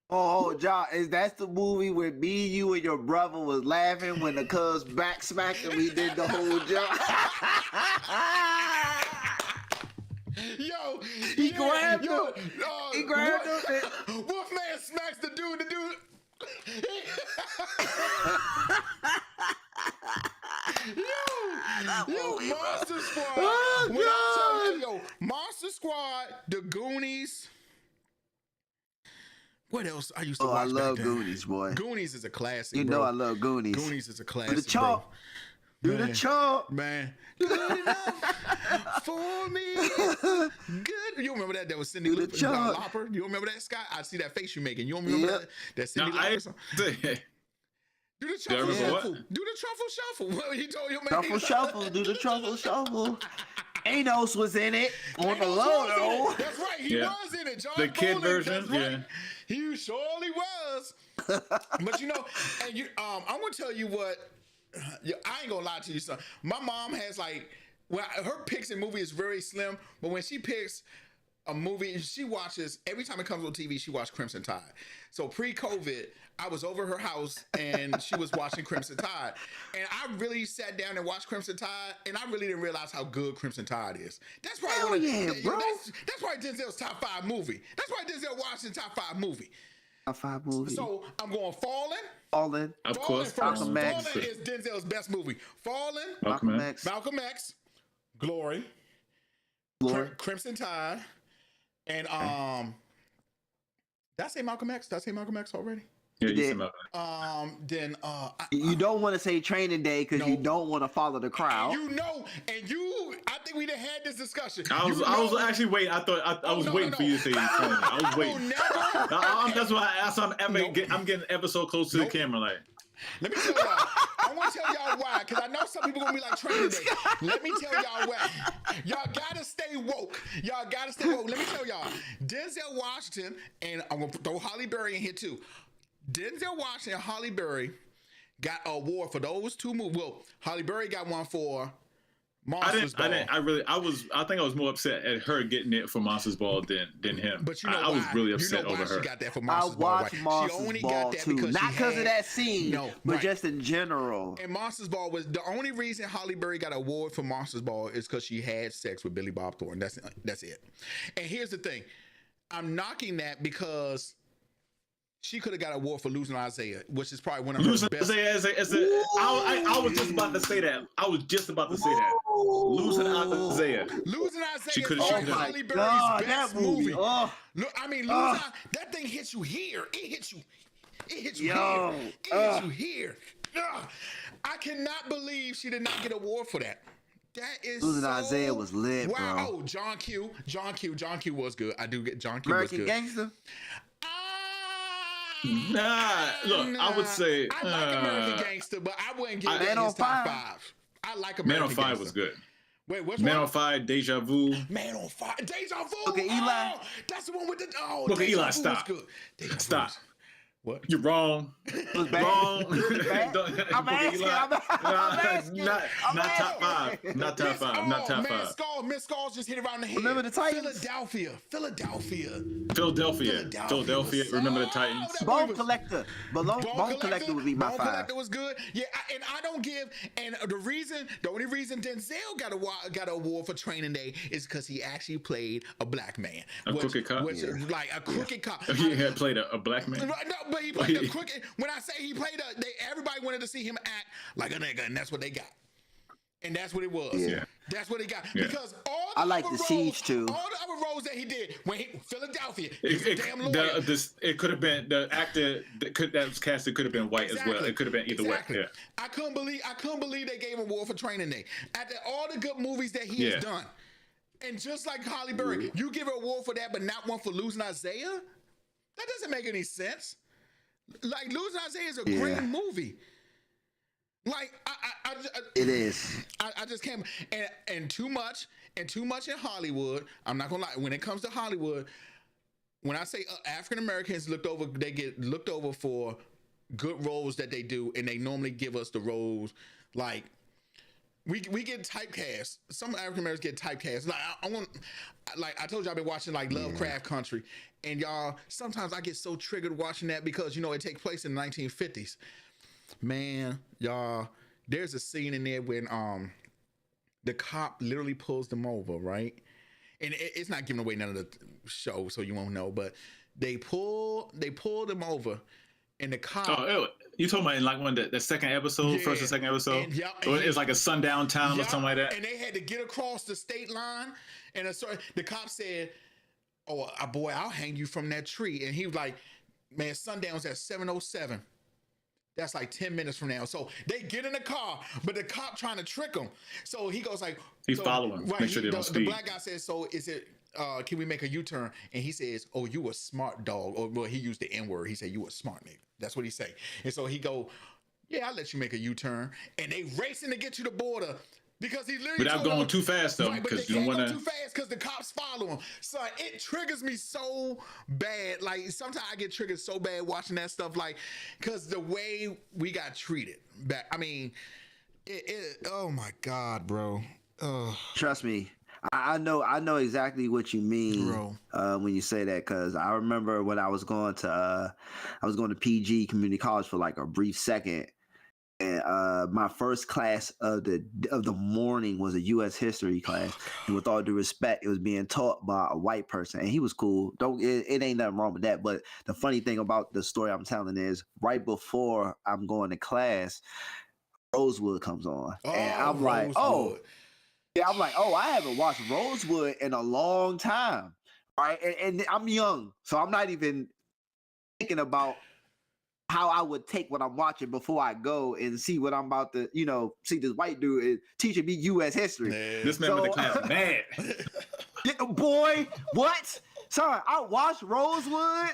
Oh, John, is that the movie where me, you, and your brother was laughing when the cuz back smacked him? He did the whole jump. Yo, he grabbed him. He grabbed him. Wolfman smacks the dude. The dude. Yo, Monster Squad. Oh, when I tell you, Monster Squad Goonies. What else I used to watch? I love back then? Goonies, boy. Goonies is a classic. You bro. know I love Goonies. Goonies is a classic. Do the chalk. Do the chalk. Man. Good enough for me. Good. You remember that? That was Cindy Lauper. You remember that, Scott? I see that face you making. You don't remember that? That Cindy Lauper song? Do the truffle shuffle. Do the truffle shuffle. What he told you, man? Truffle shuffle. Do the truffle shuffle. Anos was in it on the low though. That's right. He was in it. John the kid version. Right. Yeah. He surely was. But you know, and you, I'm gonna tell you what. I ain't gonna lie to you, son. My mom has like, well, her picks in movie is very slim, but when she picks a movie, she watches every time it comes on TV. She watches Crimson Tide. So pre-COVID, I was over her house and she was watching Crimson Tide, and I really sat down and watched Crimson Tide, and I really didn't realize how good Crimson Tide is. That's probably bro. That's probably Denzel's top 5 movie. That's why Denzel Washington's top 5 movie. Top 5 movie. So I'm going Fallen. Fallen. Of course. Fallen is Denzel's best movie. Fallen. Malcolm X. Malcolm X. Glory. Crimson Tide. And did I say Malcolm X? Did I say Malcolm X already? Yeah, you said Then you don't want to say Training Day because you don't want to follow the crowd. I think we done had this discussion. I was actually waiting. I was waiting for you to say Training Day. I was waiting. That's why I'm getting ever so close to the camera, like. Let me tell y'all. I want to tell y'all why, because I know some people gonna be like Training Day. Let me tell y'all why. Y'all gotta stay woke. Let me tell y'all. Denzel Washington, and I'm gonna throw Halle Berry in here too. Denzel Washington and Halle Berry got an award for those 2 movies. Well, Halle Berry got one for Monsters Ball. I think I was more upset at her getting it for Monsters Ball than him. But you know I was really upset over her. She got that for Monsters Ball. I watched Monsters Ball too, not because of that scene, but just in general. And Monsters Ball was the only reason Halle Berry got an award for Monsters Ball is because she had sex with Billy Bob Thornton. That's it. And here's the thing, I'm knocking that because she could have got an award for Losing Isaiah, which is probably one of her best. Isaiah I was just about to say that. Losing Isaiah. She could have. Halle Berry's best movie. Look, I mean, that thing hits you here. It hits you here. It hits you here. I cannot believe she did not get an award for that. That is Losing Isaiah was lit, bro. Oh, John Q was good. I do get John Q American was good. Gangster. I would say I like American Gangster, but I wouldn't give it in his top 5. I like American Gangster. Man on Fire was good. Wait, what's Man on Fire, Deja Vu. Man on Fire, Deja Vu. Look at Eli. That's the one with the Look at Eli. Stop. Stop. What? You're wrong. Wrong. I'm asking. Not top 5. Not top 5. Not top 5. Miss Skulls just hit around the head. Remember the Titans? Philadelphia. Remember the Titans. Bone Collector. Bone Collector would be my 5. Bone Collector was good. Yeah, and I don't give. And the only reason Denzel got an award for Training Day is because he actually played a black man. Crooked cop. Like a crooked cop. He had played a black man. No, but he played a crooked. When I say he played everybody wanted to see him act like a nigga, and that's what they got. And that's what it was. Yeah. That's what he got. Yeah. Because all the other Siege too. All the other roles that he did when Philadelphia, damn lawyer. It could have been the actor that was casted could have been white as well. It could have been either way. Yeah. I couldn't believe they gave him an award for Training Day. After all the good movies that he has done. And just like Halle Berry, you give an award for that, but not one for Losing Isaiah? That doesn't make any sense. Like, Losing Isaiah is a great movie. Like, it is. I just can't. And too much in Hollywood. I'm not gonna lie. When it comes to Hollywood, when I say African Americans they get looked over for good roles that they do, and they normally give us the roles like. We get typecast. Some African Americans get typecast. Like I told you, I've been watching like Lovecraft Country, and y'all. Sometimes I get so triggered watching that because it takes place in the 1950s. Man, y'all, there's a scene in there when the cop literally pulls them over, right? And it's not giving away none of the show, so you won't know. But they pull them over. And the cop. Oh, you talking about in like one of the second episode, first or second episode? And it's like a sundown town or something like that. And they had to get across the state line. And the cop said, oh, boy, I'll hang you from that tree. And he was like, man, sundown's at 7:07. That's like 10 minutes from now. So they get in the car, but the cop trying to trick him. So he goes like, he's following. Right, Make sure they don't speed. The black guy says, so is it, can we make a U-turn? And he says, oh, you a smart dog. Or well, he used the N-word. He said, you a smart nigga. That's what he say. And so he go, yeah, I'll let you make a U-turn. And they racing to get to the border. Because he literally without going too fast though, because right, you don't want to go too fast because the cops follow him. So it triggers me so bad. Like sometimes I get triggered so bad watching that stuff. Like because the way we got treated back. I mean, oh my God, bro. Trust me, I know exactly what you mean, bro. When you say that. Because I remember when I was going to PG Community College for like a brief second. And my first class of the morning was a U.S. history class, and with all due respect, it was being taught by a white person, and he was cool. It ain't nothing wrong with that. But the funny thing about the story I'm telling is, right before I'm going to class, Rosewood comes on, and I'm like, oh, yeah, I haven't watched Rosewood in a long time, right? And I'm young, so I'm not even thinking about how I would take what I'm watching before I go and see what I'm about to, see this white dude is teaching me U.S. history. This man with the class mad. Yeah, boy, what? Sorry, I watched Rosewood,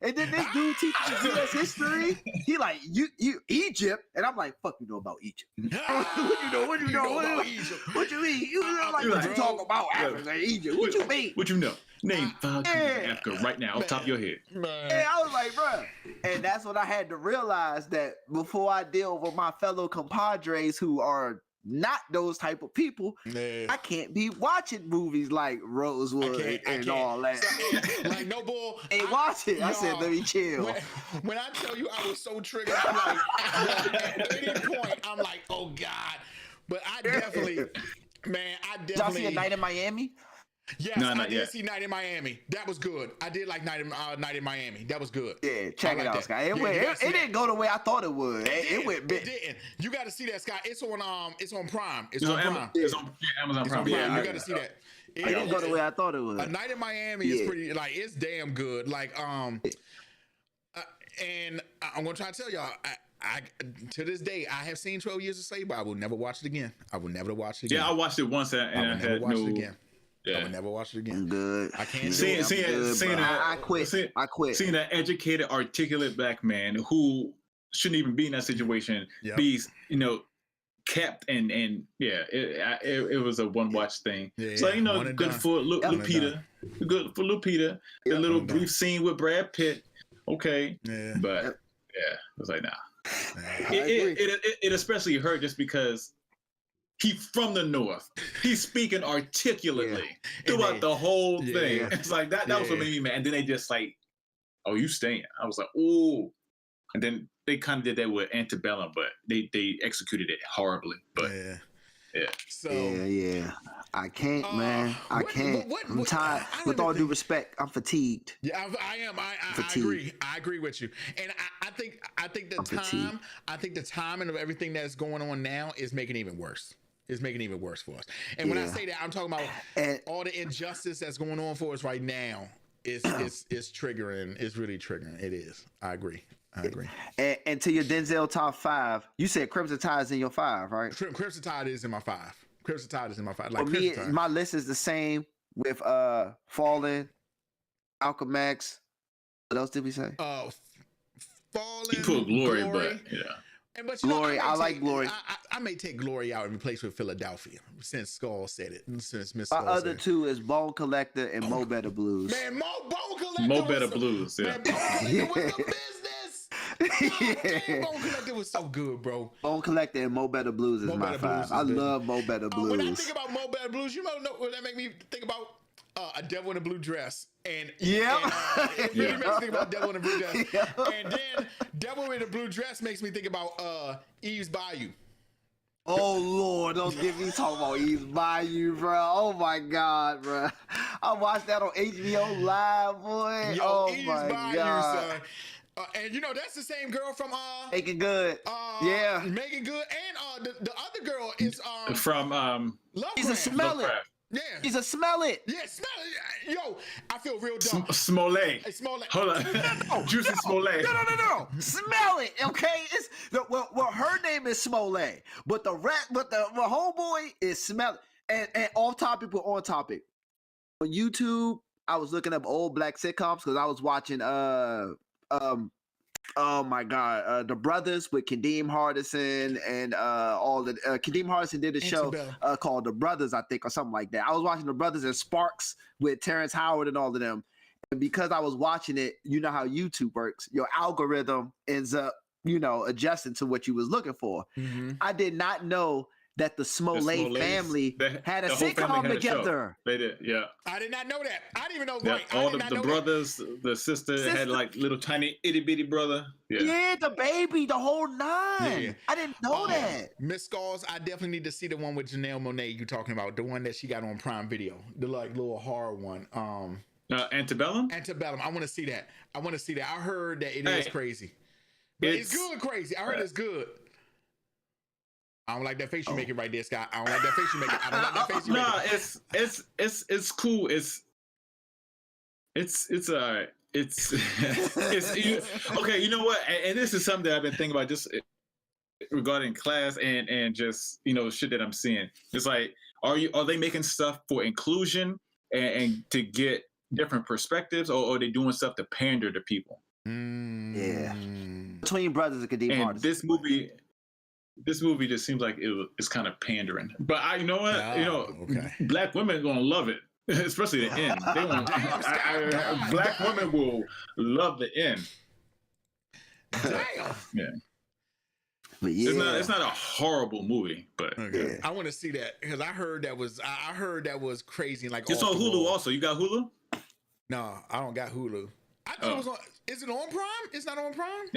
and then this dude teaches me U.S. history. He like, you Egypt, and I'm like, fuck, you know about Egypt? What you know about Egypt? What you mean? You talk about Africa and Egypt? What you mean? What you know? Name 5 countries in Africa right now, off top of your head. Man. And I was like, bro. And that's when I had to realize that before I deal with my fellow compadres who are not those type of people, I can't be watching movies like Rosewood and all that. So, like, no bull. Hey, watch it. I said, let me chill. When I tell you I was so triggered, I'm like, at any point, I'm like, oh God. But I definitely. Did y'all see A Night in Miami? Yes, I did see Night in Miami. That was good. I did like Night in Miami. That was good. Yeah, check it out, Scott. It didn't go the way I thought it would. It went big. It didn't. You got to see that, Scott. It's on Prime. It's on Prime. It's on Amazon Prime. You got to see that. It didn't go the way I thought it would. A Night in Miami is pretty, like, it's damn good. Like, and I'm gonna try to tell y'all, I to this day I have seen 12 Years a Slave, but I will never watch it again. I will never watch it again. Yeah, I watched it once and I had watch no. it again. Yeah. I would never watch it again. I'm good. I can't. I quit. Seeing an educated, articulate black man who shouldn't even be in that situation, be kept and it was a one watch thing. So good for Lupita, good for Lupita. The little brief scene with Brad Pitt, okay, but it was like it especially hurt just because. He's from the North. He's speaking articulately throughout the whole thing. Yeah. It's like that was what made me mad. And then they just like, oh, you staying? I was like, ooh. And then they kind of did that with Antebellum, but they executed it horribly. But So I can't, man. I can't. I'm tired. With all due respect, I'm fatigued. Yeah, I am. I agree. I agree with you. And I think the timing of everything that's going on now is making it even worse. It's making it even worse for us. And when I say that, I'm talking about all the injustice that's going on for us right now. It's triggering. It's really triggering. It is. I agree. And to your Denzel top 5, you said Crimson Tide is in your 5, right? Crimson Tide is in my 5. Crimson Tide is in my 5. Like, for me, my list is the same with Fallen, Malcolm X. What else did we say? Fallen. You put Glory, but But Glory, I like Glory. I may take Glory out and replace with Philadelphia since Skull said it. Since Miss my other two is Bone Collector and Mo Better Blues. Man, Bone Collector. Mo Better Blues. Yeah. Man, Bone Collector was the business. Damn, Bone Collector was so good, bro. Bone Collector and Mo Better Blues is my 5. I love Mo Better Blues. When I think about Mo Better Blues, you know what that make me think about? A Devil in a Blue Dress. It really makes me think about Devil in a Blue Dress. And then Devil in a Blue Dress makes me think about Eve's Bayou. Oh Lord, don't get me talking about Eve's Bayou, bro. Oh my God, bro. I watched that on HBO Live, boy. Eve's Bayou, God. Son. And that's the same girl from Making Good. Making Good, and the other girl is from Lovecraft. She's a smeller. Yeah. He's a smell it. Yeah, smell it. Yo, I feel real dumb. Smollett. Hey, Smollett. Hold on. Juicy Smollett. No. Smell it, okay? It's well, her name is Smollett, but the homeboy is Smell It. And off topic, but on topic. On YouTube, I was looking up old black sitcoms because I was watching oh my god, The Brothers with Kadeem Hardison and all the Kadeem Hardison did a show called The Brothers, I think, or something like that. I was watching The Brothers and Sparks with Terrence Howard and all of them. And because I was watching it, you know how YouTube works. Your algorithm ends up, adjusting to what you was looking for. Mm-hmm. I did not know that the Smollett family had a sitcom together. They did, yeah. I did not know that. I didn't even know. Yeah, right. all the brothers, the sister had like little tiny itty bitty brother. Yeah, the baby, the whole nine. Yeah. I didn't know that. Miss Skulls, I definitely need to see the one with Janelle Monáe you talking about, the one that she got on Prime Video, the like little horror one. Antebellum. Antebellum. I want to see that. I heard that it is crazy, but it's good crazy. I heard it's good. I don't like that face you making right there, Scott. I don't like that face you making. I don't like that face you making. No, it's cool. Okay. You know what? And this is something that I've been thinking about just regarding class and just shit that I'm seeing. It's like, are they making stuff for inclusion and to get different perspectives, or are they doing stuff to pander to people? Yeah. Between Brothers and Kadeem Hardison. This movie just seems like it's kind of pandering. But you know what? Black women are gonna love it, especially the end. They want black women will love the end. Damn. Yeah. But yeah, it's not a horrible movie, but I want to see that because I heard that was crazy. Like it's on Hulu also. You got Hulu? No, I don't got Hulu. I thought it was on. Is it on Prime? It's not on Prime.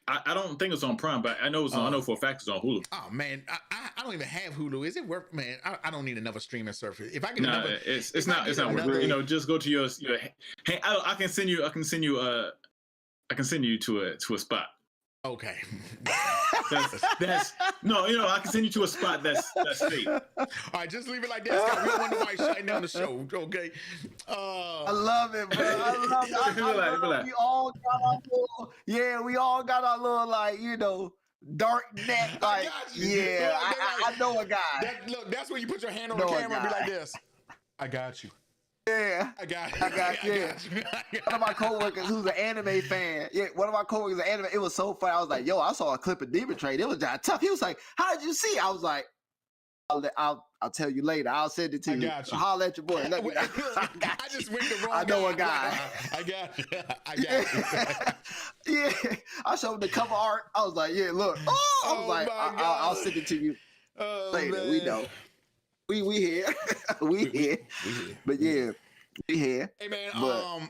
I don't think it's on Prime, but I know it's on. I know for a fact it's on Hulu. Oh man, I don't even have Hulu. Is it worth? Man, I don't need another streaming service. If I get it's not worth it. Just go to your. Hey, I can send you to a spot. Okay. that's no, I can send you to a spot that's safe. All right, just leave it like that, Scott. We don't want nobody shutting down the show, okay? I love it, bro. I love it. We all got our little, we all got our little, dark neck. Like, I know a guy. That's when you put your hand on the camera and be like this. I got you. Yeah, I got you. One of my coworkers who's an anime fan. Yeah, one of my coworkers is an anime. It was so funny. I was like, "Yo, I saw a clip of Demon Train. It was tough." He was like, "How did you see?" I was like, "I'll tell you later. I'll send it to you. Got you. Holler at your boy. Let me know." I just went the wrong. I know a guy. I got you. Yeah, I showed him the cover art. I was like, "Yeah, look." I was like, "I'll send it to you later." Man. We know. We here. we here. But yeah, we here. Hey man, I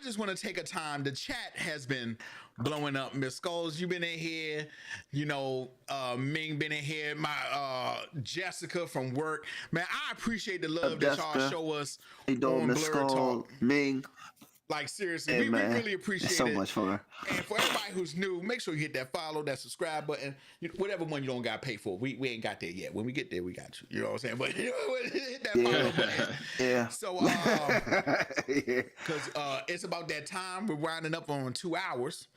just want to take a time. The chat has been blowing up. Miss Skulls, you been in here. Ming been in here. My Jessica from work. Man, I appreciate the love that y'all show us on Blerd Talk. Ming. Like seriously, we really appreciate so much fun. And for everybody who's new, make sure you hit that follow, that subscribe button, whatever one you don't got to pay for. We ain't got there yet. When we get there, we got you. You know what I'm saying? But hit that follow button. Yeah. So, because it's about that time. We're winding up on 2 hours.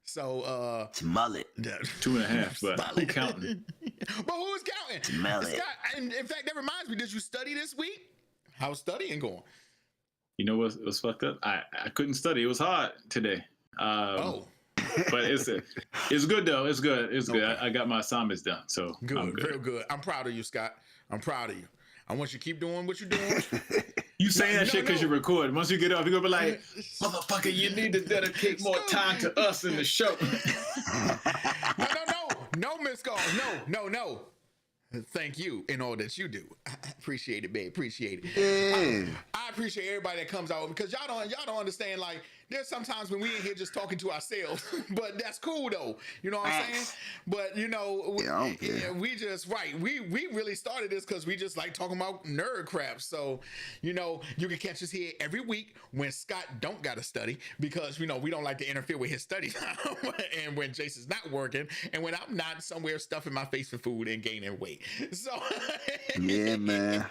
So it's mullet. 2.5, but who counting? But who's counting? It's mullet. And in fact, that reminds me. Did you study this week? How's studying going? You know what was fucked up? I couldn't study. It was hard today. But it's good though. It's good. It's good. I got my assignments done. So good. Real good. I'm proud of you, Scott. I'm proud of you. I want you to keep doing what you're doing. You saying that shit because you record. Once you get up, you're gonna be like, motherfucker, you need to dedicate more time to us in the show. No, Miss Gall. No. Thank you in all that you do. I appreciate it, babe. Appreciate it. Yeah. I appreciate everybody that comes out because y'all don't understand. Like, there's sometimes when we in here just talking to ourselves, but that's cool though. You know what I'm saying? But we just we really started this because we just like talking about nerd crap. So you can catch us here every week when Scott don't gotta study because we don't like to interfere with his study time, and when Jason's not working, and when I'm not somewhere stuffing my face for food and gaining weight. So yeah, man.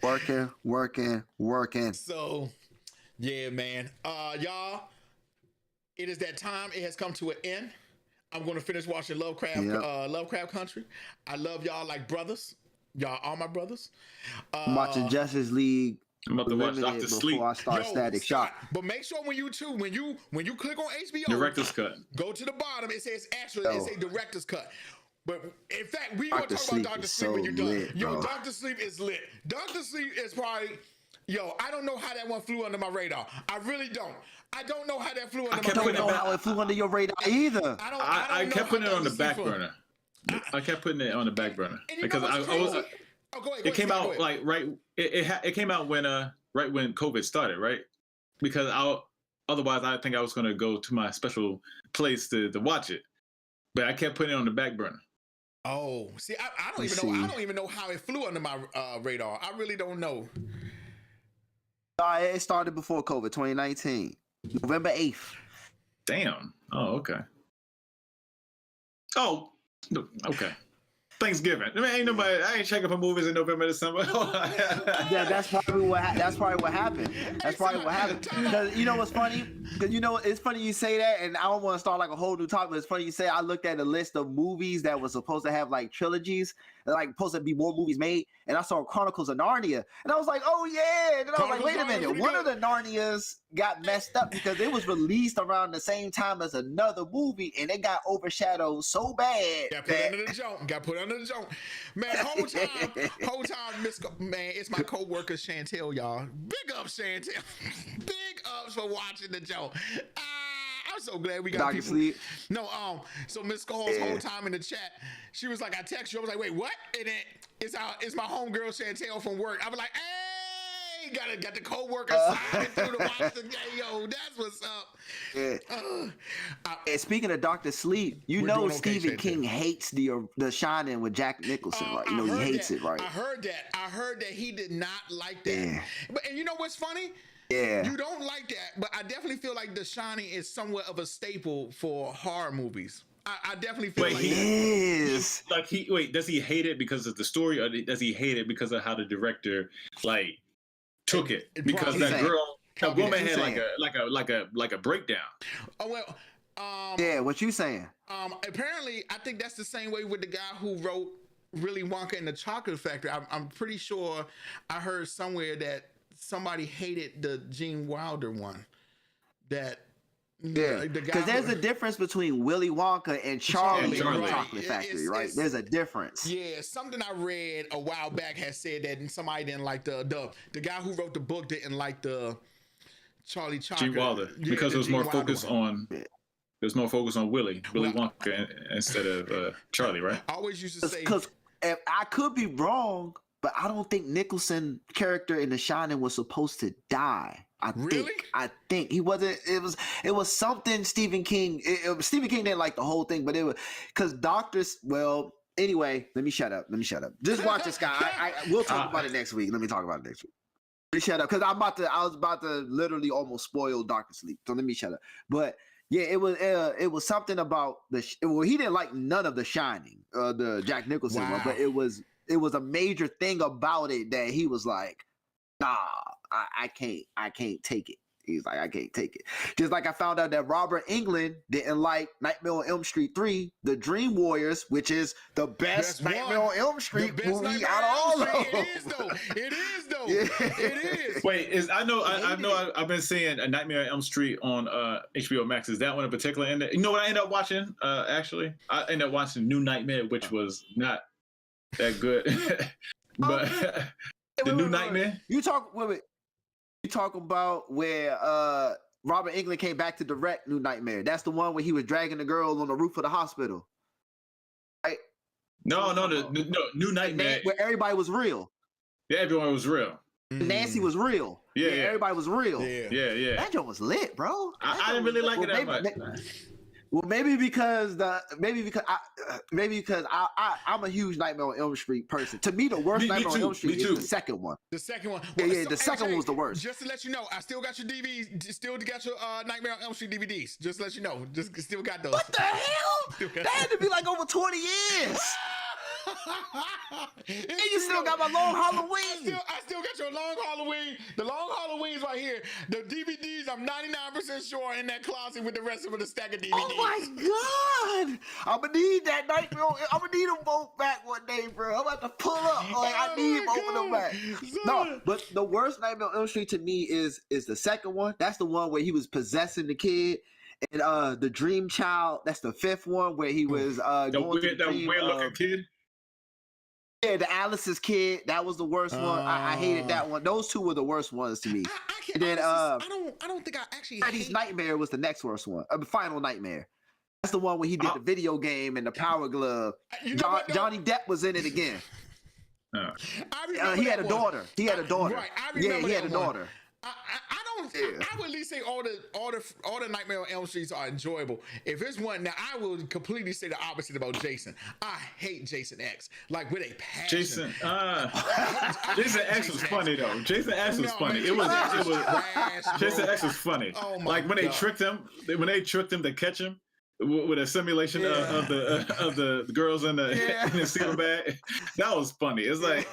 Working. So, yeah, man. Y'all, it is that time. It has come to an end. I'm going to finish watching Lovecraft Country. I love y'all like brothers. Y'all are my brothers. I'm watching Justice League. I'm about to watch Limited Dr. Sleep. before I start Static Shock. But make sure when you click on HBO, Director's cut. go to the bottom. It says director's cut. But in fact, we gonna talk about Dr. Sleep when you're done. Lit, yo, Dr. Sleep is lit. Dr. Sleep is probably, I don't know how that one flew under my radar. I really don't. I don't know how that flew under my radar. I don't know how it flew under your radar either. I kept putting it on the back burner. I kept putting it on the back burner because it came out like right. It came out when right when COVID started, right? Because otherwise I think I was gonna go to my special place to watch it, but I kept putting it on the back burner. Oh, see, I don't even know. I don't even know how it flew under my radar. I really don't know. It started before COVID, 2019, November 8th. Damn. Oh, okay. Oh, okay. Thanksgiving. I mean, I ain't checking for movies in November, December. Yeah, that's probably what happened. That's probably what happened. Because you know what's funny? Because it's funny you say that, and I don't want to start like a whole new topic. But it's funny you say I looked at a list of movies that was supposed to have like trilogies, like supposed to be more movies made, and I saw Chronicles of Narnia, and I was like, oh yeah. And then I was like, wait a minute, one of the Narnias got messed up because it was released around the same time as another movie, and it got overshadowed so bad. Got put under the joint. Man, whole time, man, it's my co-worker Chantel, y'all. Big ups, Chantel. Big ups for watching the joke. I'm so glad we got Dr. people. Sleep. No, so Miss Cole's whole time in the chat, she was like, I text you. I was like, wait, what? And then it's my homegirl Chantel from work. I was like, hey, got the co-worker signing through to watch the game. Yo, that's what's up. Yeah. And speaking of Dr. Sleep, you know Stephen King hates The Shining with Jack Nicholson, right? You know he hates it, right? I heard that he did not like that. Yeah. And you know what's funny? Yeah. You don't like that, but I definitely feel like The Shining is somewhat of a staple for horror movies. I definitely feel like he is. Like does he hate it because of the story, or does he hate it because of how the director like took it? Because that woman had like a breakdown. Oh well. Yeah, what you saying? Apparently, I think that's the same way with the guy who wrote Willy Wonka and the Chocolate Factory. I'm pretty sure I heard somewhere that somebody hated the Gene Wilder one. Because there's a difference between Willy Wonka and Charlie and the Chocolate Factory, right? There's a difference. Yeah, something I read a while back has said that somebody didn't like the guy who wrote the book didn't like the Charlie Chocolate. Gene Wilder, because it was more focused on. There's more focus on Willy Wonka instead of Charlie, right? I always used to say, because I could be wrong, but I don't think Nicholson character in The Shining was supposed to die. I think he wasn't. It was something Stephen King. Stephen King didn't like the whole thing, but it was because doctors. Well, anyway, let me shut up. Just watch this guy. We'll talk about it next week. Let me talk about it next week. Let me shut up because I was about to literally almost spoil Dr. Sleep. So let me shut up. But yeah, it was something about he didn't like none of The Shining, the Jack Nicholson one, but it was a major thing about it that he was like, nah, I can't take it. He's like, I can't take it. Just like I found out that Robert Englund didn't like Nightmare on Elm Street 3, The Dream Warriors, which is the best Nightmare on Elm Street movie out of all of them. It is though. Yeah. It is. Wait, I've been seeing A Nightmare on Elm Street on HBO Max. Is that one in particular? And you know what I ended up watching? Actually, I ended up watching New Nightmare, which was not that good. But New Nightmare. You talk about where Robert Englund came back to direct New Nightmare. That's the one where he was dragging the girl on the roof of the hospital, right? No, New Nightmare. Where everybody was real. Yeah, everyone was real. Nancy was real. Yeah, everybody was real. Yeah. That joint was lit, bro. I didn't really like it that much. Well, maybe because I'm a huge Nightmare on Elm Street person. To me, the worst Nightmare on Elm Street is the second one. The second one. Well, the second one was the worst. Just to let you know, I still got your DVDs. Still got your Nightmare on Elm Street DVDs. Just to let you know, still got those. What the hell? That had to be like over 20 years. And you still got my long Halloween. I still got your long Halloween. The long Halloween's right here. The DVDs, I'm 99% sure are in that closet with the rest of the stack of DVDs. Oh my God! I'm gonna need that Nightmare. I'm gonna need them both back one day, bro. I'm about to pull up. Like I need both of them back. No, but the worst Nightmare on Elm Street to me is the second one. That's the one where he was possessing the kid. And the Dream Child, that's the fifth one where he was going to the weird looking kid. Yeah, the Alice's kid. That was the worst one. I hated that one. Those two were the worst ones to me. And then I don't think I actually. Freddy's Nightmare was the next worst one. Final Nightmare. That's the one where he did the video game and the Power Glove. Johnny Depp was in it again. He had a daughter. He had a daughter. Right, I remember he had a daughter. I would at least say all the Nightmare on Elm Streets are enjoyable. If it's one, now I will completely say the opposite about Jason. I hate Jason X like with a passion. Jason X was funny though. Jason X was funny. It was Jason X was funny. Oh my like when God. they tricked him to catch him with a simulation of the girls in the steel bag. That was funny. It's like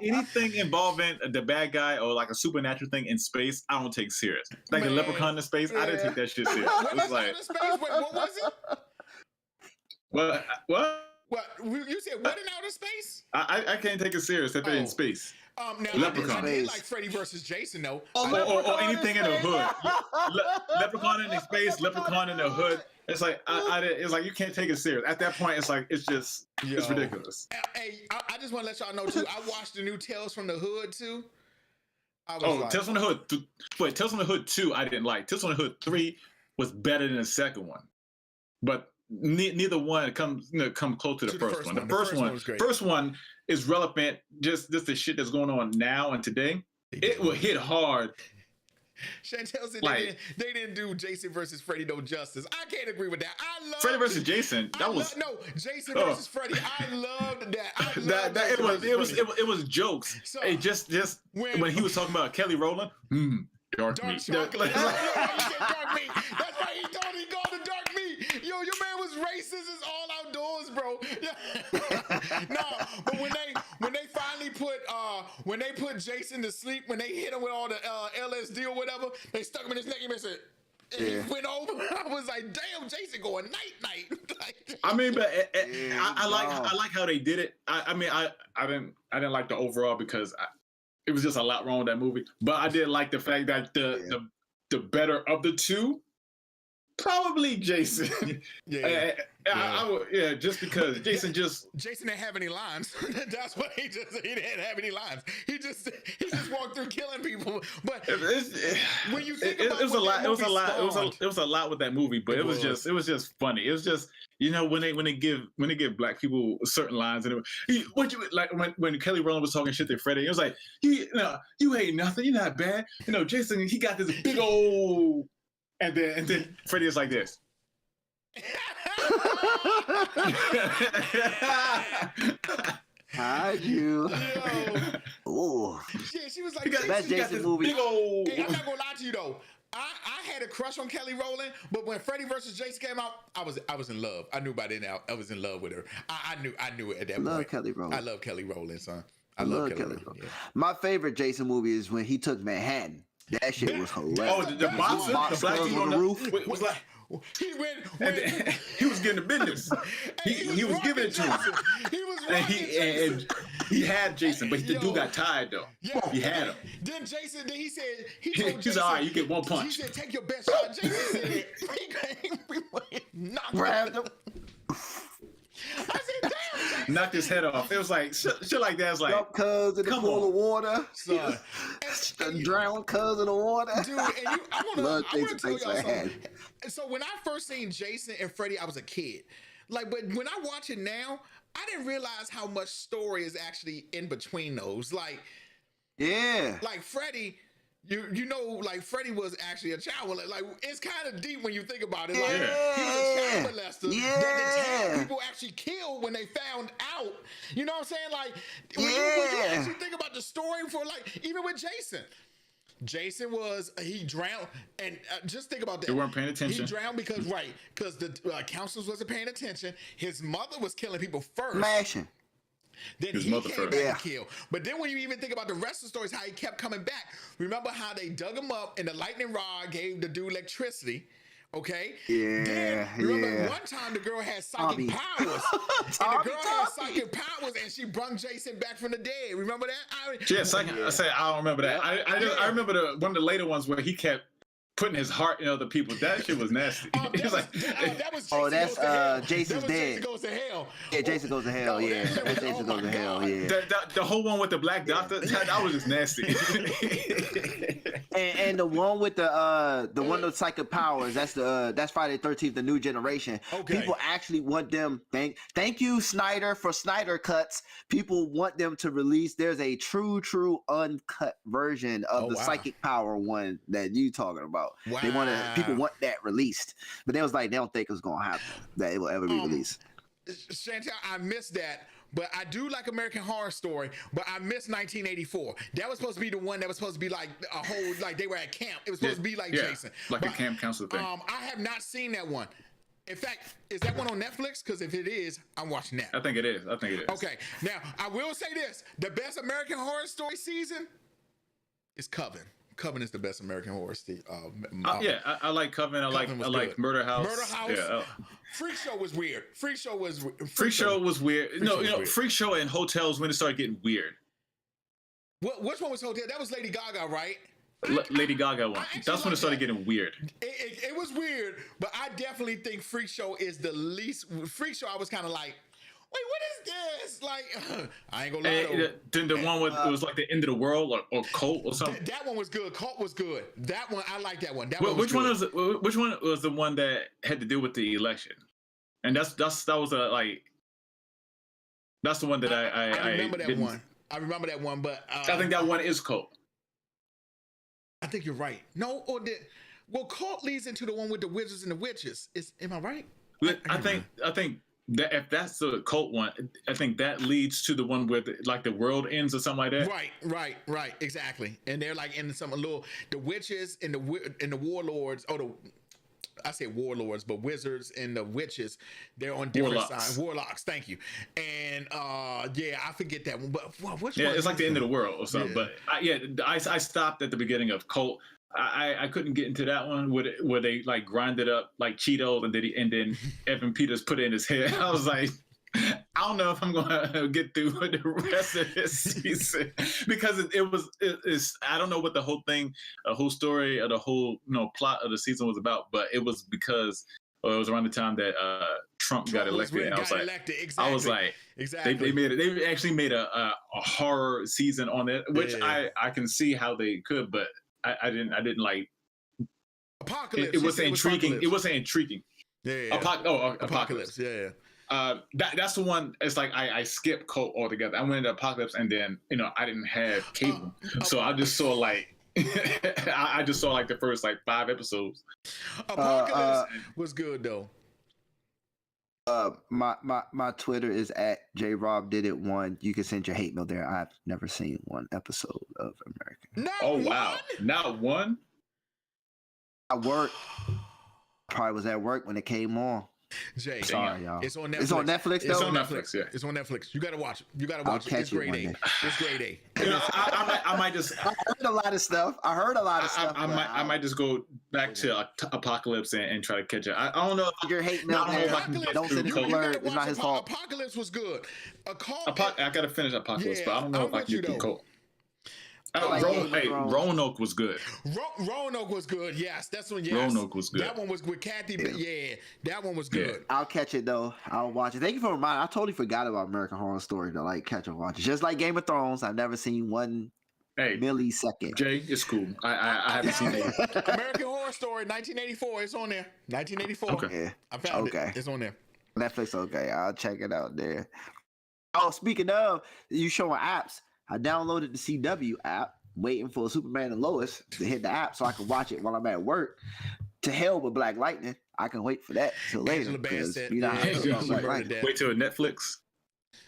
anything involving the bad guy or like a supernatural thing in space, I don't take serious. Like the leprechaun in space, I didn't take that shit serious. It was like, what was it? What? What you said? What in outer space? I can't take it serious if they're in space. Now Leprechaun. I did like Freddy versus Jason though. Or anything in the hood. Leprechaun in space, Leprechaun in the hood. It's like it's like you can't take it serious. At that point, it's like it's ridiculous. Hey, I just want to let y'all know too. I watched the new Tales from the Hood too. Tales from the Hood. Wait, Tales from the Hood 2 I didn't like. Tales from the Hood 3 was better than the second one, but neither one come close to the first one. The first one is relevant. Just the shit that's going on now and today. It will hit hard. Chantel said like, they didn't do Jason versus Freddy no justice. I can't agree with that. I love Freddy versus Jason. Jason versus Freddy. I loved that. It was jokes. So, hey, just when he was talking about Kelly Rowland. Dark meat. That's why he thought he called it dark meat. Yo, your man was racist as all outdoors, bro. No, but when they finally put Jason to sleep, when they hit him with all the LSD or whatever, they stuck him in his neck and said, he went over. I was like, damn, Jason going night. I mean, but I like how they did it. I didn't like the overall because it was just a lot wrong with that movie. But I did like the fact that the better of the two, probably Jason. Just because Jason didn't have any lines. That's what he didn't have any lines. He just walked through killing people. But when you think about it was a lot with that movie. But it was just funny. It was just when they give black people certain lines and when Kelly Rowland was talking shit to Freddie, it was like you ain't nothing. You're not bad. Jason, he got this big old. And then Freddie is like this. Hide you. Ooh. Yeah, she was like, best Jason movie. Hey, I'm not gonna lie to you though. I had a crush on Kelly Rowland, but when Freddy versus Jason came out, I was in love. I knew by then I was in love with her. I knew it at that point. Kelly Rowland. I love Kelly Rowland, son. I love Kelly Rowland. Yeah. My favorite Jason movie is when he took Manhattan. That shit was hilarious. Oh, the box on the roof. Was like he was getting the business. He was giving it to him. He was and he had Jason, but the dude got tired though. Yeah. He had him. Then Jason, he said he told Jason, he's all right. You get one punch. He said, "Take your best shot." Jason said, grabbed him. I said, "Damn." Jason. Knocked his head off. It was like shit like that. It's like cuz in the pool of water. Son. Drown cuz in the water. Dude, and I want to tell y'all something. So when I first seen Jason and Freddy, I was a kid. But when I watch it now, I didn't realize how much story is actually in between those. Like Freddy, Freddy was actually a child. Like it's kind of deep when you think about it. Like he was a child molester that the town people actually killed when they found out. You know what I'm saying? Like when you actually think about the story for even with Jason. Jason he drowned, and just think about that. They weren't paying attention. He drowned because the counselors wasn't paying attention. His mother was killing people first. Smashing. Then he came back to kill. But then when you even think about the rest of the stories, how he kept coming back. Remember how they dug him up and the lightning rod gave the dude electricity. Okay. Yeah. Then, remember one time the girl had psychic powers. And the girl had psychic powers and she brought Jason back from the dead. Remember that? I said I don't remember that. I remember one of the later ones where he kept putting his heart in other people. That shit was nasty. That was Jason's dead. Jason Goes to Hell. Yeah, Jason Goes to Hell. Yeah, Jason Goes to Hell. Yeah. The whole one with the black doctor, that was just nasty. And the one with the one with psychic powers, that's Friday the 13th, the new generation. Okay. People actually want them. Thank you, Snyder, for Snyder cuts. People want them to release. There's a true uncut version of the psychic power one that you talking about. Wow. People want that released, but they was like they don't think it's gonna happen that it will ever be released. Chantel, I missed that. But I do like American Horror Story, but I missed 1984. That was supposed to be the one that was supposed to be like a whole, like they were at camp. It was supposed to be like Jason. Like a camp counselor thing. I have not seen that one. In fact, is that one on Netflix? Because if it is, I'm watching that. I think it is. Okay. Now, I will say this. The best American Horror Story season is Coven. Coven is the best American Horror Story. I like Coven. I like Murder House. Murder House. Yeah. Freak Show was weird. Freak Show was weird. Freak Show, Freak Show and Hotels when it started getting weird. Which one was Hotel? That was Lady Gaga, right? Lady Gaga one. That's when it started getting weird. It was weird, but I definitely think Freak Show is the least. Freak Show, I was kind of like, wait, what is this? Like, I ain't gonna lie. Then the one with it was like the end of the world or Cult or something. That one was good. Cult was good. That one, I like that one. Which one was the one that had to do with the election? And that was that's the one that I remember that one. I remember that one, but I think that one is Cult. I think you're right. No, Cult leads into the one with the wizards and the witches. Am I right? I think that if that's the Cult one, I think that leads to the one where the world ends or something like that. Right, exactly. And they're like in some the witches and the warlords. I say warlords, but wizards and the witches, they're on different sides. Warlocks, thank you. And I forget that one. But which one? It's like the end of the world or something. Yeah. But I stopped at the beginning of Cult. I couldn't get into that one where they like grinded up like Cheetos and then Evan Peters put it in his head. I was like, I don't know if I'm gonna get through the rest of this season because it's I don't know what the whole story or the whole plot of the season was about, but it was because it was around the time that Trump got elected. And I was like, exactly. I was like, exactly. They actually made a horror season on it, which I can see how they could, but I didn't like. Apocalypse. It wasn't intriguing. It wasn't intriguing. Yeah. Apocalypse. Yeah. That's the one. It's like I skipped Cult altogether. I went into Apocalypse, and then I didn't have cable, so I just saw like I just saw like the first like 5 episodes. Apocalypse was good though. My Twitter is at JRobDidIt1. You can send your hate mail there. I've never seen one episode of American. Wow, not one. I work. Probably was at work when it came on. Jay, sorry, y'all. It's on Netflix. It's on Netflix, though? It's on Netflix, yeah. It's on Netflix. You gotta watch it. It's grade A. It's grade A. I might just. I heard a lot of stuff. I might just go back to Apocalypse and try to catch it. I don't know if you're hating on don't send it to Blerd. It's not his fault. Apocalypse was good. I gotta finish Apocalypse, but I don't know if I can get through Cult. Roanoke was good. Roanoke was good. Yes, that's one. Yes. Roanoke was good. That one was with Kathy. Yeah, that one was good. Yeah. I'll catch it though. I'll watch it. Thank you for reminding. I totally forgot about American Horror Story to like catch and watch it. Just like Game of Thrones, I've never seen one millisecond. Jay, it's cool. I haven't seen it. American Horror Story, 1984. It's on there. 1984. Okay. Yeah, I found it. It's on there. Netflix. Okay, I'll check it out there. Oh, speaking of you showing apps. I downloaded the CW app, waiting for Superman and Lois to hit the app so I can watch it while I'm at work. To hell with Black Lightning. I can wait for that till later. Wait till Netflix.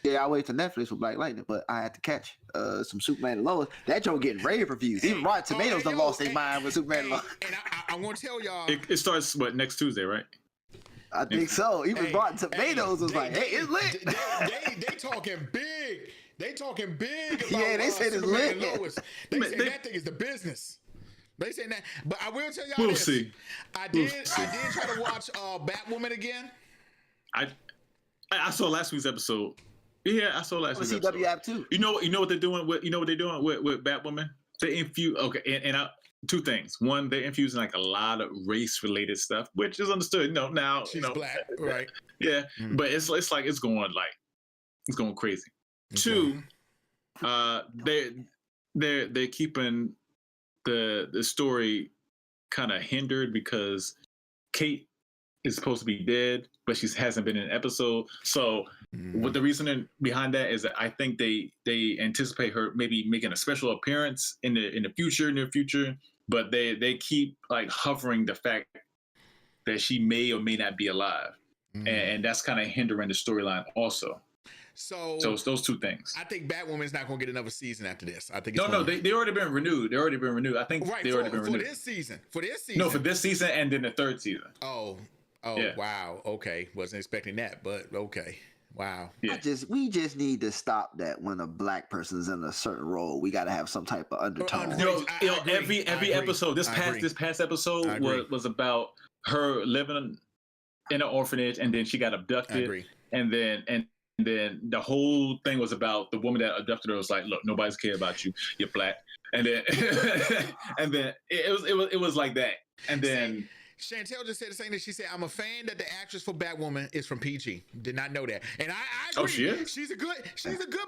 Yeah, I wait for Netflix for Black Lightning, but I had to catch some Superman and Lois. That joke getting rave reviews. Even Rotten Tomatoes done lost their mind with Superman and Lois. And I want to tell y'all, it starts next Tuesday, right? I think so. Even Rotten Tomatoes was like, "Hey, it's lit." They talking big. They talking big about they said it's Superman lit. and Lois. They say that thing is the business. They say that, but I will tell y'all We'll this. see. I did try to watch Batwoman again. I saw last week's episode. Yeah, I saw last week's episode. CW app too. You know what they're doing with with Batwoman? They infuse two things. One, they're infusing like a lot of race related stuff, which is understood. Now She's black, right? Yeah, but it's going crazy. Okay. Two, they're keeping the story kind of hindered because Kate is supposed to be dead, but she hasn't been in an episode. So what the reasoning behind that is that I think they anticipate her maybe making a special appearance in the near future, but they keep like hovering the fact that she may or may not be alive, and that's kind of hindering the storyline also. So it's those two things. I think Batwoman's not going to get another season after this. I think they already been renewed. I think they already been renewed for this season. No, for this season and then the third season. Oh, yeah. Wow. Okay, wasn't expecting that, but okay. Wow. Yeah. We just need to stop that when a black person's in a certain role. We got to have some type of undertone. Every episode. This past episode was about her living in an orphanage, and then she got abducted, and then the whole thing was about the woman that abducted her was like, look, nobody's care about you. You're black. And then it was like that. And then Chantel just said the same thing. She said, I'm a fan that the actress for Batwoman is from PG. Did not know that. And I agree. Oh, she is? She's a good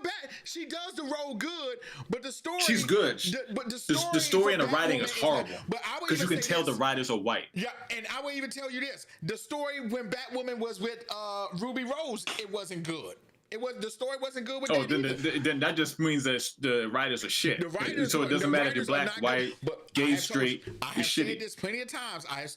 Bat. She does the role good, but the story. She's good. But the story and the writing is horrible. Because you can tell the writers are white. Yeah, and I will even tell you this. The story when Batwoman was with Ruby Rose, it wasn't good. The story wasn't good with that. Then that just means that the writers are shit. So it doesn't matter if you're black, white, gay, straight. I have said this plenty of times. I have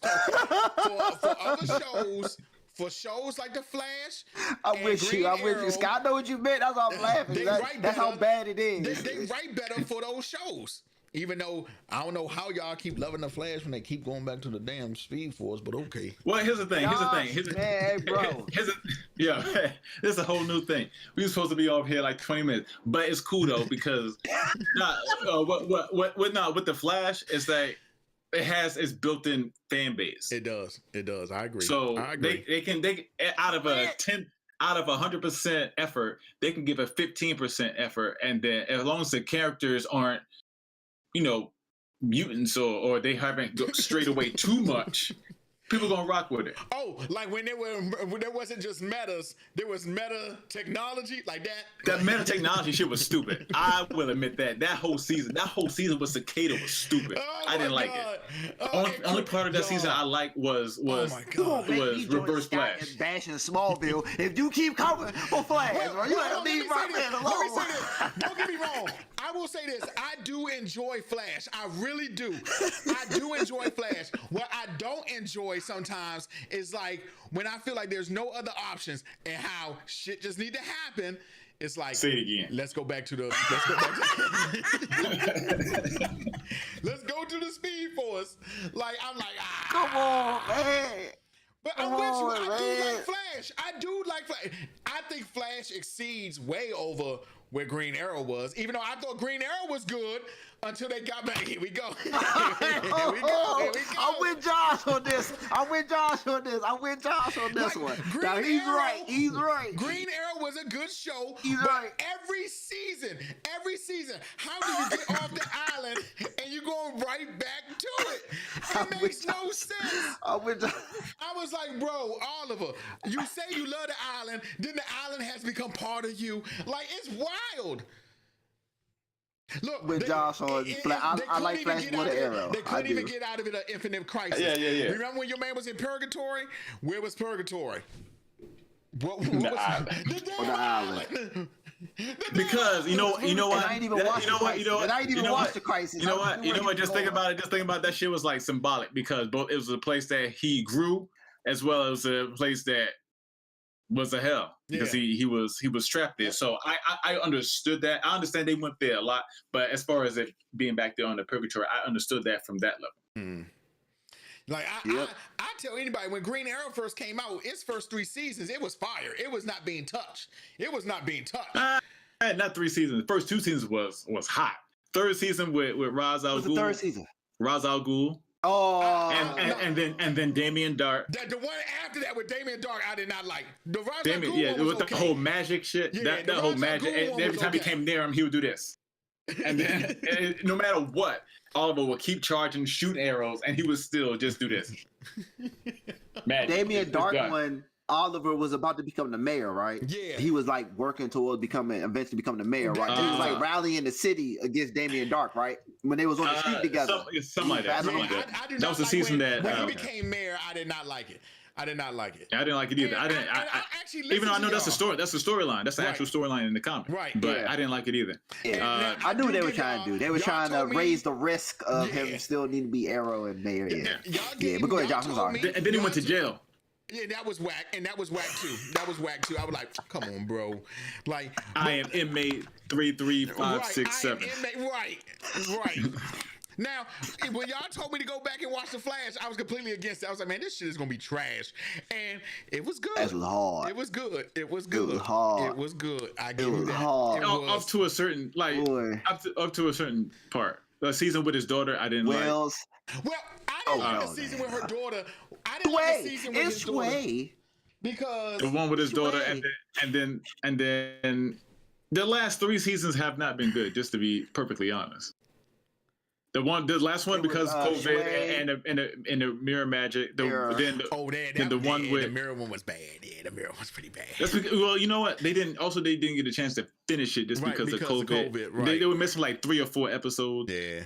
for other shows. For shows like The Flash, I'm with you. Scott, I know what you meant. That's all I'm laughing. That's how bad it is. They write better for those shows. Even though I don't know how y'all keep loving The Flash when they keep going back to the damn Speed Force, but okay. Well, here's the thing. Man, bro. This is a whole new thing. We were supposed to be over here like 20 minutes, but it's cool though because with The Flash is that it has its built-in fan base. It does. I agree. So I agree. they can out of 100% effort, they can give a 15% effort, and then as long as the characters aren't, mutants or they haven't strayed away too much, people gonna rock with it. Oh, like when there wasn't just metas, there was meta technology like that. That meta technology shit was stupid. I will admit that. That whole season with Cicada was stupid. I didn't like it. Only part of that season I liked was Reverse Flash. Bashing Smallville. If you keep coming for Flash, you gotta leave my man alone. Let me say this. Don't get me wrong. I will say this. I do enjoy Flash. I really do. I do enjoy Flash. What I don't enjoy sometimes is like when I feel like there's no other options and how shit just need to happen. It's like, say it again. Let's go to Speed Force. Like I'm like, come on, man. But I'm with you. I do like Flash. I think Flash exceeds way over where Green Arrow was, even though I thought Green Arrow was good until they got back. Here we go. I'm with Josh on this. One. Now, he's right. Green Arrow was a good show. He's right. Every season, how do you get off the island and you going right back to it? It makes no sense. I was like, bro, Oliver, you say you love the island, then the island has become part of you. Like, it's wild. Look, with Josh on I like Flash with an arrow. They couldn't even get out of it an Infinite Crisis. Yeah. Remember when your man was in Purgatory? Where was Purgatory? What was the island. Because you know what? I ain't even watched the Crisis. You know what? Just think about it. That shit was like symbolic because both it was a place that he grew as well as a place that was a hell because he was trapped there. So I understood that. I understand they went there a lot, but as far as it being back there on the purgatory, I understood that from that level. Like I tell anybody, when Green Arrow first came out, its first 3 seasons, it was fire. It was not being touched. It was not being touched. Not 3 seasons. The first 2 seasons was hot. Third season with Ra's al Ghul. What's the third season? Ra's al Ghul. Oh, and then Damien Dark. The one after that with Damien Dark, I did not like. The Ra's al Damien, Ghul one was with okay. the whole magic shit. Yeah, that whole magic. And every time he came near him, he would do this. And then no matter what, Oliver would keep charging, shoot arrows, and he would still just do this. Magic. Damien Dark when Oliver was about to become the mayor, right? Yeah. He was like working towards eventually becoming the mayor, right? He was like rallying the city against Damien Dark, right? When they was on the street together. Something like that. That was the season when he became mayor, I did not like it. I did not like it. I didn't like it either. I actually even though I know that's the story. That's the storyline. That's the actual storyline in the comic. Right. But I didn't like it either. Yeah. I knew what they were trying to do. They were trying to raise the risk of him still needing to be Arrow and Mayor. Yeah. But go ahead, Josh. I'm sorry. And then he went to jail. Yeah, that was whack, and that was whack too. I was like, "Come on, bro!" Like, I am inmate 33567. Right. Now, when y'all told me to go back and watch The Flash, I was completely against it. I was like, "Man, this shit is gonna be trash," and it was good. It was hard. It was good. It was hard. It was good. I give you that. Hard. Up to a certain up to a certain part. The season with his daughter, I didn't like. Well, I didn't like the season with her daughter. I didn't like the season with his daughter because the one with his daughter, and then the last 3 seasons have not been good. Just to be perfectly honest, the last one because COVID and the mirror magic. The one with the mirror one was bad. Yeah, the mirror was pretty bad. That's because, well, you know what? They didn't get a chance to finish it just because of COVID. Right. They were missing like 3 or 4 episodes. Yeah.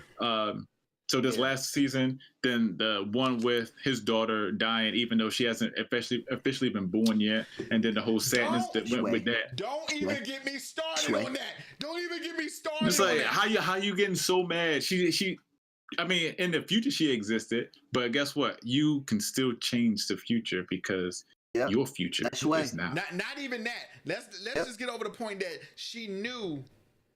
So this last season, then the one with his daughter dying, even though she hasn't officially been born yet, and then the whole sadness that went with that. Don't even get me started on that. Don't even get me started. It's like how you getting so mad? She, I mean, in the future she existed, but guess what? You can still change the future because your future is now. Not even that. Let's just get over the point that she knew.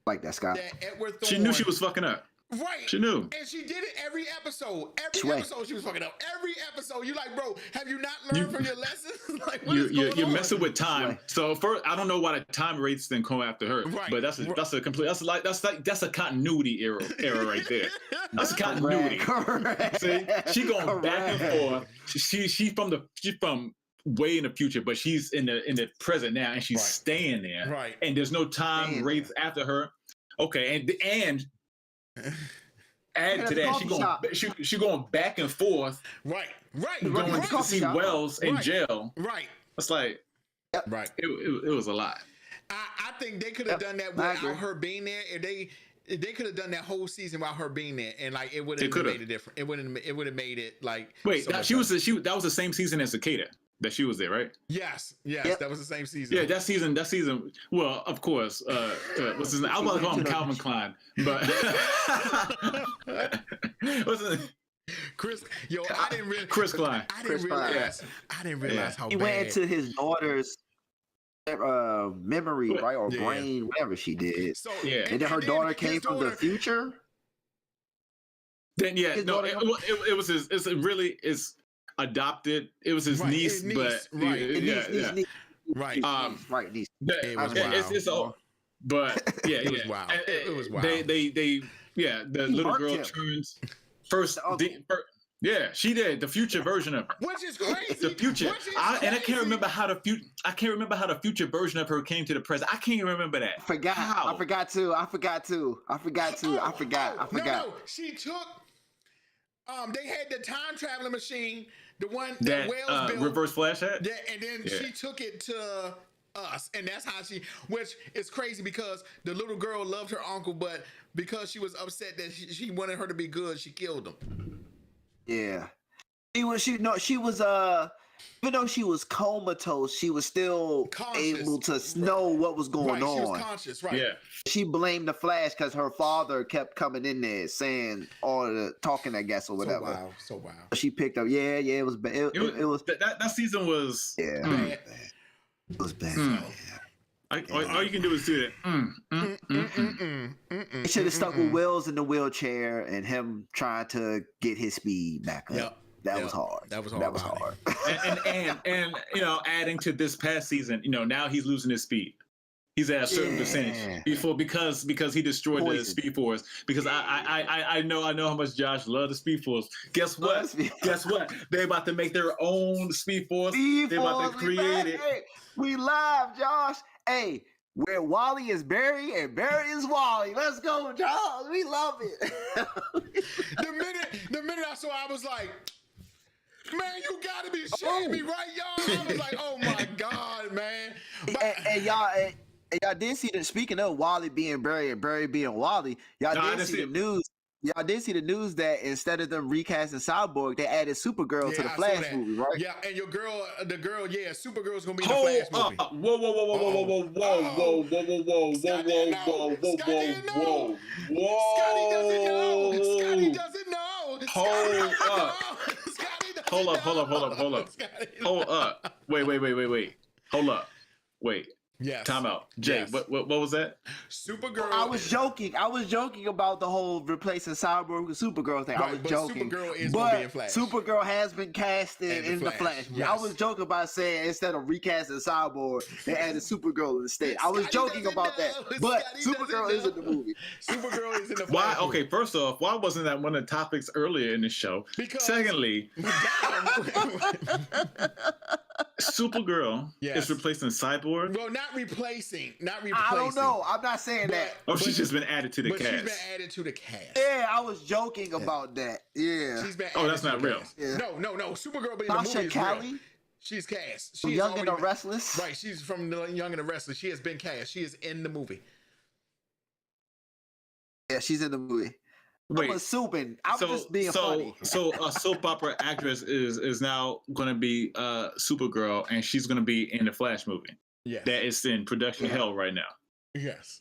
Like that, Scott. That Edward Thorne, she knew she was fucking up. Right. She knew. And she did it every episode. Every episode she was fucking up. Every episode. You like, bro, have you not learned from your lessons? Like, you're messing with time. So first, I don't know why the time rates didn't come after her. Right. But that's a continuity error right there. That's a continuity. Correct. See, she going back and forth. She's from way in the future, but she's in the present now, and she's staying there. Right. And there's no time rates after her. Okay, and add to that, she going back and forth. Right. Going to see Wells in jail. Right. It's like, right. It was a lot. I think they could have done that without her being there. If they could have done that whole season without her being there, and like it would have made it different. It would have made it like. Wait, that was the same season as Cicada. That she was there, right? Yes, that was the same season. Yeah, that season. Well, of course. What's his name? I was about to call him Calvin Klein, but what's his name? Chris. Yo, I didn't really. Chris Klein. I didn't realize how he went into his daughter's memory, right, or brain, whatever she did. So and then her daughter came from the future. Then it was his. It's adopted. It was his niece, but niece. Right. Niece. It was wild. But it was wild. It was wild. The little girl turns first. She did the future version of her, which is crazy. The future, I can't remember how the future version of her came to the present. I can't even remember that. I forgot too. No, she took. They had the time traveling machine, the one that Wells built, Reverse Flash had. Yeah, and then she took it to us, and that's how which is crazy because the little girl loved her uncle, but because she was upset that she wanted her to be good, she killed him. Yeah, she was even though she was comatose, she was still able to know what was going on. She was conscious, right? Yeah. She blamed the Flash because her father kept coming in there saying all the talking, I guess, or whatever. So wow. She picked up. Yeah, it was bad. It was that season was. Yeah. It was bad. All you can do is do that. They should have stuck with Wills in the wheelchair and him trying to get his speed back up. Yep. That was hard. That was hard. That was hard. And adding to this past season, now he's losing his speed. He's at a certain percentage before because he destroyed the Speed Force. Because I know how much Josh loved the Speed Force. Guess what? They're about to make their own Speed Force. They're about to create it. Hey, we live, Josh. Hey, where Wally is Barry and Barry is Wally. Let's go, Josh. We love it. the minute I saw it, I was like, man, you gotta be shitting me, right, y'all? I was like, oh my God, man. And y'all did see that. Speaking of Wally being Barry and Barry being Wally, y'all did see the news. Y'all did see the news that instead of them recasting Cyborg, they added Supergirl to the Flash movie, right? Yeah, and Supergirl's gonna be in the Flash movie. Scotty doesn't know. Hold up. Wait. Hold up. Wait. Yes. Time out. Jay, yes. What was that? Supergirl. I was joking about the whole replacing Cyborg with Supergirl thing. Right, I was joking. Supergirl is going to be in Flash. Supergirl has been casted in the Flash. Yes. I was joking about saying instead of recasting Cyborg, they added Supergirl instead. I was joking about that. But Supergirl is in the movie. Supergirl is in the Flash. Why? Okay, first off, why wasn't that one of the topics earlier in the show? Because secondly, Supergirl is replacing Cyborg. Well, not replacing. I don't know. I'm not saying that. She's just been added to the cast. She's been added to the cast. Yeah, I was joking about that. Yeah. She's been added that's not real. Yeah. No. Supergirl being in the movie is real. She's cast. She's Young and the Restless. Right. She's from the Young and the Restless. She has been cast. She is in the movie. Yeah, she's in the movie. Wait, I'm assuming. I'm just being funny. So a soap opera actress is now going to be Supergirl, and she's going to be in the Flash movie. Yes. That is in production hell right now. Yes.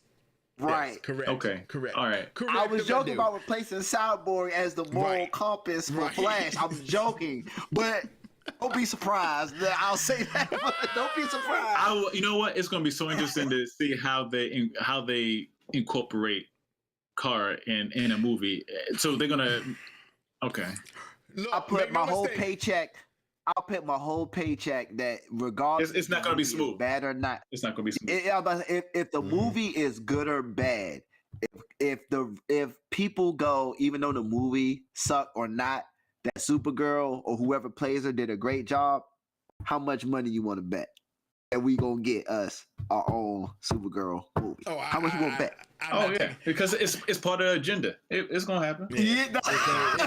Right. Yes, correct. Okay. Correct. All right. Correct. I was joking about replacing Cyborg as the moral compass for Flash. I was joking, but don't be surprised. I'll say that. But don't be surprised. You know what? It's going to be so interesting to see how they incorporate Kara in a movie. So they're gonna. Okay. Look, I put my whole paycheck. I'll put my whole paycheck that regardless. It's not gonna be smooth. Bad or not. It's not gonna be smooth. If the movie is good or bad, if people go, even though the movie sucked or not, that Supergirl or whoever plays her did a great job, how much money you want to bet that we gonna get us our own Supergirl movie? How much you gonna bet? Because it's part of the agenda. It's gonna happen. It's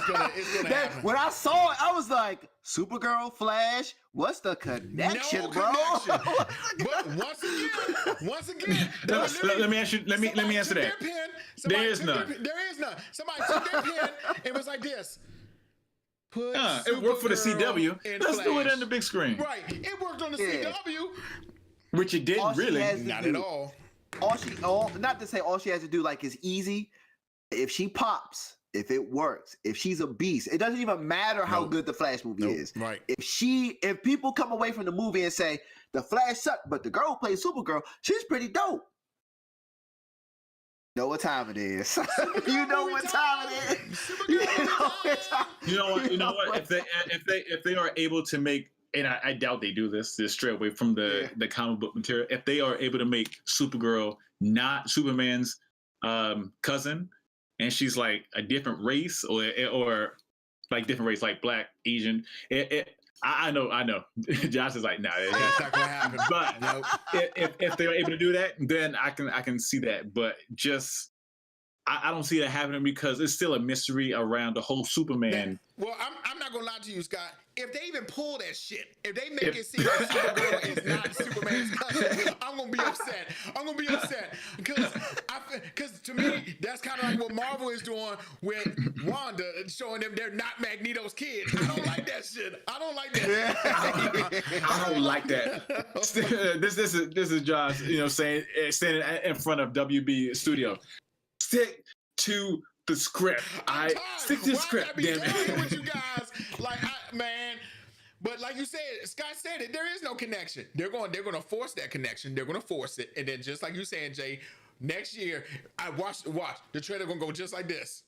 gonna happen. When I saw it, I was like, Supergirl, Flash, what's the connection, bro? But once again, let me answer that. There is none. There is none. Somebody took their pen and was like this. It worked for the CW. Let's do it on the big screen. Right. It worked on the CW. Which it didn't really. Not at all. Not to say all she has to do is easy. If she pops, if it works, if she's a beast, it doesn't even matter how good the Flash movie is. Right. If people come away from the movie and say the Flash sucked, but the girl who plays Supergirl, she's pretty dope. You know what time it is. You know what time it is. You know what? If they are able to make, and I doubt they do this straight away from the comic book material. If they are able to make Supergirl not Superman's cousin, and she's like a different race or like different race, like Black, Asian. I know. Josh is like, nah, that's not gonna happen. But if they're able to do that, then I can see that. But just I don't see that happening because it's still a mystery around the whole Superman. Well, I'm not gonna lie to you, Scott. If they even pull that shit, if they make it seem like Supergirl is not Superman's cousin, I'm gonna be upset because to me that's kind of like what Marvel is doing with Wanda, showing them they're not Magneto's kids. I don't like that shit. I don't like that. I don't like that. This is Josh, saying standing in front of WB Studio. Stick to the script. Stick to the script. Damn it. With you guys, man. But like you said, Scott said it. There is no connection. They're going to force that connection. They're going to force it, and then just like you saying, Jay, next year, watch the trailer going to go just like this.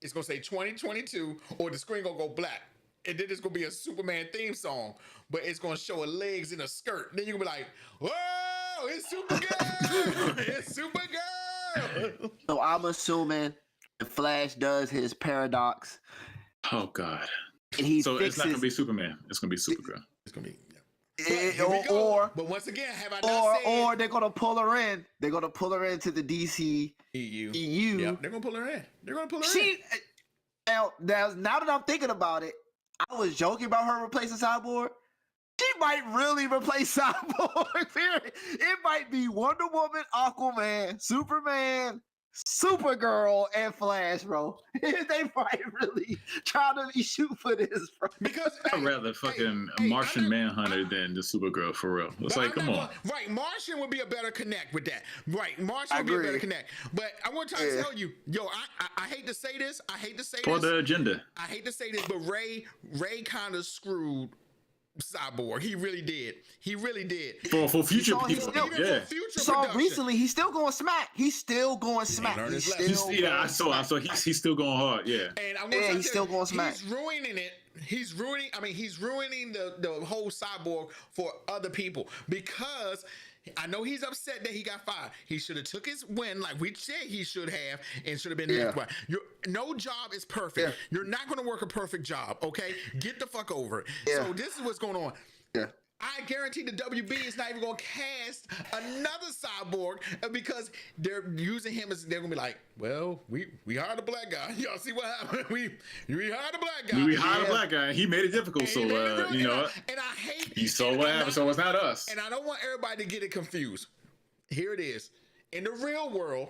It's going to say 2022, or the screen going to go black, and then it's going to be a Superman theme song, but it's going to show her legs in a skirt. Then you're going to be like, whoa, it's Supergirl, it's Supergirl. So I'm assuming the Flash does his paradox. Oh God. And he so fixes, it's not gonna be Superman. It's gonna be Supergirl. It's gonna be. But once again, have I not said? Or they're gonna pull her in. They're gonna pull her into the DC EU. Yep, they're gonna pull her in. Now that I'm thinking about it, I was joking about her replacing Cyborg. She might really replace Cyborg. It might be Wonder Woman, Aquaman, Superman, Supergirl, and Flash, bro. They might really try to shoot for this, bro. Because I'd rather fucking Martian Manhunter than the Supergirl, for real. It's like, come on. Right, Martian would be a better connect with that. Right, Martian would be a better connect. But I want to try to tell you, I hate to say this. For the agenda. I hate to say this, but Ray kind of screwed Cyborg. He really did. For future people, for future recently, he's still going smack. He's still going smack. I saw. He's still going hard. Yeah. And he's still going smack. He's ruining it. He's ruining the whole Cyborg for other people, because I know he's upset that he got fired. He should have took his win like we said he should have, and should have been there. No job is perfect. Yeah. You're not going to work a perfect job, okay? Get the fuck over it. Yeah. So this is what's going on. Yeah. I guarantee the WB is not even going to cast another Cyborg, because they're using him as, they're going to be like, well, we hired a black guy. Y'all see what happened? We hired a black guy. We hired a black guy. He made it difficult. So, you know, and I hate. You saw what happened, so it's not us. And I don't want everybody to get it confused. Here it is. In the real world,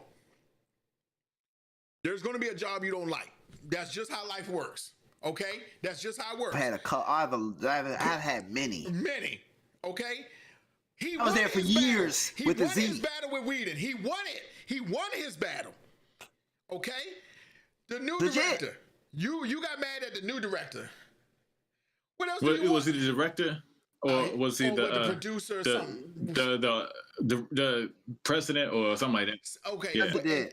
there's going to be a job you don't like. That's just how life works. Okay, that's just how it works. I've had many. Okay, I was there for years with the Z. He won his battle with Whedon. He won it. He won his battle. Okay, the new director. You got mad at the new director. What else? Was he the director, or was he the producer? Or something? The president or something like that? Okay, the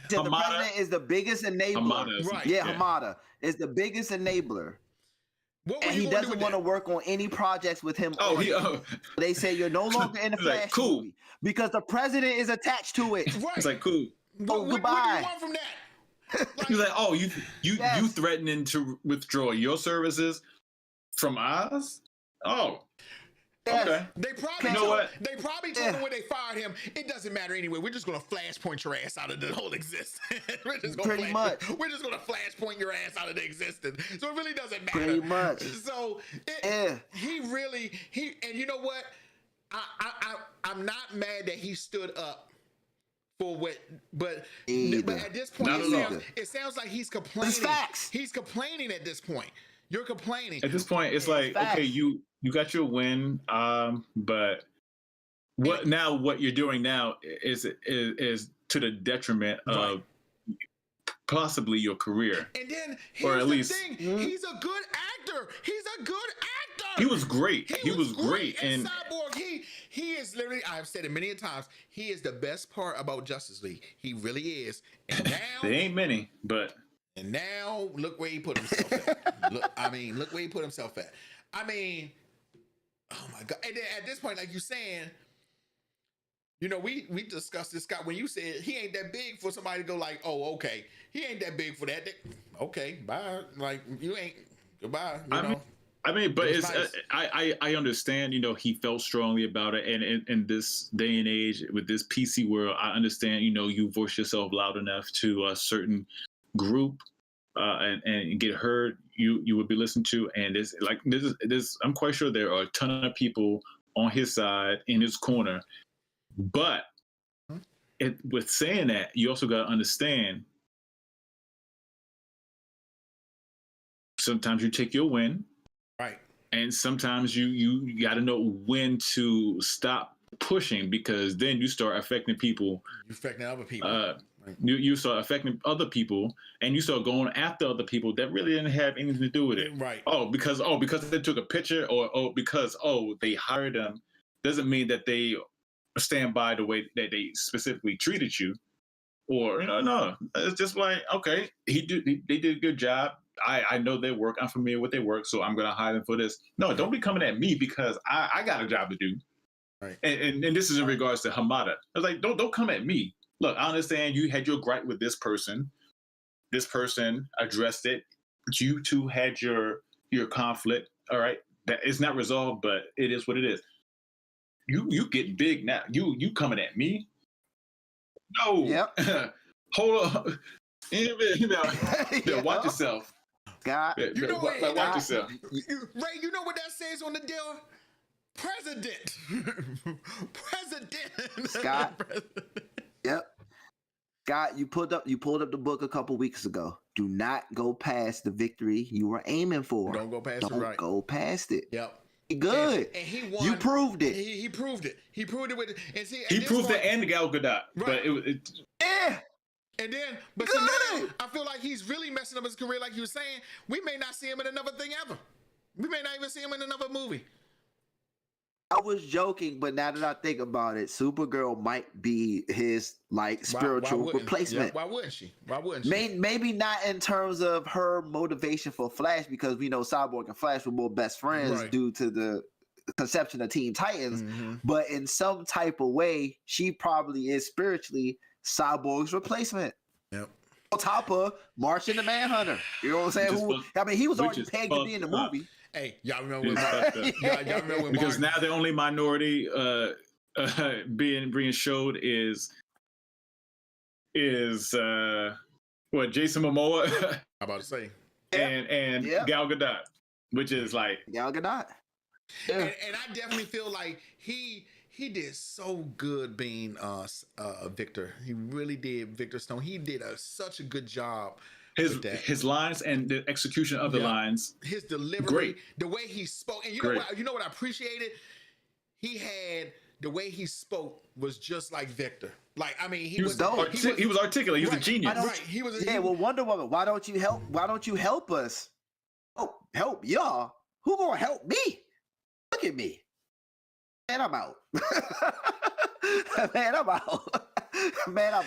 president is the biggest enabler. Right? Yeah, Hamada is the biggest enabler. And he doesn't want to work on any projects with him. They say you're no longer in the Flash movie because the president is attached to it. Right. It's like, cool. Goodbye. What do you want from that? He's like, oh, you threatening to withdraw your services from ours? Oh. Yes. Okay. They probably told him when they fired him, it doesn't matter anyway. We're just gonna flashpoint your ass out of the whole existence. We're just gonna flashpoint your ass out of the existence. So it really doesn't matter. Pretty much. So he and you know what? I'm not mad that he stood up for what, but at this point it sounds like he's complaining. It's facts. He's complaining at this point. You're complaining. At this point, it's like, okay, you got your win, but what you're doing now is to the detriment of possibly your career. And then he's he's a good actor. He was great. He was great. And Cyborg, he is literally, I've said it many times, he is the best part about Justice League. He really is. And now there ain't many, but. And now look where he put himself at. Look where he put himself at. I mean, oh my God. And then at this point, like you're saying, you know, we discussed this, Scott, when you said he ain't that big for somebody to go like, oh, okay, he ain't that big for that. Okay, bye. Like, you ain't, goodbye. But it's nice. I understand, you know, he felt strongly about it. And in this day and age, with this PC world, I understand, you know, you voice yourself loud enough to a certain group and get heard, you would be listened to. And this I'm quite sure there are a ton of people on his side, in his corner. But with saying that, you also got to understand, sometimes you take your win, right? And sometimes you got to know when to stop pushing, because then you start affecting people. You're affecting other people. Right. You start affecting other people, and you start going after other people that really didn't have anything to do with it. Right. Because they took a picture, or because they hired them, doesn't mean that they stand by the way that they specifically treated you. Or no, it's just like, okay, they did a good job. I know their work. I'm familiar with their work, so I'm gonna hire them for this. No, don't be coming at me because I got a job to do. Right. And this is in regards to Hamada. I was like, don't come at me. Look, I understand you had your gripe with this person. This person addressed it. You two had your conflict. All right, that is not resolved, but it is what it is. You get big now. You coming at me? No. Yep. Hold on. Watch yourself. God, watch yourself. Ray, you know what that says on the deal? President. President. Scott. Yep. Scott, you pulled up the book a couple weeks ago. Do not go past the victory you were aiming for. Don't go past it. Right. Don't go past it. Yep. Good. And he won. You proved it. He proved it. He proved it with. And see, he proved it and Gal Gadot. Right. But it yeah. And then, but so now I feel like he's really messing up his career. Like you were saying, we may not see him in another thing ever. We may not even see him in another movie. I was joking, but now that I think about it, Supergirl might be his spiritual replacement. Yeah, why wouldn't she? Why wouldn't she? Maybe not in terms of her motivation for Flash, because we know Cyborg and Flash were more best friends due to the conception of Teen Titans. Mm-hmm. But in some type of way, she probably is spiritually Cyborg's replacement. Yep. On top of Martian the Manhunter. You know what I'm saying? He was already pegged to be in the movie. Hey, y'all remember y'all remember when because now the only minority being showed is what, Jason Momoa? I'm about to say. And Gal Gadot, which is like Gal Gadot. Yeah. And I definitely feel like he did so good being Victor. He really did, Victor Stone. He did such a good job. His lines and the execution of the lines, his delivery, great. The way he spoke, and you know what I appreciated? He had the way he spoke was just like Victor. Like, I mean, he was dope. He was articulate. He was a genius. He was. Well, Wonder Woman, why don't you help us? Oh, help y'all? Who gonna help me? Look at me, man. I'm out. Man, I'm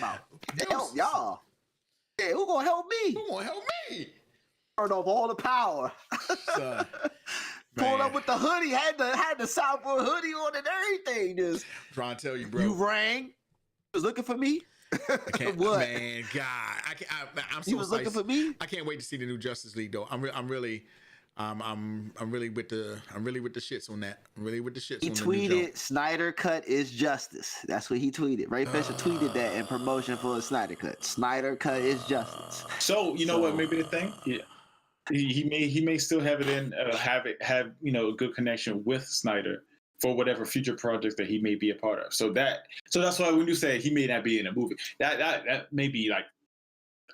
out. Help y'all. Yeah, who gonna help me? Who gonna help me? Turned off all the power. Pulled up with the hoodie, had the Cyborg hoodie on and everything. Just trying to tell you, bro. You rang. Was looking for me. I can't, what? Man, God, I'm so. You was looking for me. I can't wait to see the new Justice League, though. I'm really with the shits on that. I'm really with the shits. He tweeted, "Snyder cut is justice." That's what he tweeted. Ray Fisher tweeted that in promotion for a Snyder cut. Snyder cut is justice. So you know what? Maybe the thing, he may still have it in have a good connection with Snyder for whatever future projects that he may be a part of. So that's why when you say he may not be in a movie, that may be like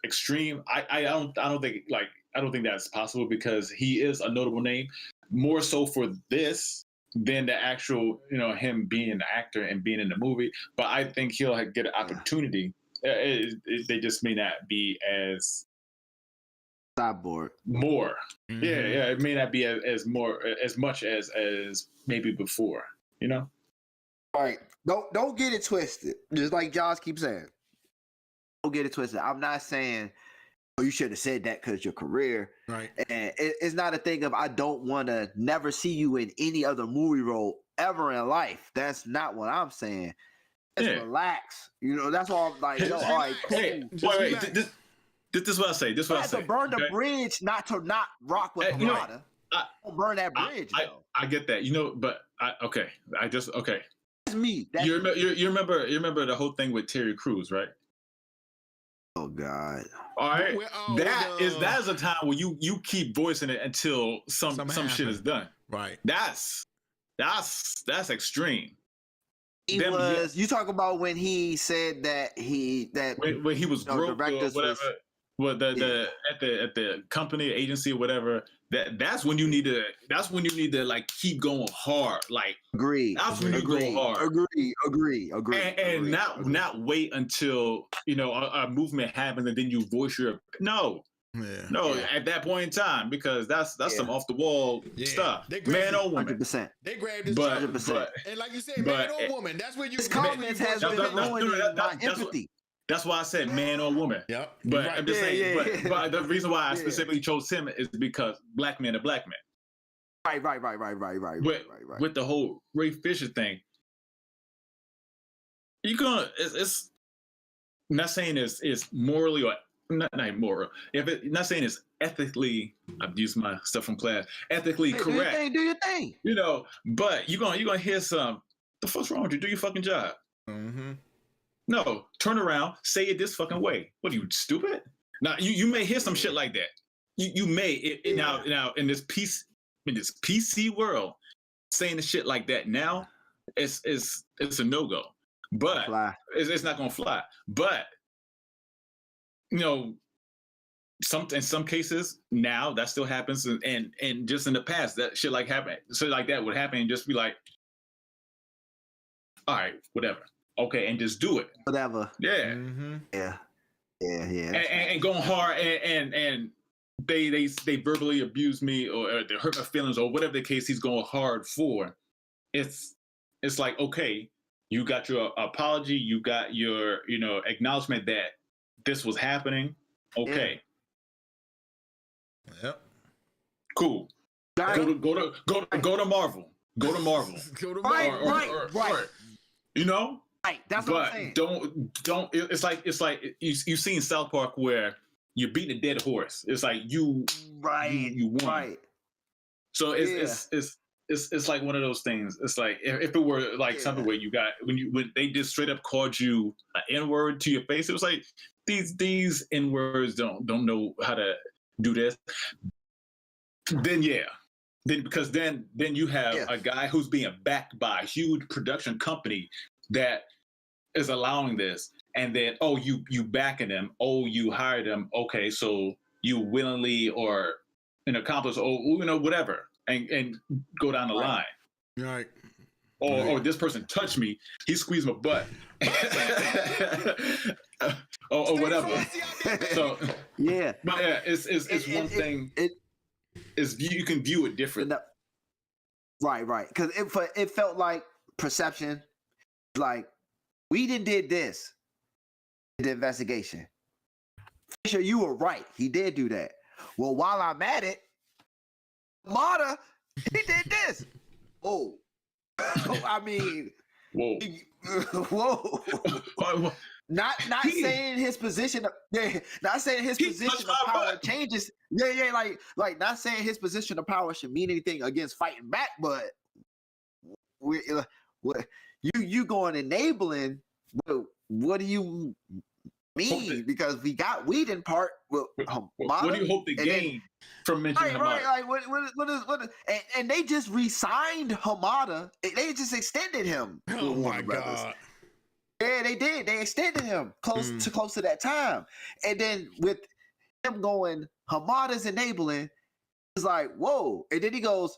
extreme. I don't think that's possible because he is a notable name, more so for this than the actual, him being an actor and being in the movie. But I think he'll get an opportunity. They just may not be as Cyborg. More. Mm-hmm. Yeah. It may not be as much as maybe before, All right. Don't get it twisted. Just like Josh keeps saying. Don't get it twisted. I'm not saying you should have said that because your career. Right. And it's not a thing of I don't want to never see you in any other movie role ever in life. That's not what I'm saying. Just relax. That's why I'm like, all right, cool. Hey, wait. This is what I say. This is what I say. To burn the bridge, not rock with Hamada. Don't burn that bridge. I get that. But okay. Okay. That's me. You remember the whole thing with Terry Crews, right? Oh God! All right, that is a time where you keep voicing it until some shit is done. Right. That's extreme. You talk about when he said that when he was broke or whatever. Well, the at the company, agency, or whatever. That's when you need to like keep going hard. Like that's when you go hard. Agree. And not wait until a movement happens and then you voice your at that point in time, because that's some off the wall stuff. Man or woman, 100%. They grabbed this, but and like you said, man or woman. That's where you. This confidence has been ruined by empathy. That's why I said man or woman. Yep. But I'm just saying. But the reason why I specifically chose him is because black men are black men. Right. With the whole Ray Fisher thing, it's not saying it's morally or not moral. Not saying it's ethically. I've used my stuff from class. Ethically correct. Do your thing. But you're gonna hear some. The fuck's wrong with you? Do your fucking job. Mm-hmm. No, turn around, say it this fucking way. What are you, stupid? Now you may hear some shit like that. You may now in this PC world, saying the shit like that now, it's a no-go. But it's not gonna fly. But in some cases now that still happens, and just in the past that shit like that would happen, and just be like, all right, whatever. Okay, and just do it. Whatever. Yeah. Mm-hmm. Yeah. And going hard and they verbally abuse me or they hurt my feelings or whatever the case he's going hard for. It's like, okay, you got your apology, you got your acknowledgement that this was happening. Okay. Yep. Cool. Go to Marvel. Go to Marvel. Right. Right, that's what I'm saying. Don't. It's like you've seen South Park where you're beating a dead horse. It's like you won. Right. So it's like one of those things. It's like if it were like something where when they just straight up called you an N-word to your face, it was like these N-words don't know how to do this. Then because then you have a guy who's being backed by a huge production company that is allowing this, and then you backing them, you hired them, okay, so you willingly or an accomplice or whatever, and go down the line, right? Or this person touched me, he squeezed my butt, or whatever. So but it's one thing. You can view it differently. Right. Because it felt like perception. Like, we did this, the investigation. Fisher, you were right. He did do that. Well, while I'm at it, Mata, he did this. Oh, I mean, whoa. Not saying his position. Not saying his position of power changes. Like not saying his position of power should mean anything against fighting back, but you going enabling? What do you mean? Because we didn't part with Hamada. What do you hope to gain from mentioning Hamada? Right. What is and they just re-signed Hamada. They just extended him. Oh my God. Yeah, they did. They extended him close to that time. And then with him going, Hamada's enabling, it's like, whoa. And then he goes,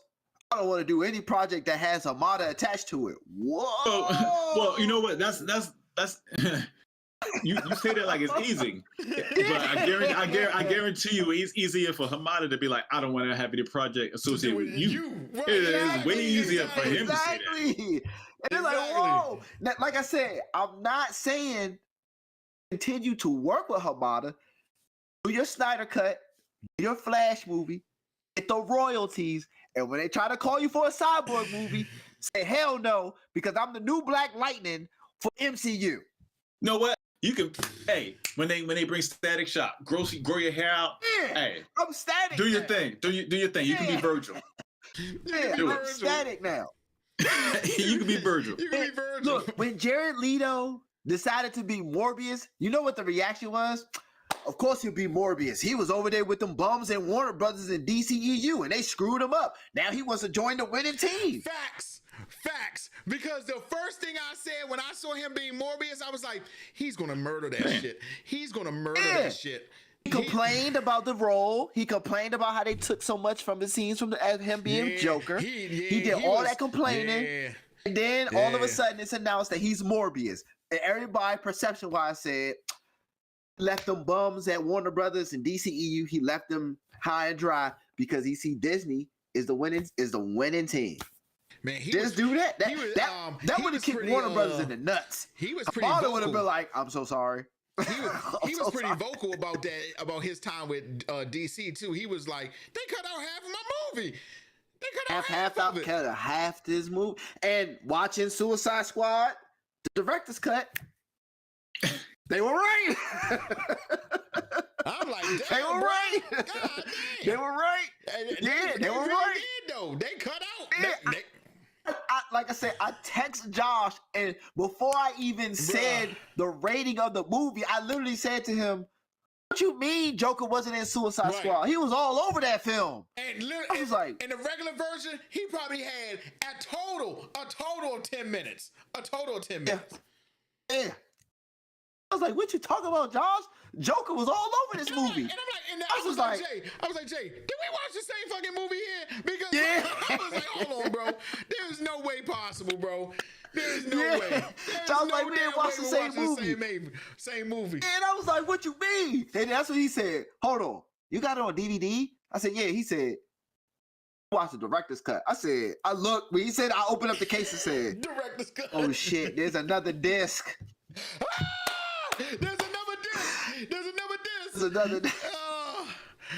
I don't want to do any project that has Hamada attached to it. Whoa. Well, you know what? That's you say that like it's easy. But I guarantee you it's easier for Hamada to be like, I don't want to have any project associated with you. Right. It's way easier for him to say that. And it's like, whoa. Now, like I said, I'm not saying continue to work with Hamada. Do your Snyder Cut, do your Flash movie, get the royalties, and when they try to call you for a Cyborg movie, say hell no, because I'm the new Black Lightning for MCU. You know what? You can, when they bring Static Shock, grow your hair out. Yeah, hey, I'm Static. Do your thing. Do your thing. You can be Virgil. Yeah, I'm Static now. You can be Virgil. Look, when Jared Leto decided to be Morbius, you know what the reaction was? Of course he'll be Morbius. He was over there with them bums and Warner Brothers and DCEU, and they screwed him up. Now he wants to join the winning team. Facts. Because the first thing I said when I saw him being Morbius, I was like, he's gonna murder that shit. He's gonna murder that shit. He complained about the role. He complained about how they took so much from the scenes from as him being Joker. He did all that complaining. Yeah, and then all of a sudden it's announced that he's Morbius. And everybody perception-wise said, left them bums at Warner Brothers and DCEU. He left them high and dry because he see Disney is the winning team. Man, Just do that. That would have kicked Warner Brothers in the nuts. He was pretty vocal. vocal. Would have been like, I'm so sorry. He was pretty vocal about that, about his time with DC too. He was like, they cut out half of my movie. They cut out half this movie. And watching Suicide Squad, the director's cut, they were right. I'm like, damn, they were right. God damn. They were right. They were right. Though they cut out. Yeah, like I said, I text Josh, and before I even said the rating of the movie, I literally said to him, "What you mean Joker wasn't in Suicide Squad? He was all over that film." And I was like, in the regular version, he probably had a total of 10 minutes. A total of 10 minutes. Yeah. I was like, "What you talking about, Josh? Joker was all over this movie." And I was like, Jay, did we watch the same fucking movie here? Because I was like, hold on, bro. There's no way possible, bro. There's no way. Josh was like, we didn't watch the same movie. Same movie. And I was like, what you mean? And that's what he said. Hold on. You got it on DVD? I said, yeah. He said, watch the director's cut. I said, I looked. When he said, I opened up the case and said, director's cut. Oh, shit. There's another disc. There's another disc. There's another disc.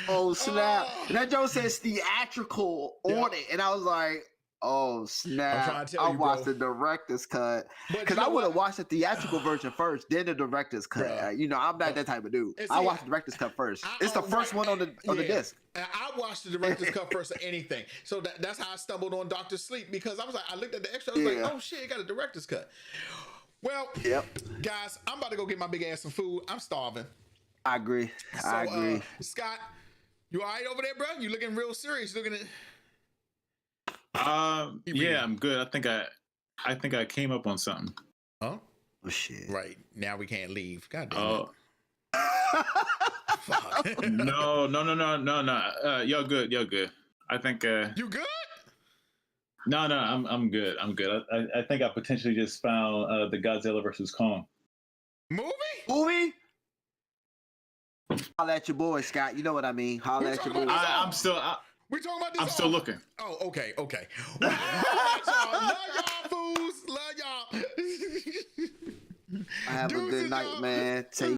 Oh, snap. And that Joe says theatrical on it. And I was like, oh, snap. I watched the director's cut. Because I would have watched the theatrical version first, then the director's cut. You know, I'm not that type of dude. I watched the director's cut first. It's the first one on the disc. I watched the director's cut first of anything. So that's how I stumbled on Dr. Sleep, because I was like, I looked at the extra, I was like, oh, shit, it got a director's cut. Well, guys, I'm about to go get my big ass some food. I'm starving. I agree. I agree. Scott, you all right over there, bro? You looking real serious? Looking at. Yeah, I'm good. I think I came up on something. Huh? Oh shit! Right now we can't leave. God damn it. Fuck. No. Y'all good. I think. You good? No, I'm good. I think I potentially just found the Godzilla versus Kong movie. Holla at your boy, Scott. You know what I mean. Holla at your boy. I'm still. We're talking about this. I'm still looking. Oh, okay. Well, all right, y'all. Love y'all, fools. Love y'all. Have a good night, man. Take